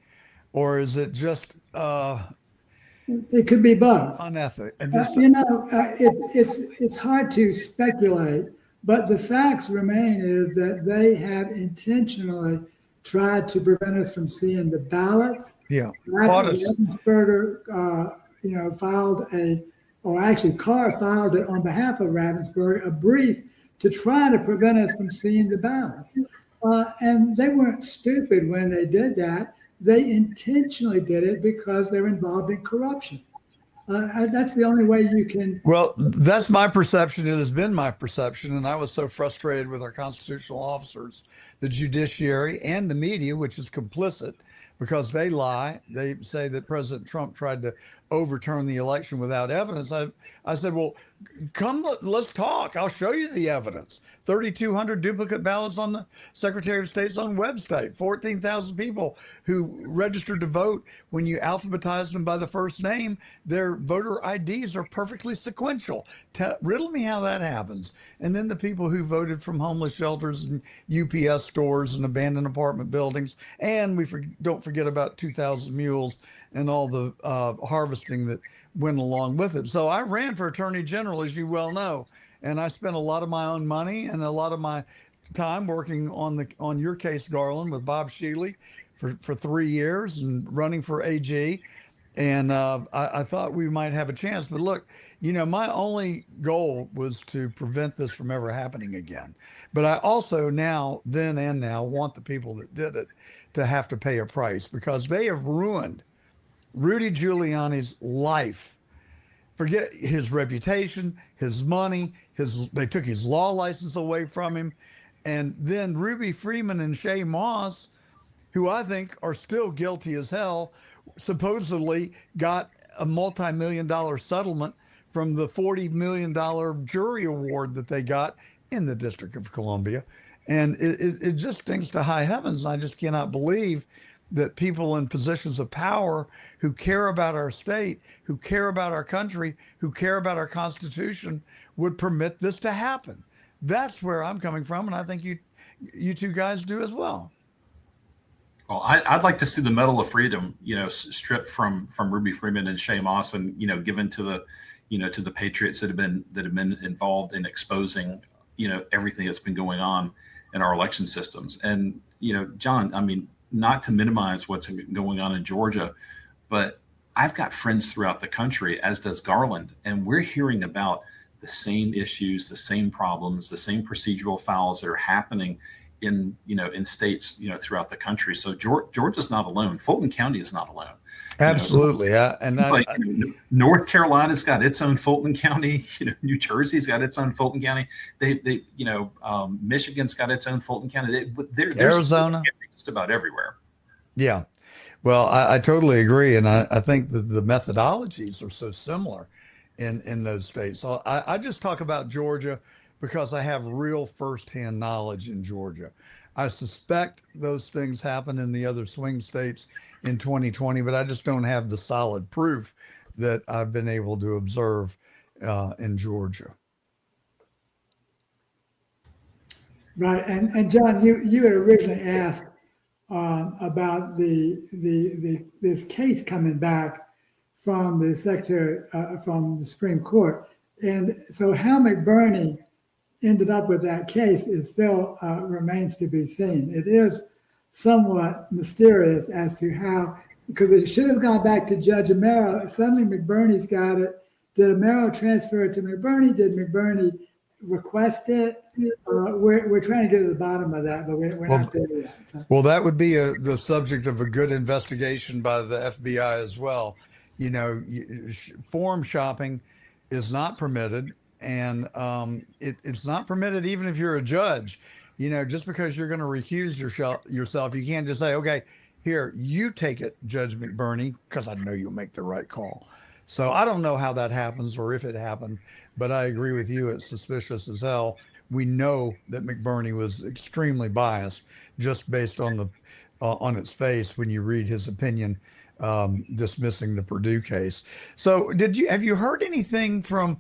[SPEAKER 1] or is it just
[SPEAKER 13] it could be both.
[SPEAKER 1] Unethical.
[SPEAKER 13] It's hard to speculate, but the facts remain is that they have intentionally tried to prevent us from seeing the ballots.
[SPEAKER 1] Yeah.
[SPEAKER 13] Raffensperger, Carr filed it on behalf of Raffensperger, a brief to try to prevent us from seeing the ballots. And they weren't stupid when they did that. They intentionally did it because they're involved in corruption. That's the only way you can.
[SPEAKER 1] Well, that's my perception. It has been my perception. And I was so frustrated with our constitutional officers, the judiciary, and the media, which is complicit because they lie. They say that President Trump tried to overturn the election without evidence. I said, well, come, let's talk. I'll show you the evidence. 3,200 duplicate ballots on the Secretary of State's own website, 14,000 people who registered to vote. When you alphabetize them by the first name, their voter IDs are perfectly sequential. Riddle me how that happens. And then the people who voted from homeless shelters and UPS stores and abandoned apartment buildings. And don't forget about 2,000 mules and all the harvesting that went along with it. So I ran for Attorney General, as you well know, and I spent a lot of my own money and a lot of my time working on your case, Garland, with Bob Shealy for 3 years and running for AG. And I thought we might have a chance. But look, my only goal was to prevent this from ever happening again. But I also now want the people that did it to have to pay a price because they have ruined Rudy Giuliani's life Forget his reputation, his money, they took his law license away from him. And then Ruby Freeman and Shay Moss, who I think are still guilty as hell, supposedly got a multi-million-dollar settlement from the $40 million jury award that they got in the District of Columbia. And it just stinks to high heavens. I just cannot believe that people in positions of power who care about our state, who care about our country, who care about our Constitution would permit this to happen. That's where I'm coming from, and I think you two guys do as well.
[SPEAKER 12] Well, I'd like to see the Medal of Freedom, stripped from Ruby Freeman and Shay Moss, and given to the patriots that have been involved in exposing everything that's been going on in our election systems. And John, I mean, not to minimize what's going on in Georgia, but I've got friends throughout the country, as does Garland, and we're hearing about the same issues, the same problems, the same procedural fouls that are happening in states throughout the country. So Georgia's not alone. Fulton County is not alone.
[SPEAKER 1] Absolutely.
[SPEAKER 12] North Carolina's got its own Fulton County. New Jersey's got its own Fulton County. Michigan's got its own Fulton County. There's
[SPEAKER 1] Arizona,
[SPEAKER 12] just about everywhere.
[SPEAKER 1] Yeah. Well, I totally agree. And I think that the methodologies are so similar in those states. So I just talk about Georgia because I have real firsthand knowledge in Georgia. I suspect those things happen in the other swing states in 2020, but I just don't have the solid proof that I've been able to observe in Georgia.
[SPEAKER 13] Right, and John, you had originally asked about this case coming back from the secretary from the Supreme Court, and so how McBurney ended up with that case is still remains to be seen. It is somewhat mysterious as to how, because it should have gone back to Judge Amaro. Suddenly McBurney's got it. Did Amaro transfer it to McBurney? Did McBurney request it? We're trying to get to the bottom of that, but we're not there yet. So.
[SPEAKER 1] Well, that would be the subject of a good investigation by the FBI as well. Forum shopping is not permitted. And it's not permitted even if you're a judge. Just because you're going to recuse yourself, you can't just say, okay, here, you take it, Judge McBurney, because I know you'll make the right call. So I don't know how that happens or if it happened, but I agree with you. It's suspicious as hell. We know that McBurney was extremely biased just based on on its face when you read his opinion dismissing the Purdue case. So have you heard anything from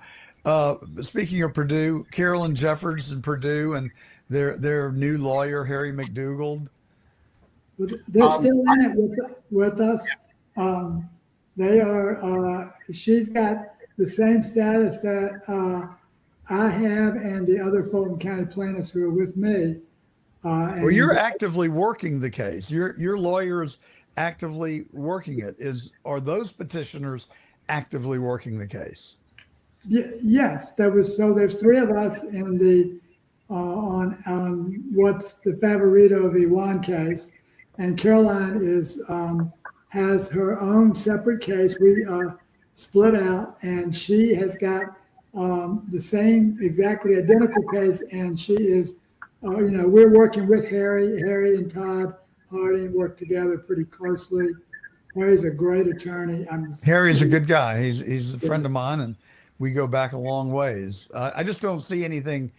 [SPEAKER 1] speaking of Purdue, Carolyn Jeffords and Purdue and their new lawyer, Harry McDougald?
[SPEAKER 13] They're still in it with us. They are, she's got the same status that I have and the other Fulton County plaintiffs who are with me.
[SPEAKER 1] Well, you're actively working the case. Your lawyer is actively working it. Are those petitioners actively working the case?
[SPEAKER 13] Yes, there's three of us in the on what's the Favorito v. Juan case, and Caroline has her own separate case. We split out, and she has got the same exactly identical case, and she is we're working with Harry and Todd Harding work together pretty closely. Harry's a great attorney.
[SPEAKER 1] Harry's a good guy. He's a friend of mine, and we go back a long ways. I just don't see anything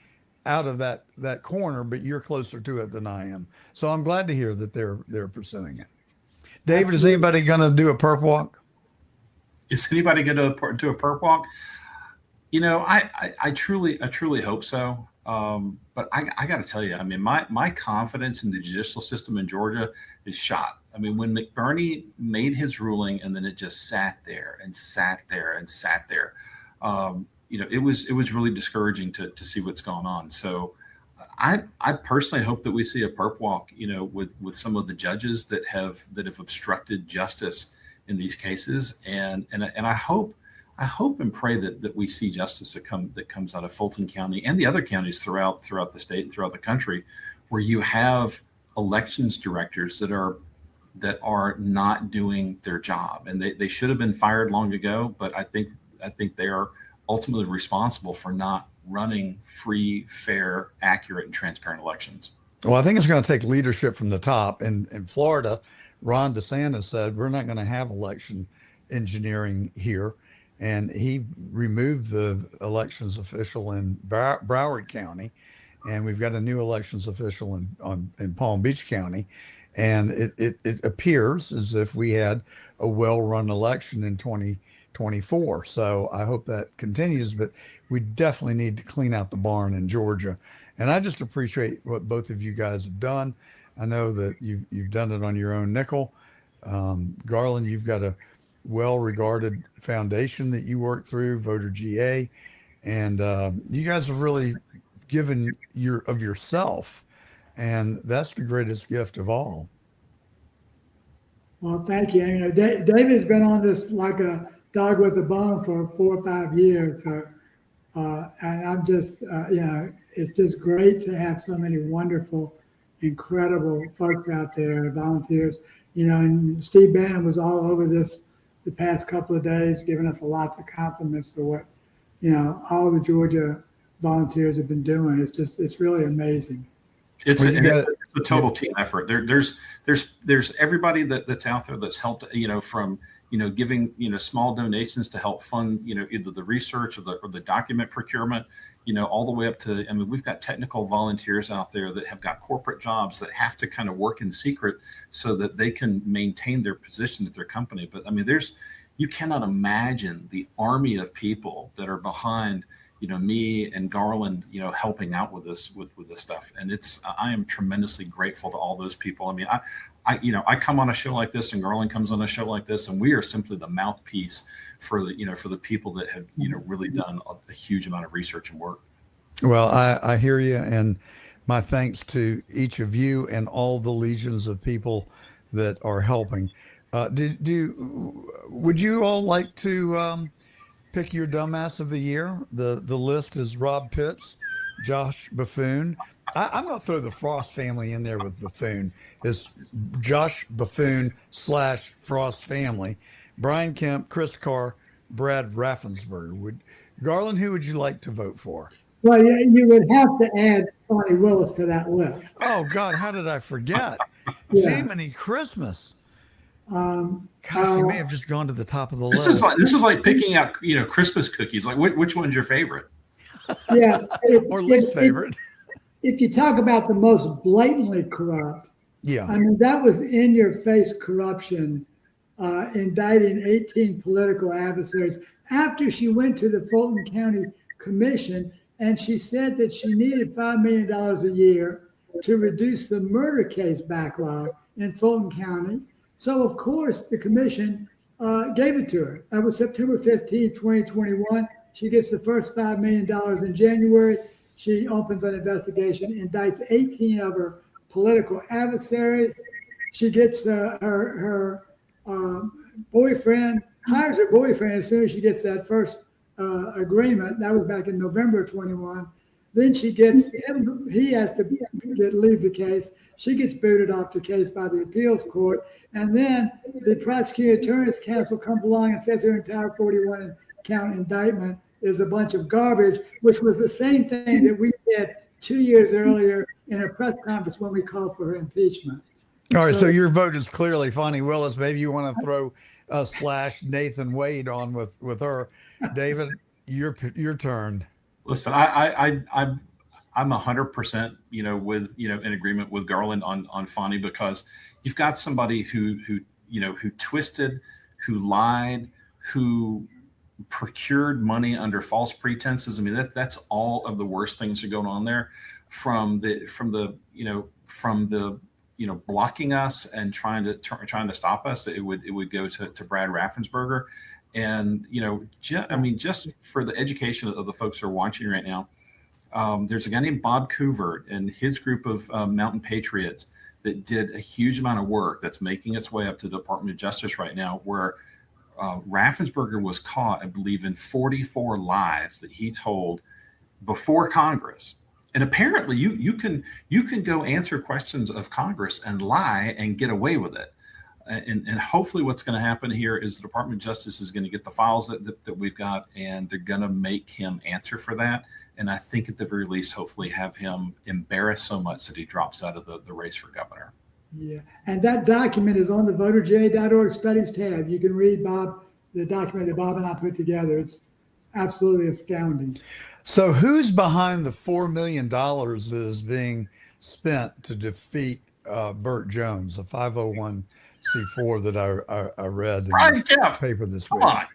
[SPEAKER 1] out of that corner, but you're closer to it than I am. So I'm glad to hear that they're pursuing it. David, Absolutely. Is anybody going to do a perp walk?
[SPEAKER 12] Is anybody going to do a perp walk? I truly hope so. But I got to tell you, I mean, my confidence in the judicial system in Georgia is shot. I mean, when McBurney made his ruling and then it just sat there and sat there and sat there, it was really discouraging to see what's going on. So I personally hope that we see a perp walk, with some of the judges that have obstructed justice in these cases. And I hope and pray that we see justice that comes out of Fulton County and the other counties throughout the state and throughout the country, where you have elections directors that are not doing their job, and they should have been fired long ago. But I think I think they are ultimately responsible for not running free, fair, accurate, and transparent elections.
[SPEAKER 1] Well, I think it's going to take leadership from the top. In Florida, Ron DeSantis said, we're not going to have election engineering here. And he removed the elections official in Broward County. And we've got a new elections official in Palm Beach County. And it appears as if we had a well-run election in 2024. So I hope that continues, but we definitely need to clean out the barn in Georgia. And I just appreciate what both of you guys have done. I know that you've done it on your own nickel. Garland, you've got a well-regarded foundation that you work through, Voter GA, and you guys have really given of yourself, and that's the greatest gift of all.
[SPEAKER 13] Well, thank you. You know, David's been on this like a dog with a bone for 4 or 5 years. So, and I'm just, you know, it's just great to have so many wonderful, incredible folks out there, volunteers. You know, and Steve Bannon was all over this the past couple of days, giving us lots of compliments for what, you know, all the Georgia volunteers have been doing. It's really amazing.
[SPEAKER 12] It's a total team effort. There's everybody that's out there that's helped, you know, from, you know, giving, you know, small donations to help fund, you know, either the research or the document procurement, you know, all the way up to, I mean, we've got technical volunteers out there that have got corporate jobs that have to kind of work in secret so that they can maintain their position at their company. But I mean, you cannot imagine the army of people that are behind, you know, me and Garland, you know, helping out with this stuff. And I am tremendously grateful to all those people. I mean, I come on a show like this and Garland comes on a show like this, and we are simply the mouthpiece for the people that have, you know, really done a huge amount of research and work.
[SPEAKER 1] Well, I hear you, and my thanks to each of you and all the legions of people that are helping. Would you all like to pick your dumbass of the year? The list is Rob Pitts, Josh Buffoon. I'm going to throw the Frost family in there with Buffoon. It's Josh Buffoon / Frost family. Brian Kemp, Chris Carr, Brad Raffensperger. Garland, who would you like to vote for?
[SPEAKER 13] Well, you would have to add Bonnie Willis to that list.
[SPEAKER 1] Oh, God, how did I forget?
[SPEAKER 13] Yeah.
[SPEAKER 1] Jiminy Christmas. Gosh, you may have just gone to the top of the list.
[SPEAKER 12] This is like picking out, you know, Christmas cookies. Like, which one's your favorite?
[SPEAKER 13] Yeah.
[SPEAKER 1] Or least favorite.
[SPEAKER 13] If you talk about the most blatantly corrupt,
[SPEAKER 1] yeah,
[SPEAKER 13] I mean, that was in-your-face corruption, indicting 18 political adversaries after she went to the Fulton County Commission and she said that she needed $5 million a year to reduce the murder case backlog in Fulton County. So, of course, the commission gave it to her. That was September 15, 2021. She gets the first $5 million in January. She opens an investigation, indicts 18 of her political adversaries. She gets her boyfriend, hires her boyfriend as soon as she gets that first agreement. That was back in November 21. Then she gets him, he has to leave the case. She gets booted off the case by the appeals court. And then the prosecuting attorney's counsel comes along and says her entire 41 count indictment is a bunch of garbage, which was the same thing that we did 2 years earlier in a press conference when we called for her impeachment.
[SPEAKER 1] All right, so your vote is clearly Fonnie Willis. Maybe you want to throw / Nathan Wade on with her. David, your turn.
[SPEAKER 12] Listen, I'm 100%, you know, in agreement with Garland on Fonnie, because you've got somebody who twisted, who lied, who procured money under false pretenses. I mean, that's all of the worst things that are going on there, from the blocking us and trying to stop us. It would go to Brad Raffensperger. And, you know, just for the education of the folks who are watching right now, there's a guy named Bob Couvert and his group of Mountain Patriots that did a huge amount of work that's making its way up to the Department of Justice right now, where Raffensperger was caught, I believe, in 44 lies that he told before Congress. And apparently you can go answer questions of Congress and lie and get away with it. And hopefully what's going to happen here is the Department of Justice is going to get the files that we've got, and they're going to make him answer for that. And I think at the very least, hopefully have him embarrassed so much that he drops out of the race for governor.
[SPEAKER 13] Yeah, and that document is on the voterj.org studies tab. You can read the document that Bob and I put together. It's absolutely astounding.
[SPEAKER 1] So who's behind the $4 million that is being spent to defeat Burt Jones, a 501c4 that I read in
[SPEAKER 12] Brian
[SPEAKER 1] the
[SPEAKER 12] Kemp.
[SPEAKER 1] paper this
[SPEAKER 12] Come
[SPEAKER 1] week?
[SPEAKER 12] on.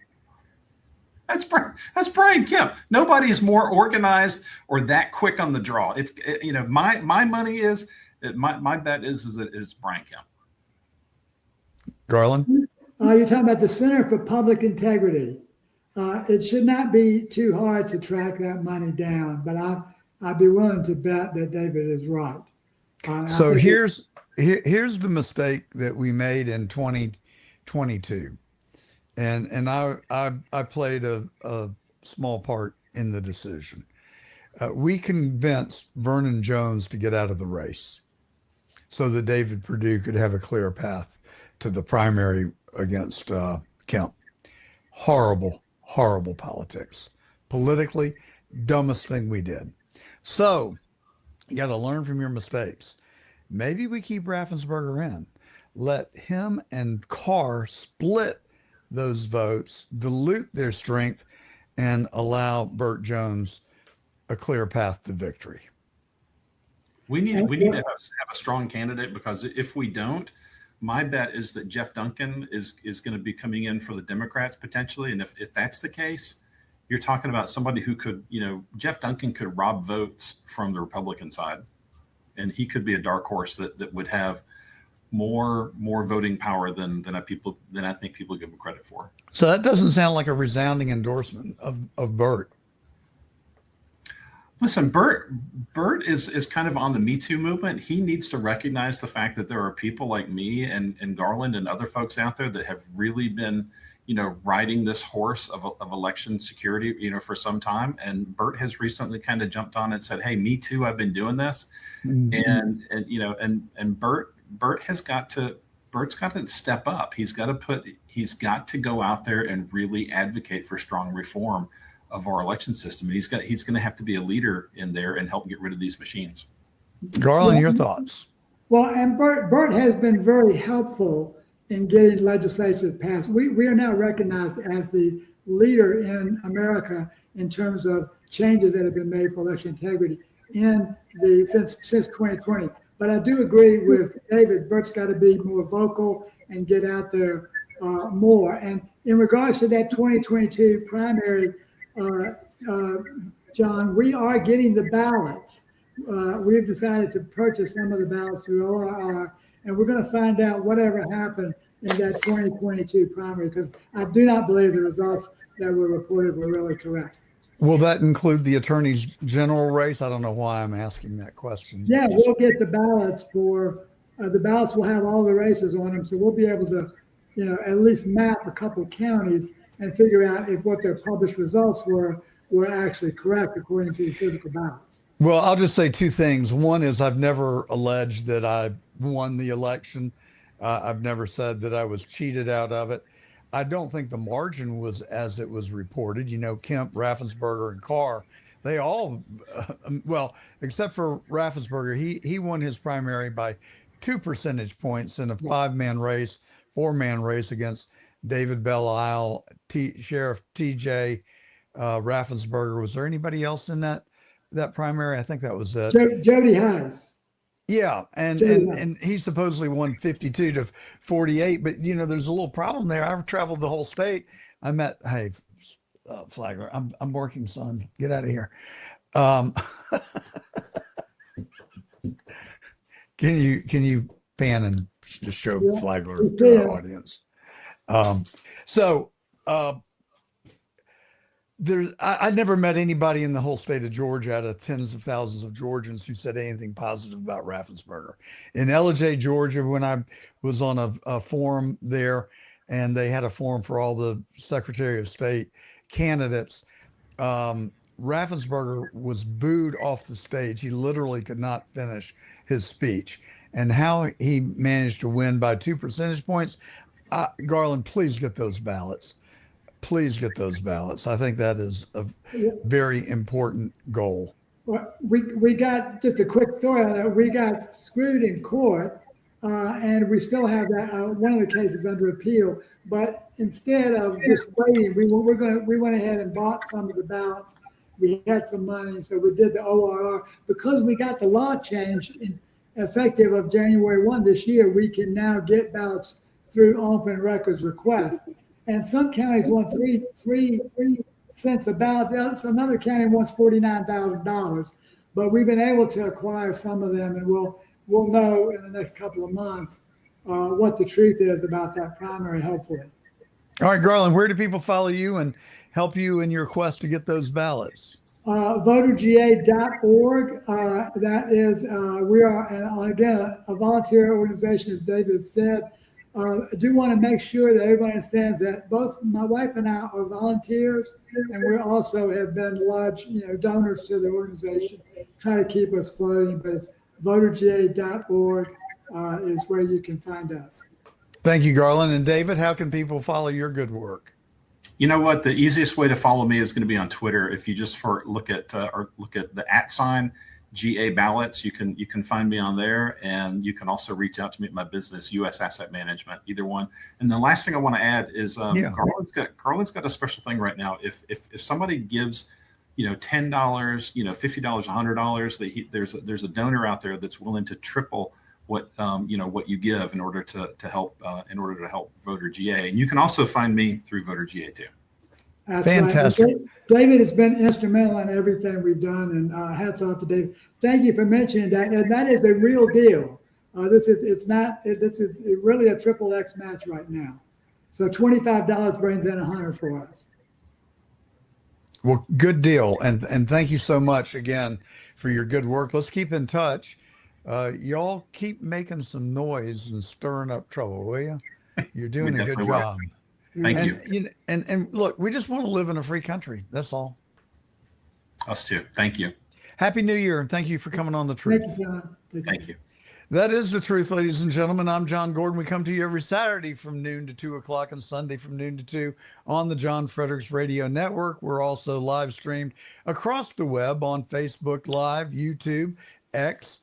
[SPEAKER 12] That's Brian Kemp. Nobody is more organized or that quick on the draw. It's my money is my bet is that it's Brian Kemp.
[SPEAKER 1] Garland?
[SPEAKER 13] You're talking about the Center for Public Integrity. It should not be too hard to track that money down, but I'd be willing to bet that David is right.
[SPEAKER 1] So here's the mistake that we made in 2022. And I played a small part in the decision. We convinced Vernon Jones to get out of the race so that David Perdue could have a clear path to the primary against Kemp. Horrible politics. Politically, dumbest thing we did. So you got to learn from your mistakes. Maybe we keep Raffensperger in. Let him and Carr split those votes, dilute their strength, and allow Burt Jones a clear path to victory.
[SPEAKER 12] We need to have a strong candidate, because if we don't, my bet is that Jeff Duncan is going to be coming in for the Democrats potentially. And if that's the case, you're talking about somebody who could, Jeff Duncan could rob votes from the Republican side, and he could be a dark horse that would have more voting power than I think people give him credit for.
[SPEAKER 1] So that doesn't sound like a resounding endorsement of Burt.
[SPEAKER 12] Listen, Burt is kind of on the Me Too movement. He needs to recognize the fact that there are people like me and Garland and other folks out there that have really been, riding this horse of election security, for some time. And Burt has recently kind of jumped on and said, "Hey, me too. I've been doing this." Mm-hmm. And Burt's got to step up. He's got to go out there and really advocate for strong reform of our election system. And he's going to have to be a leader in there and help get rid of these machines.
[SPEAKER 1] Garland, your thoughts?
[SPEAKER 13] Well, and Burt has been very helpful in getting legislation passed. We are now recognized as the leader in America in terms of changes that have been made for election integrity since 2020. But I do agree with David. Burt's got to be more vocal and get out there more. And in regards to that 2022 primary, John, we are getting the ballots. We've decided to purchase some of the ballots through ORR, and we're going to find out whatever happened in that 2022 primary, because I do not believe the results that were reported were really correct.
[SPEAKER 1] Will that include the Attorney General race? I don't know why I'm asking that question.
[SPEAKER 13] Yeah, we'll get the ballots the ballots will have all the races on them, so we'll be able to, at least map a couple of counties and figure out if what their published results were actually correct according to the physical ballots.
[SPEAKER 1] Well, I'll just say two things. One is I've never alleged that I won the election. I've never said that I was cheated out of it. I don't think the margin was as it was reported. Kemp, Raffensperger, and Carr, they all, well, except for Raffensperger, he won his primary by 2 percentage points in a 4-man race against David Belle-Isle, Sheriff TJ Raffensperger. Was there anybody else in that primary? I think that was it.
[SPEAKER 13] Jody Hayes.
[SPEAKER 1] Yeah, and he supposedly won 52 to 48, but there's a little problem there. I've traveled the whole state. I met, hey, Flagler, I'm working, son. Get out of here. Can you pan and just show Flagler to our audience? I never met anybody in the whole state of Georgia out of tens of thousands of Georgians who said anything positive about Raffensperger. In Ellijay, Georgia, when I was on a forum there, and they had a forum for all the Secretary of State candidates, Raffensperger was booed off the stage. He literally could not finish his speech. and how he managed to win by 2 percentage points. Garland, please get those ballots. Please get those ballots. I think that is a very important goal.
[SPEAKER 13] Well, we got, just a quick story on that. We got screwed in court, and we still have that one of the cases under appeal. But instead of just waiting, we went ahead and bought some of the ballots. We had some money, so we did the ORR. Because we got the law changed effective of January 1 this year, we can now get ballots through open records request. And some counties want three cents a ballot. Another county wants $49,000. But we've been able to acquire some of them, and we'll know in the next couple of months what the truth is about that primary, hopefully.
[SPEAKER 1] All right, Garland, where do people follow you and help you in your quest to get those ballots?
[SPEAKER 13] Voterga.org. That is, we are, again, a volunteer organization, as David said. I do want to make sure that everybody understands that both my wife and I are volunteers, and we also have been large, donors to the organization, try to keep us floating. But it's voterga.org is where you can find us.
[SPEAKER 1] Thank you, Garland. And David, how can people follow your good work?
[SPEAKER 12] You know what? The easiest way to follow me is going to be on Twitter. If you just look at the @ GA ballots, you can find me on there, and you can also reach out to me at my business, US Asset Management, either one. And the last thing I want to add is Garland's got a special thing right now. If somebody gives $10, $50, $100, there's a donor out there that's willing to triple what you give in order to help Voter GA. And you can also find me through Voter GA too.
[SPEAKER 13] That's
[SPEAKER 1] fantastic.
[SPEAKER 13] Right. David has been instrumental in everything we've done, and hats off to David. Thank you for mentioning that. And that is a real deal. This is really a triple X match right now. So $25 brings in $100 for us.
[SPEAKER 1] Well, good deal. And thank you so much again for your good work. Let's keep in touch. Y'all keep making some noise and stirring up trouble, will you? You're doing a good job.
[SPEAKER 12] Thank you.
[SPEAKER 1] And look, we just want to live in a free country. That's all.
[SPEAKER 12] Us too. Thank you.
[SPEAKER 1] Happy New Year, and thank you for coming on The Truth.
[SPEAKER 13] Thank you, John.
[SPEAKER 12] Thank you.
[SPEAKER 1] That is The Truth, ladies and gentlemen. I'm John Gordon. We come to you every Saturday from noon to 2 o'clock and Sunday from noon to 2 on the John Fredericks Radio Network. We're also live streamed across the web on Facebook Live, YouTube, X,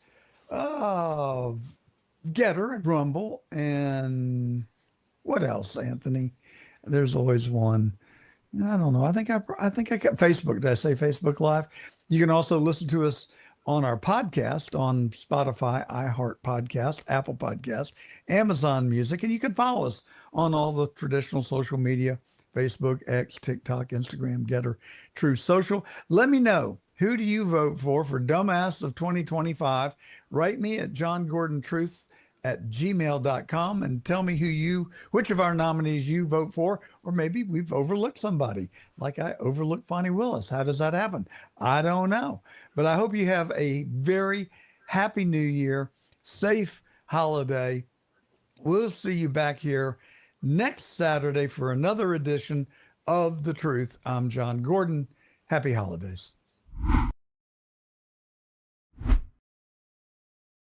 [SPEAKER 1] Getter, and Rumble, and what else, Anthony? There's always one. I don't know. I think I got Facebook. Did I say Facebook Live? You can also listen to us on our podcast on Spotify, iHeart Podcast, Apple Podcast, Amazon Music, and you can follow us on all the traditional social media: Facebook, X, TikTok, Instagram, Getter, Truth Social. Let me know, who do you vote for Dumbass of 2025? Write me at johngordontruth@gmail.com and tell me which of our nominees you vote for, or maybe we've overlooked somebody, like I overlooked Fonnie Willis. How does that happen? I don't know, but I hope you have a very happy New Year, safe holiday. We'll see you back here next Saturday for another edition of The Truth. I'm John Gordon. Happy holidays.